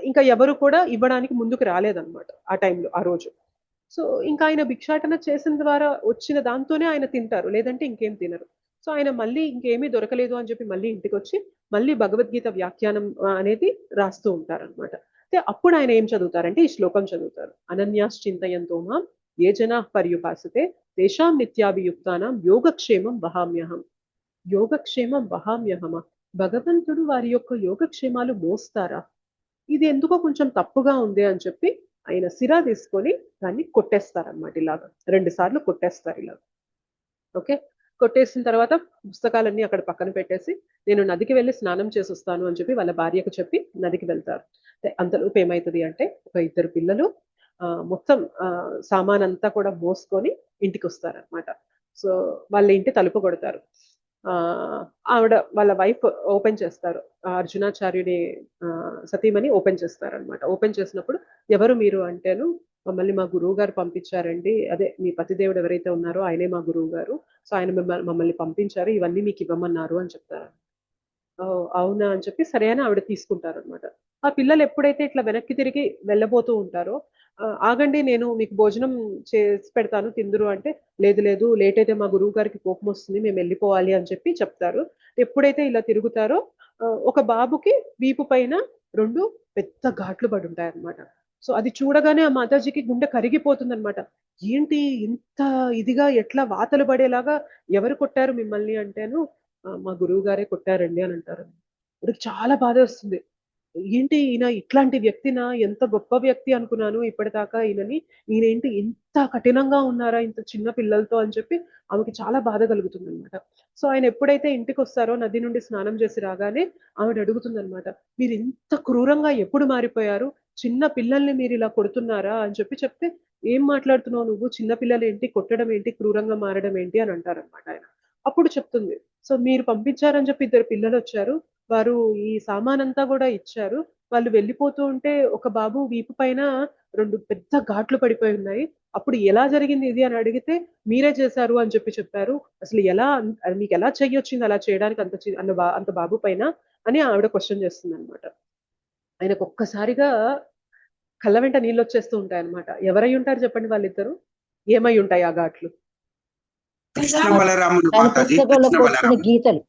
ఇంకా ఎవరు కూడా ఇవ్వడానికి ముందుకు రాలేదన్నమాట ఆ టైంలో, ఆ రోజు. సో ఇంకా ఆయన భిక్షాటన చేసిన ద్వారా వచ్చిన దాంతోనే ఆయన తింటారు, లేదంటే ఇంకేం తినరు. సో ఆయన మళ్ళీ ఇంకేమీ దొరకలేదు అని చెప్పి మళ్ళీ ఇంటికి వచ్చి మళ్ళీ భగవద్గీత వ్యాఖ్యానం అనేది రాస్తూ ఉంటారనమాట. అయితే అప్పుడు ఆయన ఏం చదువుతారంటే ఈ శ్లోకం చదువుతారు. అనన్యాశ్చింతయంతో మాం ఏ జనా పర్యుపాసతే తేషాం నిత్యాభియుక్తానాం యోగక్షేమం వహామ్యహం. యోగక్షేమం వహామ్యహమా, భగవంతుడు వారి యొక్క యోగక్షేమాలు మోస్తారా? ఇది ఎందుకో కొంచెం తప్పుగా ఉంది అని చెప్పి ఆయన సిరా తీసుకొని దాన్ని కొట్టేస్తారనమాట. ఇలాగా 2 సార్లు కొట్టేస్తారు ఇలాగా. ఓకే, కొట్టేసిన తర్వాత పుస్తకాలన్నీ అక్కడ పక్కన పెట్టేసి నేను నదికి వెళ్ళి స్నానం చేసి వస్తాను అని చెప్పి వాళ్ళ భార్యకు చెప్పి నదికి వెళ్తారు. అంతలోపు ఏమవుతుంది అంటే, ఒక 2 పిల్లలు మొత్తం సామాన్ అంతా కూడా మోసుకొని ఇంటికి వస్తారనమాట. సో వాళ్ళ ఇంటి తలుపు కొడతారు. ఆవిడ వాళ్ళ వైఫ్ ఓపెన్ చేస్తారు, అర్జునాచార్యుడి సతీమణి ఓపెన్ చేస్తారనమాట. ఓపెన్ చేసినప్పుడు ఎవరు మీరు అంటేను, మమ్మల్ని మా గురువు గారు పంపించారండి, అదే మీ పతిదేవుడు ఎవరైతే ఉన్నారో ఆయనే మా గురువు గారు, సో ఆయన మమ్మల్ని పంపించారు, ఇవన్నీ మీకు ఇవ్వమన్నారు అని చెప్తారు. అవునా అని చెప్పి సరే అని ఆవిడ తీసుకుంటారు అనమాట. ఆ పిల్లలు ఎప్పుడైతే ఇట్లా వెనక్కి తిరిగి వెళ్ళబోతూ ఉంటారో, ఆగండి నేను మీకు భోజనం చేసి పెడతాను తిందురు అంటే, లేదు లేదు లేట్ అయితే మా గురువు గారికి కోపం వస్తుంది, మేము వెళ్ళిపోవాలి అని చెప్పి చెప్తారు. ఎప్పుడైతే ఇలా తిరుగుతారో ఒక బాబుకి వీపు పైన 2 పెద్ద ఘాట్లు పడి ఉంటాయి అనమాట. సో అది చూడగానే ఆ మాతాజీకి గుండె కరిగిపోతుంది అనమాట. ఏంటి ఇంత ఇదిగా ఎట్లా వాతలు పడేలాగా ఎవరు కొట్టారు మిమ్మల్ని అంటేను, మా గురువు గారే కొట్టారండి అని అంటారు. ఇప్పటికి చాలా బాధ వస్తుంది. ఏంటి ఈయన ఇట్లాంటి వ్యక్తినా, ఎంత గొప్ప వ్యక్తి అనుకున్నాను ఇప్పటిదాకా ఈయనని, ఈయనేంటి ఇంత కఠినంగా ఉన్నారా ఇంత చిన్న పిల్లలతో అని చెప్పి ఆమెకి చాలా బాధ కలుగుతుంది అనమాట. సో ఆయన ఎప్పుడైతే ఇంటికి వస్తారో నది నుండి స్నానం చేసి రాగానే ఆవిడ అడుగుతుంది అనమాట, మీరు ఇంత క్రూరంగా ఎప్పుడు మారిపోయారు, చిన్న పిల్లల్ని మీరు ఇలా కొడుతున్నారా అని చెప్పి చెప్తే, ఏం మాట్లాడుతున్నావు నువ్వు, చిన్న పిల్లలు ఏంటి, కొట్టడం ఏంటి, క్రూరంగా మారడం ఏంటి అని అంటారనమాట ఆయన. అప్పుడు చెప్తుంది, సో మీరు పంపించారని చెప్పి 2 పిల్లలు వచ్చారు, వారు ఈ సామాన్ అంతా కూడా ఇచ్చారు, వాళ్ళు వెళ్ళిపోతూ ఉంటే ఒక బాబు వీపు పైన 2 పెద్ద ఘాట్లు పడిపోయి ఉన్నాయి, అప్పుడు ఎలా జరిగింది ఇది అని అడిగితే మీరే చేశారు అని చెప్పి చెప్పారు, అసలు ఎలా మీకు ఎలా చెయ్యొచ్చింది అలా చేయడానికి అంత బాబు పైన అని ఆవిడ క్వశ్చన్ చేస్తుంది అనమాట. ఆయనకు ఒక్కసారిగా కళ్ళ వెంట నీళ్ళు వచ్చేస్తూ ఉంటాయి అనమాట. ఎవరై ఉంటారు చెప్పండి వాళ్ళిద్దరు, ఏమై ఉంటాయి ఆ ఘాట్లు? గీతలు,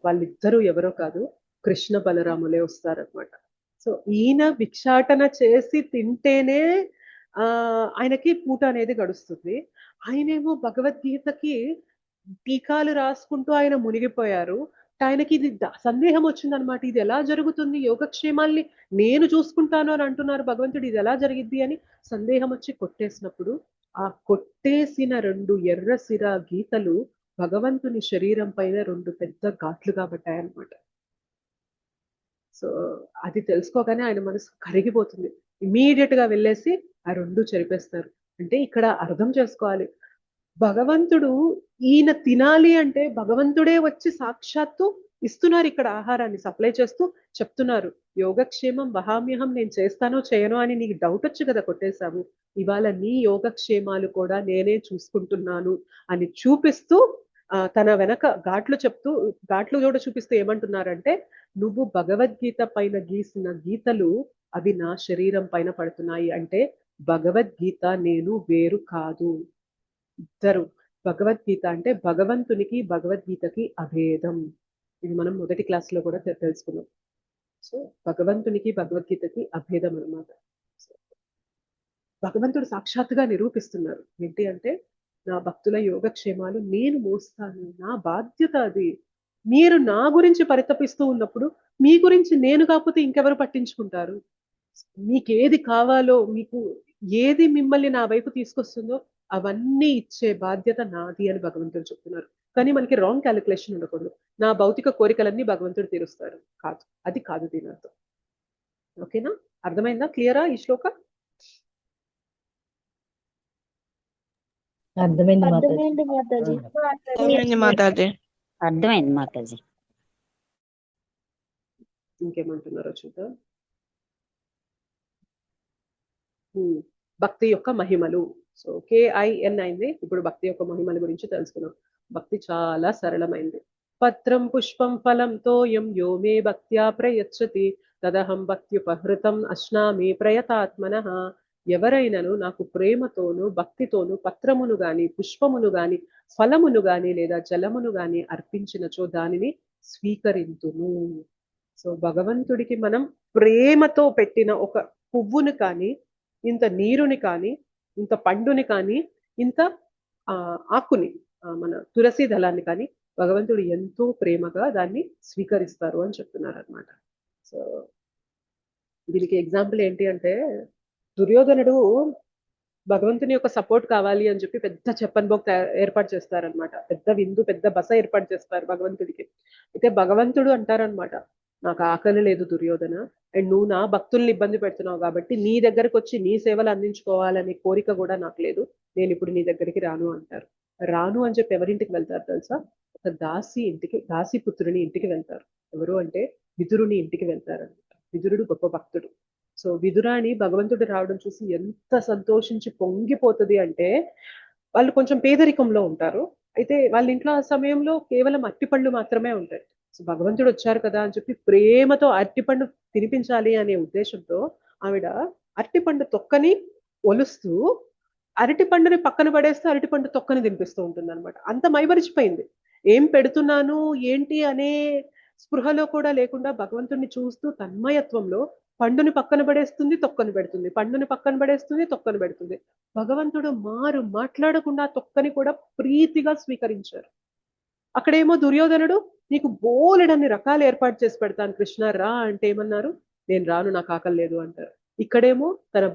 వాళ్ళిద్దరూ ఎవరో కాదు, కృష్ణ బలరాములే వస్తారనమాట. సో ఈయన భిక్షాటన చేసి తింటేనే ఆయనకి పూట అనేది గడుస్తుంది. ఆయనేమో భగవద్గీతకి టీకాలు రాసుకుంటూ ఆయన మునిగిపోయారు. ఆయనకి ఇది సందేహం వచ్చిందనమాట, ఇది ఎలా జరుగుతుంది, యోగక్షేమాల్ని నేను చూసుకుంటాను అని అంటున్నారు భగవంతుడు, ఇది ఎలా జరిగిద్ది అని సందేహం వచ్చి కొట్టేసినప్పుడు ఆ కొట్టేసిన 2 ఎర్ర సిరా గీతలు భగవంతుని శరీరం పైన 2 పెద్ద ఘాట్లుగా పడ్డాయన్నమాట. సో అది తెలుసుకోగానే ఆయన మనసు కరిగిపోతుంది. ఇమీడియట్ గా వెళ్ళేసి ఆ 2 చెరిపేస్తారు. అంటే ఇక్కడ అర్థం చేసుకోవాలి, భగవంతుడు ఈయన తినాలి అంటే భగవంతుడే వచ్చి సాక్షాత్తు ఇస్తున్నారు, ఇక్కడ ఆహారాన్ని సప్లై చేస్తూ చెప్తున్నారు, యోగక్షేమం వహామ్యహం, నేను చేస్తానో చేయనో అని నీకు డౌట్ వచ్చి కదా కొట్టేశావు, ఇవాళ నీ యోగక్షేమాలు కూడా నేనే చూసుకుంటున్నాను అని చూపిస్తూ తన వెనక ఘాట్లు కూడా చూపిస్తూ ఏమంటున్నారంటే, నువ్వు భగవద్గీత పైన గీసిన గీతలు అవి నా శరీరం పైన పడుతున్నాయి. అంటే భగవద్గీత నేను వేరు కాదు, ఇద్దరు. భగవద్గీత అంటే భగవంతునికి భగవద్గీతకి అభేదం. ఇది మనం మొదటి క్లాస్ లో కూడా తెలుసుకున్నాం. సో భగవంతునికి భగవద్గీతకి అభేదం అన్నమాట. భగవంతుడు సాక్షాత్తుగా నిరూపిస్తున్నారు ఏంటి అంటే, నా భక్తుల యోగక్షేమాలు నేను మోస్తాను, నా బాధ్యత అది. మీరు నా గురించి పరితపిస్తూ ఉన్నప్పుడు మీ గురించి నేను కాకపోతే ఇంకెవరు పట్టించుకుంటారు? మీకేది కావాలో, మీకు ఏది మిమ్మల్ని నా వైపు తీసుకొస్తుందో అవన్నీ ఇచ్చే బాధ్యత నాది అని భగవంతుడు చెప్తున్నారు. కానీ మనకి రాంగ్ క్యాలిక్యులేషన్ ఉండకూడదు, నా భౌతిక కోరికలన్నీ భగవంతుడు తీరుస్తాడు కాదు, అది కాదు దీని అర్థం. ఓకేనా? అర్థమైందా? క్లియరా ఈ శ్లోక? అర్థమైంది మాతాజీ. అర్థమైంది మాతాజీ. ఇంకేమంటున్నారో చూద్దాం. భక్తి యొక్క మహిమలు. సో KIN అయింది. ఇప్పుడు భక్తి యొక్క మహిమల గురించి తెలుసుకున్నాం. భక్తి చాలా సరళమైంది. పత్రం పుష్పం ఫలం తోయం యో మే భక్త్యా ప్రయచ్చతి తదహం భక్త్యుపహృతం అశ్నామి ప్రయతాత్మనః. ఎవరైనాను నాకు ప్రేమతోను భక్తితోను పత్రమును గాని పుష్పమును గాని ఫలమును గాని లేదా జలమును గాని అర్పించినచో దానిని స్వీకరింతును. సో భగవంతుడికి మనం ప్రేమతో పెట్టిన ఒక పువ్వును కానీ, ఇంత నీరుని కానీ, ఇంత పండుని కానీ, ఇంత ఆకుని, మన తులసి దళాన్ని కానీ భగవంతుడు ఎంతో ప్రేమగా దాన్ని స్వీకరిస్తారు అని చెప్తున్నారు అనమాట. సో దీనికి ఎగ్జాంపుల్ ఏంటి అంటే, దుర్యోధనుడు భగవంతుని యొక్క సపోర్ట్ కావాలి అని చెప్పి పెద్ద చెప్పన్ బొక్ ఏర్పాటు చేస్తారనమాట. పెద్ద విందు, పెద్ద బస ఏర్పాటు చేస్తారు భగవంతుడికి. అయితే భగవంతుడు అంటారనమాట, నాకు ఆకలి లేదు దుర్యోధన, అండ్ నువ్వు నా భక్తుల్ని ఇబ్బంది పెడుతున్నావు కాబట్టి నీ దగ్గరకు వచ్చి నీ సేవలు అందించుకోవాలనే కోరిక కూడా నాకు లేదు, నేను ఇప్పుడు నీ దగ్గరికి రాను అంటారు. రాను అని చెప్పి ఎవరింటికి వెళ్తారు తెలుసా? ఒక దాసి పుత్రుని ఇంటికి వెళ్తారు. ఎవరు అంటే విదురుని ఇంటికి వెళ్తారు అనమాట. విదురుడు గొప్ప భక్తుడు. సో విదురాని భగవంతుడు రావడం చూసి ఎంత సంతోషించి పొంగిపోతుంది అంటే, వాళ్ళు కొంచెం పేదరికంలో ఉంటారు. అయితే వాళ్ళ ఇంట్లో ఆ సమయంలో కేవలం అరటిపళ్ళు మాత్రమే ఉంటాయి. సో భగవంతుడు వచ్చారు కదా అని చెప్పి ప్రేమతో అరటిపండు తినిపించాలి అనే ఉద్దేశంతో ఆవిడ అరటిపండు తొక్కని ఒలుస్తూ అరటిపండుని పక్కన పడేస్తూ అరటిపండు తొక్కని తినిపిస్తూ ఉంటుంది అనమాట. అంత మైమరిచిపోయింది, ఏం పెడుతున్నాను ఏంటి అనే స్పృహలో కూడా లేకుండా భగవంతుడిని చూస్తూ తన్మయత్వంలో పండుని పక్కన పడేస్తుంది, తొక్కని పెడుతుంది, పండుని పక్కన పడేస్తుంది, తొక్కని పెడుతుంది. భగవంతుడు మాట్లాడకుండా తొక్కని కూడా ప్రీతిగా స్వీకరించారు. అక్కడేమో దుర్యోధనుడు, నీకు బోలెడన్ని రకాలు ఏర్పాటు చేసి పెడతాను కృష్ణ రా అంటే ఏమన్నారు, నేను రాను, నాకు ఆకలి లేదు అంటారు. ఇక్కడేమో తన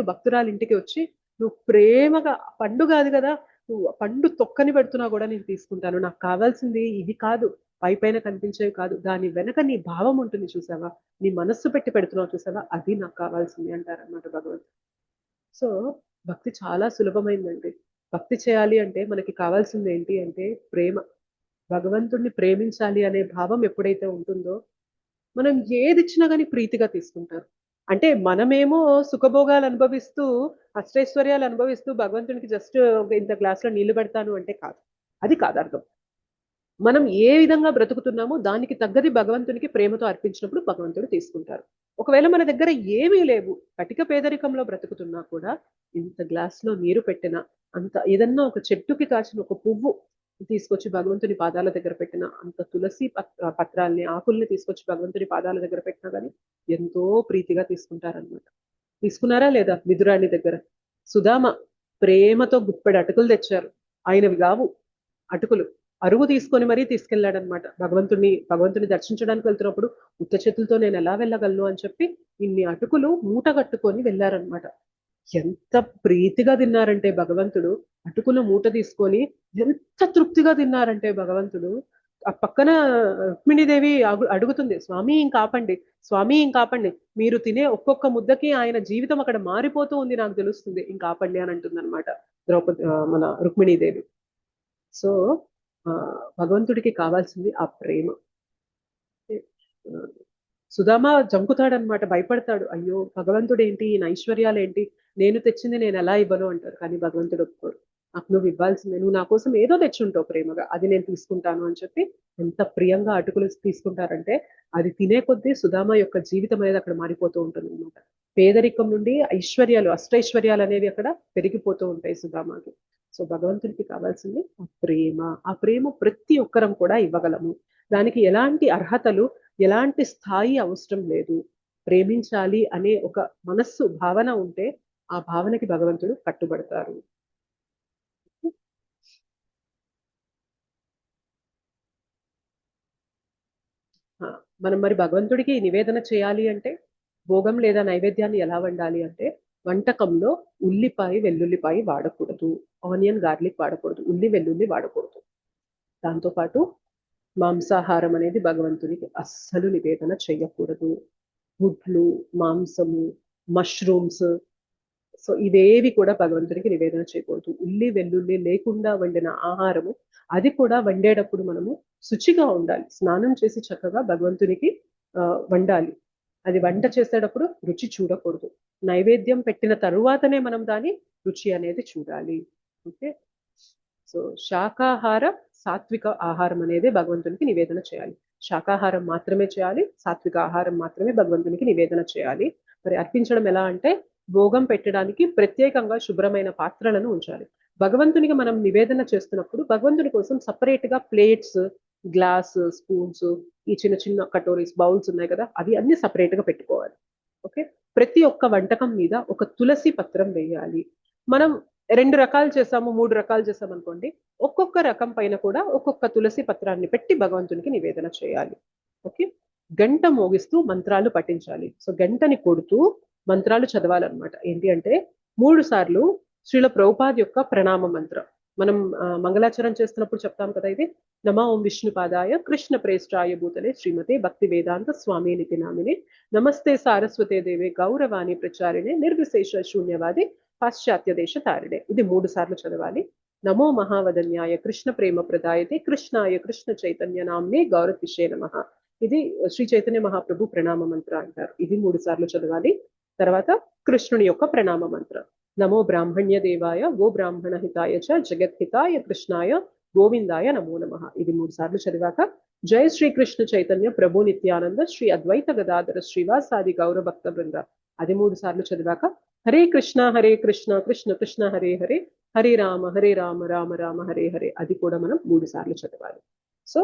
భక్తురాలి ఇంటికి వచ్చి, నువ్వు ప్రేమగా పండు కాదు కదా, నువ్వు పండు తొక్కని పెడుతున్నా కూడా నేను తీసుకుంటాను, నాకు కావాల్సింది ఇది కాదు, పైపైన కనిపించేవి కాదు, దాని వెనక నీ భావం ఉంటుంది చూసావా, నీ మనస్సు పెట్టి పెడుతున్నావు చూసావా, అది నాకు కావాల్సింది అంటారన్నమాట భగవంతుడు. సో భక్తి చాలా సులభమైందండి. భక్తి చేయాలి అంటే మనకి కావాల్సింది ఏంటి అంటే ప్రేమ. భగవంతుడిని ప్రేమించాలి అనే భావం ఎప్పుడైతే ఉంటుందో మనం ఏది ఇచ్చినా కానీ ప్రీతిగా తీసుకుంటారు. అంటే మనమేమో సుఖభోగాలు అనుభవిస్తూ అష్టైశ్వర్యాలు అనుభవిస్తూ భగవంతునికి జస్ట్ ఇంత గ్లాసులో నీళ్లు పెడతాను అంటే కాదు, అది కాదు అర్థం. మనం ఏ విధంగా బ్రతుకుతున్నామో దానికి తగ్గది భగవంతునికి ప్రేమతో అర్పించినప్పుడు భగవంతుడు తీసుకుంటారు. ఒకవేళ మన దగ్గర ఏమీ లేవు, కటిక పేదరికంలో బ్రతుకుతున్నా కూడా ఇంత గ్లాసులో నీరు పెట్టిన, అంత ఏదన్నా ఒక చెట్టుకి కాచిన ఒక పువ్వు తీసుకొచ్చి భగవంతుని పాదాల దగ్గర పెట్టిన, అంత తులసి పత్రాల్ని ఆకుల్ని తీసుకొచ్చి భగవంతుని పాదాల దగ్గర పెట్టినా కానీ ఎంతో ప్రీతిగా తీసుకుంటారనమాట. తీసుకున్నారా లేదా? విదురాణి దగ్గర సుధామ ప్రేమతో గుప్పెడు అటుకులు తెచ్చారు, ఆయనవి కావు అటుకులు, అరుగు తీసుకొని మరీ తీసుకెళ్లాడనమాట. భగవంతుని దర్శించడానికి వెళ్తున్నప్పుడు ఉత్త చేతులతో నేను ఎలా వెళ్ళగలను అని చెప్పి ఇన్ని అటుకులు మూట కట్టుకొని వెళ్ళారనమాట. ఎంత ప్రీతిగా తిన్నారంటే భగవంతుడు, అటుకులు మూట తీసుకొని ఎంత తృప్తిగా తిన్నారంటే భగవంతుడు. ఆ పక్కన రుక్మిణీదేవి అడుగుతుంది, స్వామి ఇంకాపండి, స్వామి ఇంకాపండి, మీరు తినే ఒక్కొక్క ముద్దకి ఆయన జీవితం అక్కడ మారిపోతూ ఉంది, నాకు తెలుస్తుంది, ఇంకాపండి అని అంటుంది అనమాట మన రుక్మిణీదేవి. సో భగవంతుడికి కావాల్సింది ఆ ప్రేమ. సుధామ జంకుతాడనమాట, భయపడతాడు, అయ్యో భగవంతుడు ఏంటి, ఈ ఐశ్వర్యాలు ఏంటి, నేను తెచ్చింది నేను ఎలా ఇవ్వను అంటారు. కానీ భగవంతుడు ఒప్పుకోడు, నాకు నువ్వు ఇవ్వాల్సిందే, నువ్వు నా కోసం ఏదో తెచ్చుంటావు ప్రేమగా, అది నేను తీసుకుంటాను అని చెప్పి ఎంత ప్రియంగా అటుకులు తీసుకుంటారంటే అది తినే కొద్దీ సుధామ యొక్క జీవితం అనేది అక్కడ మారిపోతూ ఉంటుంది అనమాట. పేదరికం నుండి ఐశ్వర్యాలు, అష్టైశ్వర్యాలు అనేవి అక్కడ పెరిగిపోతూ ఉంటాయి సుధామకి. సో భగవంతుడికి కావాల్సింది ఆ ప్రేమ. ఆ ప్రేమ ప్రతి ఒక్కరం కూడా ఇవ్వగలము. దానికి ఎలాంటి అర్హతలు, ఎలాంటి స్థాయి అవసరం లేదు. ప్రేమించాలి అనే ఒక మనస్సు భావన ఉంటే ఆ భావనకి భగవంతుడు కట్టుబడతారు. మనం మరి భగవంతుడికి నివేదన చేయాలి అంటే భోగం లేదా నైవేద్యాన్ని ఎలా వండాలి అంటే వంటకంలో ఉల్లిపాయ వెల్లుల్లిపాయ వాడకూడదు, ఆనియన్ గార్లిక్ వాడకూడదు, ఉల్లి వెల్లుల్లి వాడకూడదు. దాంతోపాటు మాంసాహారం అనేది భగవంతునికి అస్సలు నివేదన చేయకూడదు. గుడ్లు, మాంసము, మష్రూమ్స్, సో ఇవేవి కూడా భగవంతునికి నివేదన చేయకూడదు. ఉల్లి వెల్లుల్లి లేకుండా వండిన ఆహారము, అది కూడా వండేటప్పుడు మనము శుచిగా ఉండాలి. స్నానం చేసి చక్కగా భగవంతునికి వండాలి. అది వంట చేసేటప్పుడు రుచి చూడకూడదు. నైవేద్యం పెట్టిన తరువాతనే మనం దాని రుచి అనేది చూడాలి. ఓకే. సో శాకాహార సాత్విక ఆహారం అనేది భగవంతునికి నివేదన చేయాలి. శాకాహారం మాత్రమే చేయాలి, సాత్విక ఆహారం మాత్రమే భగవంతునికి నివేదన చేయాలి. మరి అర్పించడం ఎలా అంటే భోగం పెట్టడానికి ప్రత్యేకంగా శుభ్రమైన పాత్రలను ఉంచాలి. భగవంతునికి మనం నివేదన చేస్తున్నప్పుడు భగవంతుని కోసం సపరేట్ గా ప్లేట్స్, గ్లాస్, స్పూన్స్, ఈ చిన్న చిన్న కటోరీస్, బౌల్స్ ఉన్నాయి కదా, అవి అన్ని సపరేట్ గా పెట్టుకోవాలి. ఓకే. ప్రతి ఒక్క వంటకం మీద ఒక తులసి పత్రం వేయాలి. మనం 2 రకాలు చేసాము, 3 రకాలు చేసాం అనుకోండి, ఒక్కొక్క రకం పైన కూడా ఒక్కొక్క తులసి పత్రాన్ని పెట్టి భగవంతునికి నివేదన చేయాలి. ఓకే. గంట మోగిస్తూ మంత్రాలు పఠించాలి. సో గంటని కొడుతూ మంత్రాలు చదవాలన్నమాట. ఏంటి అంటే 3 సార్లు శ్రీల ప్రభుపాద్ యొక్క ప్రణామ మంత్రం మనం మంగళాచరణ చేస్తున్నప్పుడు చెప్తాం కదా, ఇది నమో ఓం విష్ణుపాదాయ కృష్ణ ప్రేష్టాయ భూతలే శ్రీమతే భక్తి వేదాంత స్వామి నితి నామినే నమస్తే సారస్వతే దేవే గౌరవాణి ప్రచారిణే నిర్విశేష శూన్యవాది పాశ్చాత్య దేశ తారిణే. ఇది 3 సార్లు చదవాలి. నమో మహావదన్యాయ కృష్ణ ప్రేమ ప్రదాయతే కృష్ణాయ కృష్ణ చైతన్య నామ్నే గౌరతిషే నమః. ఇది శ్రీ చైతన్య మహాప్రభు ప్రణామ మంత్ర అంటారు. ఇది 3 సార్లు చదవాలి. తర్వాత కృష్ణుని యొక్క ప్రణామ మంత్ర నమో బ్రాహ్మణ్య దేవాయ గో బ్రాహ్మణ హితాయ చ జగత్ హితాయ కృష్ణాయ గోవిందాయ నమో నమః. ఇది 3 సార్లు చదివాక జయ శ్రీ కృష్ణ చైతన్య ప్రభు నిత్యానంద శ్రీ అద్వైత గదాధర శ్రీవాసాది గౌర భక్త బృంద, అది 3 సార్లు చదివాక హరే కృష్ణ కృష్ణ కృష్ణ హరే హరే హరే రామ రామ రామ హరే హరే, అది కూడా మనం 3 సార్లు చదవాలి. సో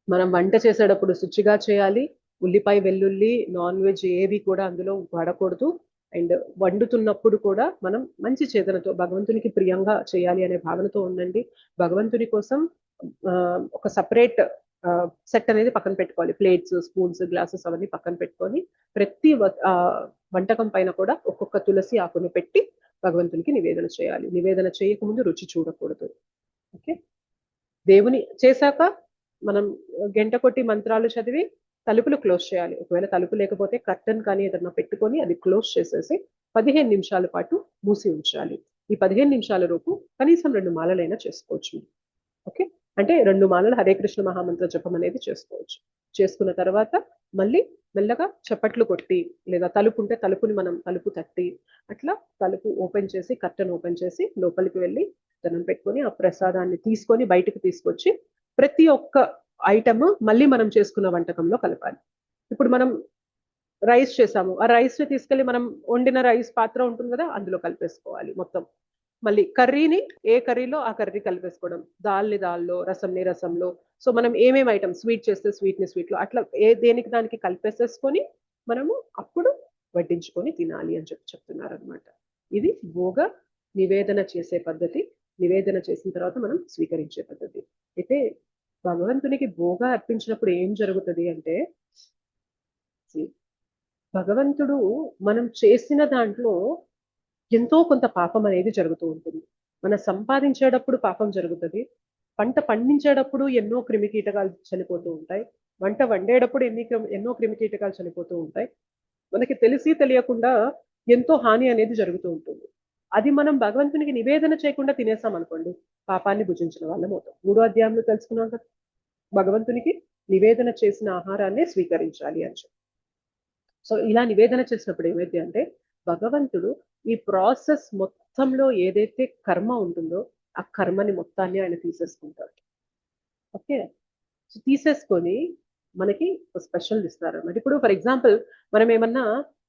మనం వంట చేసేటప్పుడు శుచిగా చేయాలి. ఉల్లిపాయ వెల్లుల్లి నాన్ వెజ్ ఏవి కూడా అందులో వాడకూడదు. అండ్ వండుతున్నప్పుడు కూడా మనం మంచి చేతనతో భగవంతునికి ప్రియంగా చేయాలి అనే భావనతో ఉండండి. భగవంతుని కోసం ఒక సపరేట్ సెట్ అనేది పక్కన పెట్టుకోవాలి. ప్లేట్స్, స్పూన్స్, గ్లాసెస్ అవన్నీ పక్కన పెట్టుకొని ప్రతి వంటకం పైన కూడా ఒక్కొక్క తులసి ఆకుని పెట్టి భగవంతునికి నివేదన చేయాలి. నివేదన చేయకముందు రుచి చూడకూడదు. ఓకే. దేవుని చేశాక మనం గంట కొట్టి మంత్రాలు చదివి తలుపులు క్లోజ్ చేయాలి. ఒకవేళ తలుపు లేకపోతే కర్టన్ కానీ ఏదన్నా పెట్టుకొని అది క్లోజ్ చేసేసి 15 నిమిషాల పాటు మూసి ఉంచాలి. ఈ 15 నిమిషాల లోపు కనీసం 2 మాలలైనా చేసుకోవచ్చు. ఓకే. అంటే 2 మాలలు హరే కృష్ణ మహామంత్ర జపం అనేది చేసుకోవచ్చు. చేసుకున్న తర్వాత మళ్ళీ మెల్లగా చప్పట్లు కొట్టి, లేదా తలుపు ఉంటే తలుపుని మనం తలుపు తట్టి, అట్లా తలుపు ఓపెన్ చేసి కర్టన్ ఓపెన్ చేసి లోపలికి వెళ్ళి దండం పెట్టుకొని ఆ ప్రసాదాన్ని తీసుకొని బయటకు తీసుకొచ్చి ప్రతి ఒక్క ఐటమ్ మళ్ళీ మనం చేసుకున్న వంటకంలో కలపాలి. ఇప్పుడు మనం రైస్ చేసాము, ఆ రైస్ ని తీసుకెళ్లి మనం వండిన రైస్ పాత్ర ఉంటుంది కదా, అందులో కలిపేసుకోవాలి మొత్తం. మళ్ళీ కర్రీని ఏ కర్రీలో ఆ కర్రీ కలిపేసుకోవడం, దాల్ని దాల్లో, రసంని రసంలో. సో మనం ఏమేమి ఐటమ్, స్వీట్ చేస్తే స్వీట్ని స్వీట్లో, అట్లా దేనికి దానికి కలిపేసేసుకొని మనము అప్పుడు వడ్డించుకొని తినాలి అని చెప్తున్నారు అనమాట. ఇది భోగ నివేదన చేసే పద్ధతి. నివేదన చేసిన తర్వాత మనం స్వీకరించే పద్ధతి. అయితే భగవంతునికి భోగా అర్పించినప్పుడు ఏం జరుగుతుంది అంటే, భగవంతుడు మనం చేసిన దాంట్లో ఎంతో కొంత పాపం అనేది జరుగుతూ ఉంటుంది. మనం సంపాదించేటప్పుడు పాపం జరుగుతుంది, పంట పండించేటప్పుడు ఎన్నో క్రిమికీటకాలు చనిపోతూ ఉంటాయి, వంట వండేటప్పుడు ఎన్నో క్రిమికీటకాలు చనిపోతూ ఉంటాయి. మనకి తెలిసి తెలియకుండా ఎంతో హాని అనేది జరుగుతూ ఉంటుంది. అది మనం భగవంతునికి నివేదన చేయకుండా తినేసాం అనుకోండి, పాపాన్ని భుజించిన వాళ్ళం అవుతాం. 3వ అధ్యాయంలో తెలుసుకున్నాం కదా, భగవంతునికి నివేదన చేసిన ఆహారాన్ని స్వీకరించాలి అని చెప్పి. సో ఇలా నివేదన చేసినప్పుడు ఏమైంది అంటే, భగవంతుడు ఈ ప్రాసెస్ మొత్తంలో ఏదైతే కర్మ ఉంటుందో ఆ కర్మని మొత్తాన్ని ఆయన తీసేసుకుంటాడు. ఓకే, సో తీసేసుకొని మనకి స్పెషల్ ఇస్తారు అన్నమాట. ఇప్పుడు ఫర్ ఎగ్జాంపుల్ మనం ఏమన్నా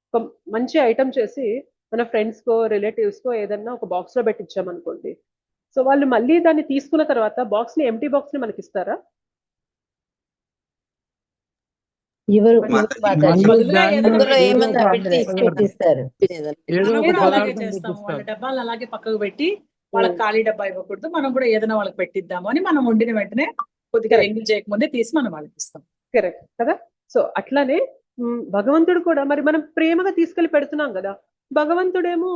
ఒక మంచి ఐటమ్ చేసి మన ఫ్రెండ్స్కో రిలేటివ్స్కో ఏదన్నా ఒక బాక్స్ లో పెట్టించామనుకోండి, సో వాళ్ళు మళ్ళీ దాన్ని తీసుకున్న తర్వాత ఎంటీ బాక్స్ ని మనకి ఇస్తారా? డబ్బాలు అలాగే పక్కకు పెట్టి వాళ్ళకి ఖాళీ డబ్బా ఇవ్వకూడదు, మనం కూడా ఏదైనా వాళ్ళకి పెట్టిద్దాము అని మనం వండిన వెంటనే కొద్దిగా ఎంగిల్ చేయకముందే తీసి మనం వాళ్ళకి ఇస్తాం. కరెక్ట్ కదా. సో అట్లానే భగవంతుడు కూడా మరి మనం ప్రేమగా తీసుకెళ్లి పెడుతున్నాం కదా, భగవంతుడేమో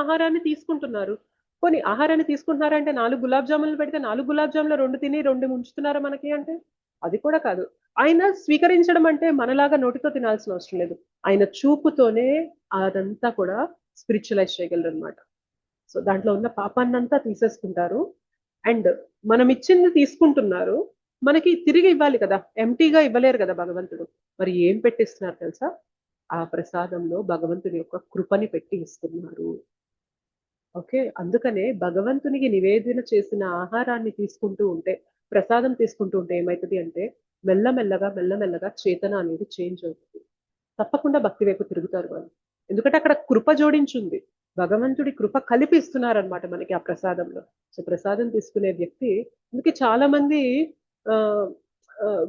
ఆహారాన్ని తీసుకుంటున్నారు. కొన్ని ఆహారాన్ని తీసుకుంటున్నారంటే 4 గులాబ్ జాములు పెడితే 4 గులాబ్ జాములు 2 తిని 2 ఉంచుతున్నారా మనకి అంటే అది కూడా కాదు. ఆయన స్వీకరించడం అంటే మనలాగా నోటితో తినాల్సిన అవసరం లేదు, ఆయన చూపుతోనే అదంతా కూడా స్పిరిచువలైజ్ చేయగలరు అనమాట. సో దాంట్లో ఉన్న పాపాన్నంతా తీసేసుకుంటారు అండ్ మనం ఇచ్చింది తీసుకుంటున్నారు. మనకి తిరిగి ఇవ్వాలి కదా, ఎంటీగా ఇవ్వలేరు కదా భగవంతుడు. మరి ఏం పెట్టిస్తున్నారు తెలుసా? ఆ ప్రసాదంలో భగవంతుని యొక్క కృపని పెట్టి ఇస్తున్నారు. ఓకే, అందుకనే భగవంతునికి నివేదన చేసిన ఆహారాన్ని తీసుకుంటూ ఉంటే, ప్రసాదం తీసుకుంటూ ఉంటే ఏమవుతుంది అంటే మెల్లమెల్లగా చేతన అనేది చేంజ్ అవుతుంది. తప్పకుండా భక్తి వైపు తిరుగుతారు వాళ్ళు, ఎందుకంటే అక్కడ కృప జోడించుంది, భగవంతుడి కృప కలిపి ఇస్తున్నారనమాట మనకి ఆ ప్రసాదంలో. సో ప్రసాదం తీసుకునే వ్యక్తి, అందుకే చాలా మంది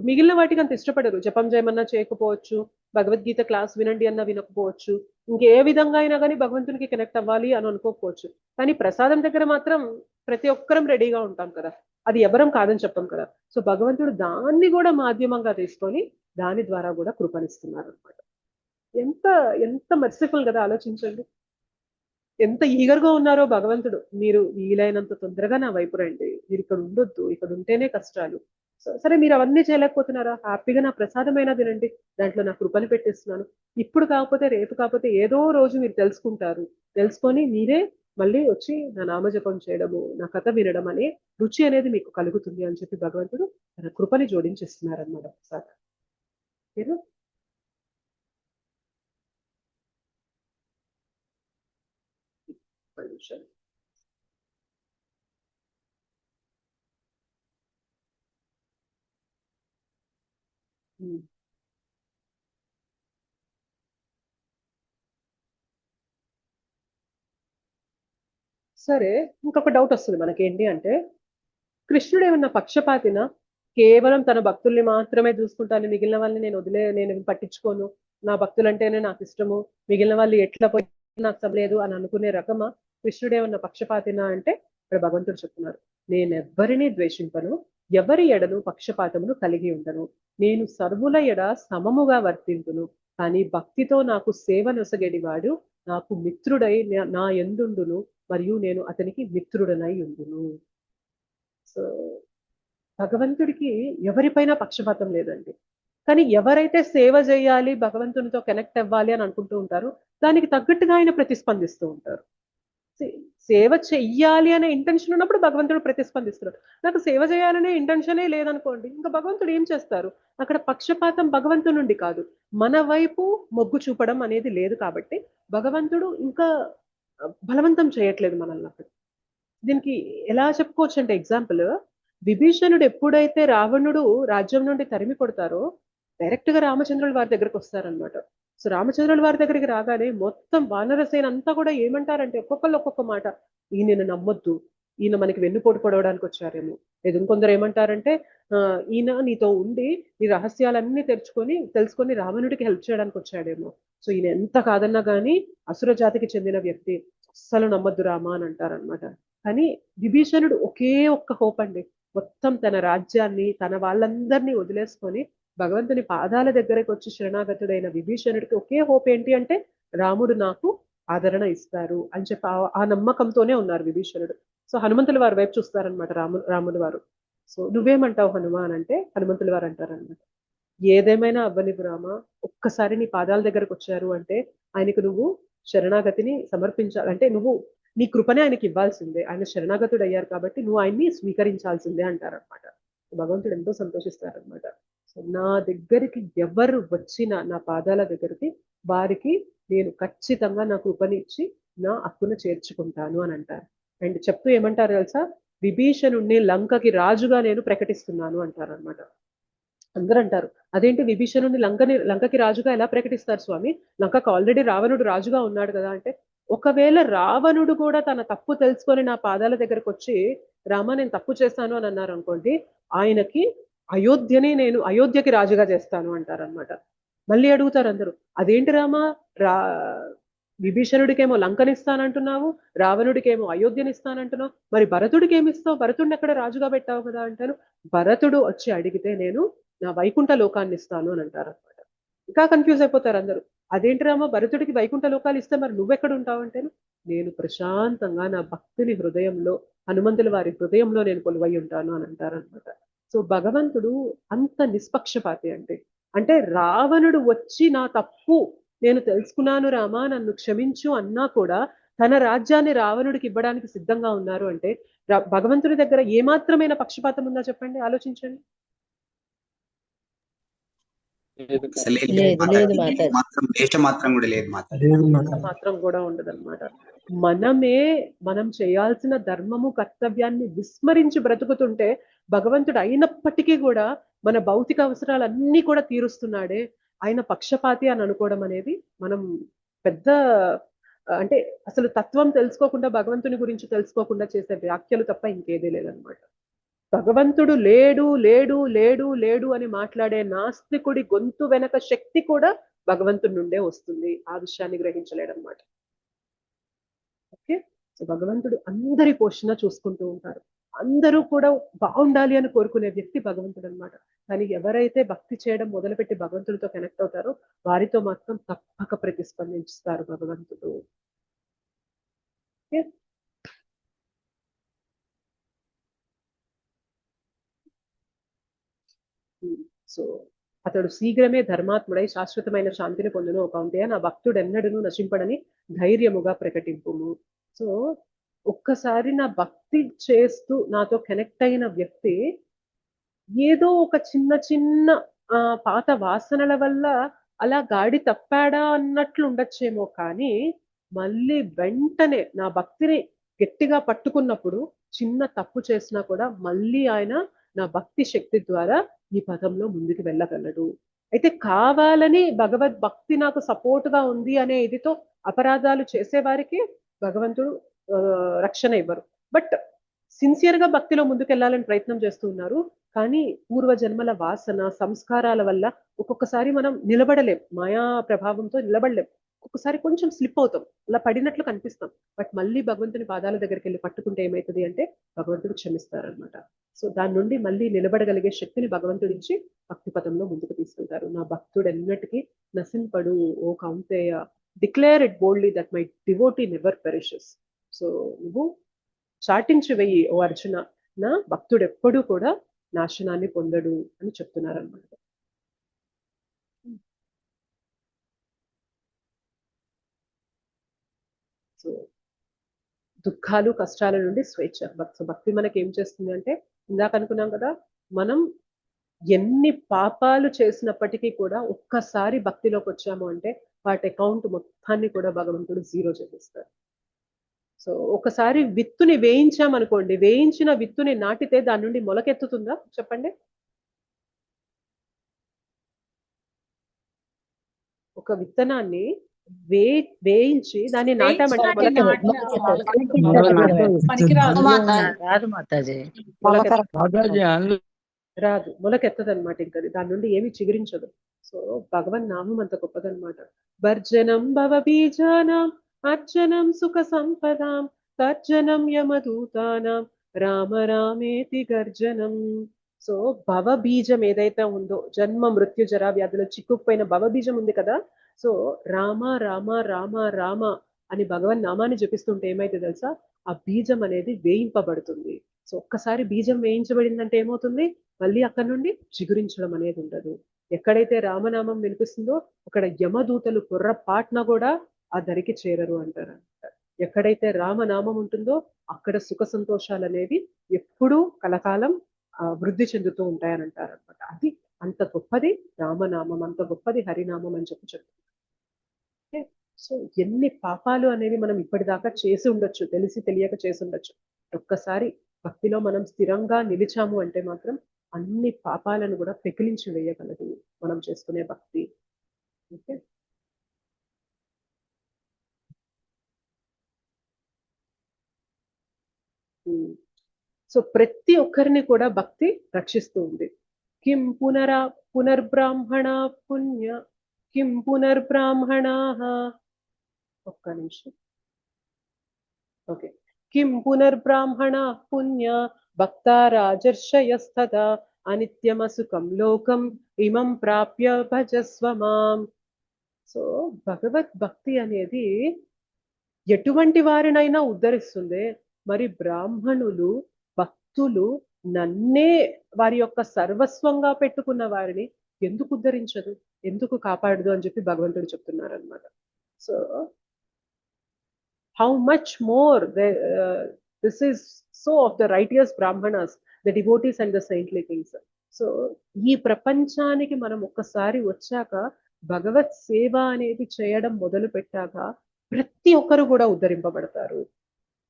మిగిలిన వాటికి అంత ఇష్టపడరు. జపం చేయమన్నా చేయకపోవచ్చు, భగవద్గీత క్లాస్ వినండి అన్నా వినకపోవచ్చు, ఇంకే విధంగా అయినా కానీ భగవంతునికి కనెక్ట్ అవ్వాలి అని అనుకోకపోవచ్చు. కానీ ప్రసాదం దగ్గర మాత్రం ప్రతి ఒక్కరం రెడీగా ఉంటాం కదా, అది ఎవరం కాదని చెప్పం కదా. సో భగవంతుడు దాన్ని కూడా మాధ్యమంగా తీసుకొని దాని ద్వారా కూడా కృపనిస్తున్నారు అనమాట. ఎంత ఎంత మర్సిఫుల్ కదా, ఆలోచించండి. ఎంత ఈగర్గా ఉన్నారో భగవంతుడు, మీరు వీలైనంత తొందరగా నా వైపు రండి, మీరు ఇక్కడ ఉండొద్దు, ఇక్కడ ఉంటేనే కష్టాలు. సరే మీరు అవన్నీ చేయలేకపోతున్నారా, హ్యాపీగా నా ప్రసాదమైనా తినండి, దాంట్లో నా కృపని పెట్టిస్తున్నాను. ఇప్పుడు కాకపోతే రేపు కాకపోతే ఏదో రోజు మీరు తెలుసుకుంటారు, తెలుసుకొని మీరే మళ్ళీ వచ్చి నా నామజపం చేయడము, నా కథ వినడం అనే రుచి అనేది మీకు కలుగుతుంది అని చెప్పి భగవంతుడు తన కృపని జోడించేస్తున్నారు అన్నమాట ప్రసాదం. మీరు సరే, ఇంకొక డౌట్ వస్తుంది మనకి. ఏంటి అంటే, కృష్ణుడు ఏమన్నా పక్షపాతిన, కేవలం తన భక్తుల్ని మాత్రమే చూసుకుంటాను, మిగిలిన వాళ్ళని నేను పట్టించుకోను, నా భక్తులంటేనే నాకు ఇష్టము, మిగిలిన వాళ్ళు ఎట్లా పోయి నాకు సభలేదు అని అనుకునే రకమా? కృష్ణుడు ఏమన్నా పక్షపాతిన అంటే ఇక్కడ భగవంతుడు చెప్తున్నారు, నేనెవ్వరిని ద్వేషింపను, ఎవరి ఎడను పక్షపాతమును కలిగి ఉండను, నేను సర్వుల ఎడ సమముగా వర్తింతును, కానీ భక్తితో నాకు సేవ నొసగెడివాడు నాకు మిత్రుడై నా యందుండును, మరియు నేను అతనికి మిత్రుడనై ఉండును. సో భగవంతుడికి ఎవరిపైనా పక్షపాతం లేదండి. కానీ ఎవరైతే సేవ చేయాలి, భగవంతునితో కనెక్ట్ అవ్వాలి అని అనుకుంటూ ఉంటారో దానికి తగ్గట్టుగా ఆయన ప్రతిస్పందిస్తూ ఉంటారు. సేవ చెయ్యాలి అనే ఇంటెన్షన్ ఉన్నప్పుడు భగవంతుడు ప్రతిస్పందిస్తున్నాడు. నాకు సేవ చేయాలనే ఇంటెన్షనే లేదనుకోండి, ఇంకా భగవంతుడు ఏం చేస్తారు? అక్కడ పక్షపాతం భగవంతుడి నుండి కాదు, మన వైపు మొగ్గు చూపడం అనేది లేదు. కాబట్టి భగవంతుడు ఇంకా బలవంతం చేయట్లేదు మనల్ని అక్కడ. దీనికి ఎలా చెప్పుకోవచ్చు అంటే, ఎగ్జాంపుల్, విభీషణుడు ఎప్పుడైతే రావణుడు రాజ్యం నుండి తరిమి కొడతారో డైరెక్ట్ గా రామచంద్రుల వారి దగ్గరకు వస్తారనమాట. సో రామచంద్రుల వారి దగ్గరికి రాగానే మొత్తం వానరసేన అంతా కూడా ఏమంటారంటే, ఒక్కొక్కళ్ళు ఒక్కొక్క మాట, ఈయన నమ్మొద్దు, ఈయన మనకి వెన్నుపోటు పొడవడానికి వచ్చారేమో. లేదు, ఇంకొందరు ఏమంటారంటే, ఈయన నీతో ఉండి నీ రహస్యాలన్నీ తెలుసుకొని రావణుడికి హెల్ప్ చేయడానికి వచ్చాడేమో. సో ఈయన ఎంత కాదన్నా కానీ అసుర జాతికి చెందిన వ్యక్తి, అస్సలు నమ్మద్దు రామా అని అంటారనమాట. కానీ విభీషణుడు ఒకే ఒక్క హోప్ అండి. మొత్తం తన రాజ్యాన్ని తన వాళ్ళందరినీ వదిలేసుకొని భగవంతుని పాదాల దగ్గరకు వచ్చి శరణాగతుడైన విభీషణుడికి ఒకే హోప్ ఏంటి అంటే రాముడు నాకు ఆదరణ ఇస్తారు అని చెప్పి ఆ నమ్మకంతోనే ఉన్నారు విభీషణుడు. సో హనుమంతుల వారి వైపు చూస్తారనమాట రాముల వారు. సో నువ్వేమంటావు హనుమాన్ అంటే హనుమంతుల వారు అంటారనమాట, ఏదేమైనా అవ్వనివ్వు రామ, ఒక్కసారి నీ పాదాల దగ్గరకు వచ్చారు అంటే ఆయనకు నువ్వు శరణాగతిని సమర్పించాలంటే నువ్వు నీ కృపనే ఆయనకి ఇవ్వాల్సిందే. ఆయన శరణాగతుడు అయ్యారు కాబట్టి నువ్వు ఆయన్ని స్వీకరించాల్సిందే అంటారనమాట. భగవంతుడు ఎంతో సంతోషిస్తారనమాట. సో నా దగ్గరికి ఎవరు వచ్చినా నా పాదాల దగ్గరికి వారికి నేను ఖచ్చితంగా నా కృపని ఇచ్చి నా హక్కును చేర్చుకుంటాను అని అంటారు. అండ్ చెప్తూ ఏమంటారు తెలుసా, విభీషణుణ్ణి లంకకి రాజుగా నేను ప్రకటిస్తున్నాను అంటారు అనమాట. అందరూ అంటారు అదేంటి విభీషణుని లంకకి రాజుగా ఎలా ప్రకటిస్తారు స్వామి, లంకకు ఆల్రెడీ రావణుడు రాజుగా ఉన్నాడు కదా అంటే, ఒకవేళ రావణుడు కూడా తన తప్పు తెలుసుకొని నా పాదాల దగ్గరకు వచ్చి రామ నేను తప్పు చేస్తాను అని అన్నారు అనుకోండి, ఆయనకి అయోధ్యకి రాజుగా చేస్తాను అంటారనమాట. మళ్ళీ అడుగుతారు అందరూ, అదేంటి రామ, విభీషణుడికేమో లంకనిస్తానంటున్నావు, రావణుడికేమో అయోధ్యనిస్తానంటున్నావు, మరి భరతుడికి ఏమిస్తావు, భరతుడిని ఎక్కడ రాజుగా పెట్టావు కదా అంటారు. భరతుడు వచ్చి అడిగితే నేను నా వైకుంఠ లోకాన్ని ఇస్తాను అని అంటారు అనమాట. ఇంకా కన్ఫ్యూజ్ అయిపోతారు అందరూ, అదేంటి రామ భరతుడికి వైకుంఠ లోకాలు ఇస్తే మరి నువ్వెక్కడ ఉంటావు అంటే, నేను ప్రశాంతంగా నా భక్తుని హృదయంలో హనుమంతుల వారి హృదయంలో నేను కొలువై ఉంటాను అని అంటారనమాట. సో భగవంతుడు అంత నిష్పక్షపాతి అంటే రావణుడు వచ్చి నా తప్పు నేను తెలుసుకున్నాను రామా నన్ను క్షమించు అన్నా కూడా తన రాజ్యాన్ని రావణుడికి ఇవ్వడానికి సిద్ధంగా ఉన్నారు అంటే భగవంతుని దగ్గర ఏమాత్రమైన పక్షపాతం ఉందా చెప్పండి, ఆలోచించండి. మాత్రం కూడా ఉండదన్నమాట. మనం చేయాల్సిన ధర్మము కర్తవ్యాన్ని విస్మరించి బ్రతుకుతుంటే భగవంతుడు అయినప్పటికీ కూడా మన భౌతిక అవసరాలన్నీ కూడా తీరుస్తున్నాడే, ఆయన పక్షపాతి అని అనుకోవడం అనేది మనం పెద్ద అంటే అసలు తత్వం తెలుసుకోకుండా భగవంతుని గురించి తెలుసుకోకుండా చేసే వ్యాఖ్యలు తప్ప ఇంకేదీ లేదనమాట. భగవంతుడు లేడు లేడు లేడు లేడు అని మాట్లాడే నాస్తికుడి గొంతు వెనక శక్తి కూడా భగవంతుడి నుండే వస్తుంది. ఆ విషయాన్ని గ్రహించలేడనమాట. ఓకే, సో భగవంతుడు అందరి పోషణ చూసుకుంటూ ఉంటారు. అందరూ కూడా బాగుండాలి అని కోరుకునే వ్యక్తి భగవంతుడు అనమాట. కానీ ఎవరైతే భక్తి చేయడం మొదలుపెట్టి భగవంతుడితో కనెక్ట్ అవుతారో వారితో మాత్రం తప్పక ప్రతిస్పందిస్తారు భగవంతుడు. సో అతడు శీఘ్రమే ధర్మాత్ముడై శాశ్వతమైన శాంతిని పొందును. ఒక ఉంటే నా భక్తుడు ఎన్నడను నశింపడని ధైర్యముగా ప్రకటింపుము. సో ఒక్కసారి నా భక్తి చేస్తూ నాతో కనెక్ట్ అయిన వ్యక్తి ఏదో ఒక చిన్న చిన్న పాత వాసనల వల్ల అలా గాడి తప్పాడా అన్నట్లు ఉండొచ్చేమో, కానీ మళ్ళీ వెంటనే నా భక్తిని గట్టిగా పట్టుకున్నప్పుడు చిన్న తప్పు చేసినా కూడా మళ్ళీ ఆయన నా భక్తి శక్తి ద్వారా ఈ పదంలో ముందుకు వెళ్ళగలడు. అయితే కావాలని భగవద్భక్తి నాకు సపోర్ట్గా ఉంది అనే ఇదితో అపరాధాలు చేసేవారికి భగవంతుడు రక్షణ ఇవ్వరు. బట్ సిన్సియర్గా భక్తిలో ముందుకెళ్లాలని ప్రయత్నం చేస్తూ ఉన్నారు. కానీ పూర్వజన్మల వాసన సంస్కారాల వల్ల ఒక్కొక్కసారి మనం నిలబడలేం, మాయా ప్రభావంతో నిలబడలేం. ఒక్కొక్కసారి కొంచెం స్లిప్ అవుతాం, అలా పడినట్లు కనిపిస్తాం. బట్ మళ్ళీ భగవంతుని పాదాల దగ్గరికి వెళ్ళి పట్టుకుంటే ఏమవుతుంది అంటే భగవంతుడు క్షమిస్తారనమాట. సో దాని నుండి మళ్ళీ నిలబడగలిగే శక్తిని భగవంతుడు ఇచ్చి భక్తి పదంలో ముందుకు తీసుకుంటారు. నా భక్తుడు ఎన్నటికీ నశింపడు ఓ Kaunteya, declare it boldly that my devotee never perishes. So నువ్వు చాటించి వెయ్యి ఓ అర్జున, నా భక్తుడు ఎప్పుడూ కూడా నాశనాన్ని పొందడు అని చెప్తున్నారన్నమాట. సో దుఃఖాలు కష్టాల నుండి స్వేచ్ఛ. భక్తి మనకి ఏం చేస్తుంది అంటే ఇందాక అనుకున్నాం కదా, మనం ఎన్ని పాపాలు చేసినప్పటికీ కూడా ఒక్కసారి భక్తిలోకి వచ్చాము అంటే వాటి అకౌంట్ మొత్తాన్ని కూడా భగవంతుడు జీరో చేపిస్తారు. సో ఒకసారి విత్తుని వేయించామనుకోండి, వేయించిన విత్తుని నాటితే దాని నుండి మొలకెత్తుతుందా చెప్పండి? ఒక విత్తనాన్ని వేయించి దాన్ని నాటామంటే రాదు, మొలకెత్తదనమాట. ఇంకా దాని నుండి ఏమి చిగురించదు. సో భగవన్ నామం అంత గొప్పదనమాట. భర్జనం భవ బీజానాం అర్జనం సుఖ సంపదాం తర్జనం యమదూతానాం రామ రామేతి గర్జనం. సో భవబీజం ఏదైతే ఉందో, జన్మ మృత్యు జరా వ్యాధులు చిక్కుకుపోయిన భవబీజం ఉంది కదా, సో రామ రామ రామ రామ అని భగవన్ నామాన్ని జపిస్తుంటే ఏమైతే తెలుసా, ఆ బీజం అనేది వేయింపబడుతుంది. సో ఒక్కసారి బీజం వేయించబడిందంటే ఏమవుతుంది, మళ్ళీ అక్కడ నుండి చిగురించడం అనేది ఉండదు. ఎక్కడైతే రామనామం వినిపిస్తుందో అక్కడ యమదూతలు పొర్రపాటున కూడా ఆ దరికి చేరరు అంటారు. ఎక్కడైతే రామనామం ఉంటుందో అక్కడ సుఖ సంతోషాలు అనేవి ఎప్పుడూ కలకాలం వృద్ధి చెందుతూ ఉంటాయని అంటారు అనమాట. అది అంత గొప్పది రామనామం, అంత గొప్పది హరినామం అని చెప్తున్నారు. సో ఎన్ని పాపాలు అనేవి మనం ఇప్పటిదాకా చేసి ఉండొచ్చు, తెలిసి తెలియక చేసి ఉండొచ్చు. ఒక్కసారి భక్తిలో మనం స్థిరంగా నిలిచాము అంటే మాత్రం అన్ని పాపాలను కూడా పెకిలించి వేయగలదు మనం చేసుకునే భక్తి. ఓకే, సో ప్రతి ఒక్కరిని కూడా భక్తి రక్షిస్తూ ఉంది. కిం పునర్బ్రాహ్మణ పుణ్య కిం పునర్బ్రాహ్మణా, ఒక్క నిమిషం. ఓకే, కిం పునర్బ్రాహ్మణ పుణ్య భక్తా రాజర్షయస్తథా అనిత్యమసుఖం లోకం ఇమం ప్రాప్య భజస్వ మాం. సో భగవద్ భక్తి అనేది ఎటువంటి వారినైనా ఉద్ధరిస్తుంది. మరి బ్రాహ్మణులు భక్తులు నన్నే వారి యొక్క సర్వస్వంగా పెట్టుకున్న వారిని ఎందుకు ఉద్ధరించదు, ఎందుకు కాపాడదు అని చెప్పి భగవంతుడు చెప్తున్నారు అనమాట. So how much more this is so of the righteous brahmanas, the devotees and the saintly kings. So ఈ ప్రపంచానికి మనం ఒక్కసారి వచ్చాక భగవత్ సేవ అనేది చేయడం మొదలు పెట్టాక ప్రతి ఒక్కరు కూడా ఉద్ధరింపబడతారు.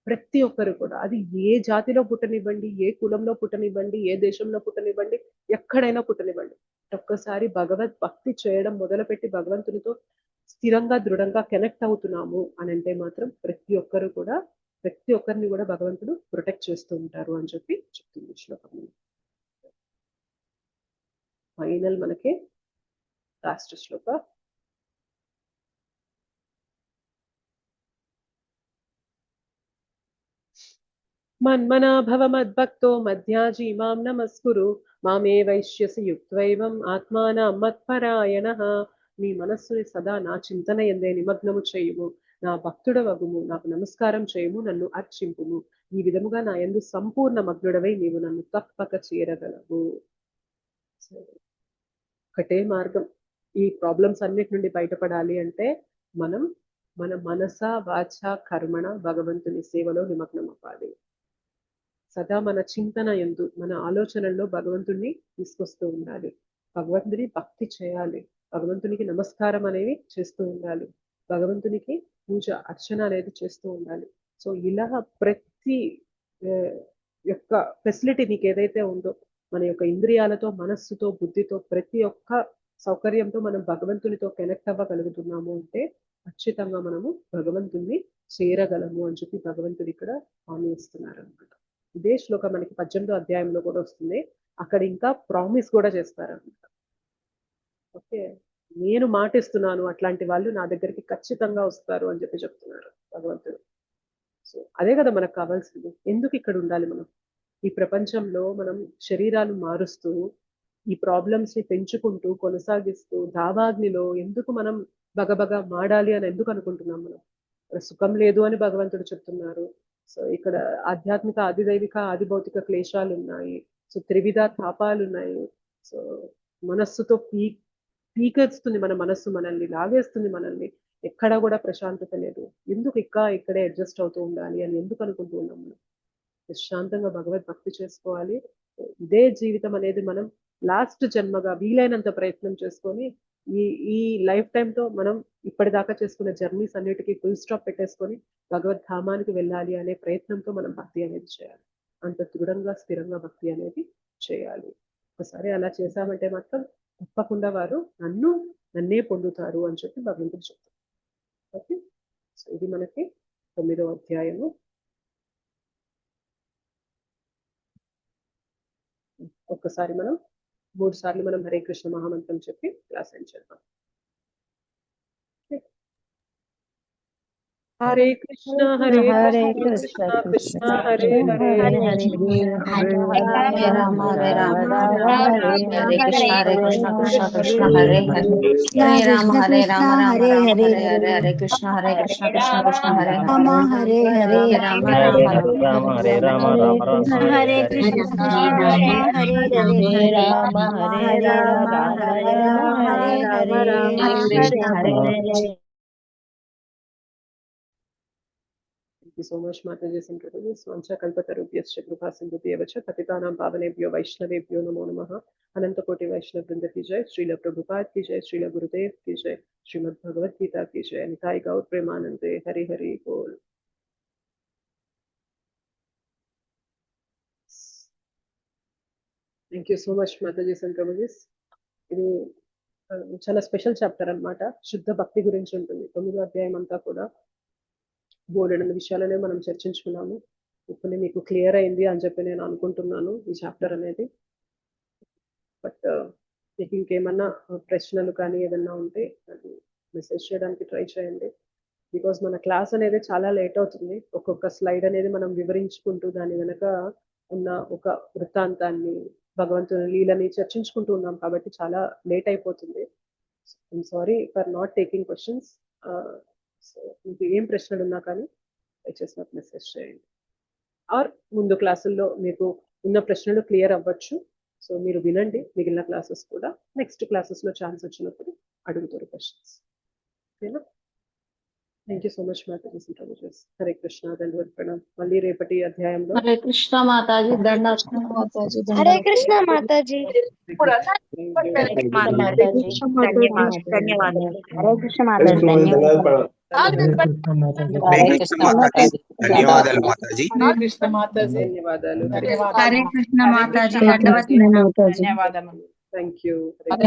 ప్రతి ఒక్కరు కూడా, అది ఏ జాతిలో పుట్టనివ్వండి, ఏ కులంలో పుట్టనివ్వండి, ఏ దేశంలో పుట్టనివ్వండి, ఎక్కడైనా పుట్టనివ్వండి. ఒక్కసారి భగవద్ భక్తి చేయడం మొదలుపెట్టి భగవంతునితో స్థిరంగా దృఢంగా కనెక్ట్ అవుతున్నాము అని అంటే మాత్రం ప్రతి ఒక్కరిని కూడా భగవంతుడు ప్రొటెక్ట్ చేస్తూ ఉంటారు అని చెప్పి చెప్తుంది శ్లోకం. ఫైనల్ మనకి లాస్ట్ శ్లోక. మన్మనా భవ మద్భక్తో మధ్యాజీ మాం నమస్కురు మామే వైశ్యసి యుక్త్వైవం ఆత్మానం మత్పరాయణః. నీ మనస్సుని సదా నా చింతన ఎందే నిమగ్నము చేయుము, నా భక్తుడవగుము, నాకు నమస్కారం చేయుము, నన్ను అర్చింపుము. ఈ విధముగా నా యందు సంపూర్ణ మగ్నుడవై నీవు నన్ను తప్పక చేరగలవు. ఒకటే మార్గం ఈ ప్రాబ్లమ్స్ అన్నిటి నుండి బయటపడాలి అంటే మనం మన మనస వాచ కర్మణ భగవంతుని సేవలో నిమగ్నం అవ్వాలి. సదా మన చింతన యందు, మన ఆలోచనల్లో భగవంతుడిని తీసుకొస్తూ ఉండాలి. భగవంతుని భక్తి చేయాలి, భగవంతునికి నమస్కారం అనేవి చేస్తూ ఉండాలి, భగవంతునికి పూజ అర్చన అనేది చేస్తూ ఉండాలి. సో ఇలా ప్రతి యొక్క ఫెసిలిటీ మీకు ఏదైతే ఉందో, మన యొక్క ఇంద్రియాలతో, మనస్సుతో, బుద్ధితో, ప్రతి ఒక్క సౌకర్యంతో మనం భగవంతునితో కనెక్ట్ అవ్వగలుగుతున్నాము అంటే ఖచ్చితంగా మనము భగవంతుణ్ణి చేరగలము అని చెప్పి భగవంతుడు ఇక్కడ హామీ ఇస్తున్నారు అనమాట. ఇదే శ్లోకం మనకి 18వ అధ్యాయంలో కూడా వస్తుంది. అక్కడ ఇంకా ప్రామిస్ కూడా చేస్తారనమాట. ఓకే, నేను మాటిస్తున్నాను అట్లాంటి వాళ్ళు నా దగ్గరికి ఖచ్చితంగా వస్తారు అని చెప్పి చెప్తున్నారు భగవంతుడు. సో అదే కదా మనకు కావాల్సింది. ఎందుకు ఇక్కడ ఉండాలి మనం ఈ ప్రపంచంలో? మనం శరీరాలు మారుస్తూ ఈ ప్రాబ్లమ్స్ ని పెంచుకుంటూ కొనసాగిస్తూ దావాగ్నిలో ఎందుకు మనం బగబగ మాడాలి అని ఎందుకు అనుకుంటున్నాం? మనం సుఖం లేదు అని భగవంతుడు చెప్తున్నారు. సో ఇక్కడ ఆధ్యాత్మిక, ఆదిదైవిక, ఆదిభౌతిక క్లేశాలు ఉన్నాయి. సో త్రివిధ తాపాలు ఉన్నాయి. సో మనస్సుతో పీకేస్తుంది మన మనస్సు, మనల్ని లాగేస్తుంది, మనల్ని ఎక్కడా కూడా ప్రశాంతత లేదు. ఎందుకు ఇక్కడే అడ్జస్ట్ అవుతూ ఉండాలి అని ఎందుకు అనుకుంటూ ఉన్నాం? మనం ప్రశాంతంగా భగవద్ భక్తి చేసుకోవాలి. ఇదే జీవితం అనేది మనం లాస్ట్ జన్మగా వీలైనంత ప్రయత్నం చేసుకొని ఈ లైఫ్ టైంతో మనం ఇప్పటిదాకా చేసుకున్న జర్నీస్ అన్నిటికీ ఫుల్ స్టాప్ పెట్టేసుకొని భగవద్ ధామానికి వెళ్ళాలి అనే ప్రయత్నంతో మనం భక్తి అనేది చేయాలి. అంత దృఢంగా స్థిరంగా భక్తి అనేది చేయాలి. ఒకసారి అలా చేశామంటే మాత్రం తప్పకుండా వారు నన్నే పొందుతారు అని చెప్పి భగవంతుడు చెప్తారు. ఓకే, సో ఇది మనకి 9వ అధ్యాయము. ఒక్కసారి మనం 3 సార్లు మనం హరే కృష్ణ మహామంత్రం చెప్పి క్లాస్ ఎండ్ చేద్దాం. Hare Krishna Hare Krishna Krishna Hare Hare Hare Rama Hare Krishna Krishna Krishna Hare Hare Hare Rama Rama Hare Hare Hare Krishna Krishna Krishna Hare Hare Hare Rama Hare Rama Hare Krishna Hare Hare Rama Hare Rama Hare Thank you so much, Mataji's introduction. Swancha kalpatarubhyascha kripa sindhubhyeva cha patitanam pavanebhyo vaishnavebhyo namo namaha. Ananta koti Vaishnav Vrinda ki jai, Srila Prabhupada ki jai, Srila Gurudev ki jai, Srimad Bhagavad Gita ki jai, Nitai Gaur Premanande, Hari Hari Bol. Thank you so much, Mataji's introduction. ఇది చాలా special chapter అన్నమాట. శుద్ధ భక్తి గురించి ఉంటుంది. 9వ అధ్యాయం అంతా కూడా బోలెడన్ని విషయాలనే మనం చర్చించుకున్నాము. ఇప్పుడు మీకు క్లియర్ అయింది అని చెప్పి నేను అనుకుంటున్నాను ఈ చాప్టర్ అనేది. బట్ మీకు ఇంకేమన్నా ప్రశ్నలు కానీ ఏదన్నా ఉంటే అది మెసేజ్ చేయడానికి ట్రై చేయండి. బికాస్ మన క్లాస్ అనేది చాలా లేట్ అవుతుంది. ఒక్కొక్క స్లైడ్ అనేది మనం వివరించుకుంటూ దాని వెనక ఉన్న ఒక వృత్తాంతాన్ని, భగవంతుని లీలని చర్చించుకుంటూ ఉన్నాం కాబట్టి చాలా లేట్ అయిపోతుంది. I'm sorry for not taking questions. So మీకు ఏం ప్రశ్నలు ఉన్నా కానీ దయచేసి నాకు మెసేజ్ చేయండి. ఆర్ ముందు క్లాసుల్లో మీకు ఉన్న ప్రశ్నలు క్లియర్ అవ్వచ్చు. సో మీరు వినండి మిగిలిన క్లాసెస్ కూడా. నెక్స్ట్ క్లాసెస్లో ఛాన్స్ వచ్చినప్పుడు అడుగుతారు క్వశ్చన్స్. ఓకేనా? థ్యాంక్ యూ సో మచ్ మాతాజీ ఇంట్రడ్యూస్. హరే కృష్ణ దండవత్ ప్రణామ్. మళ్ళీ రేపటి అధ్యాయంలో హరే కృష్ణ మాతాజీ దండాత్ మాతాజీ హరే కృష్ణ మాతాజీ. ధన్యవాదాలు. హరే కృష్ణ మాతాజీ ధన్యవాదాలు. ధన్యవాదాలు మాతాజీ. హరే కృష్ణ మాతాజీ ధన్యవాదాలు. హరే కృష్ణ మాతాజీ థ్యాంక్ యూ.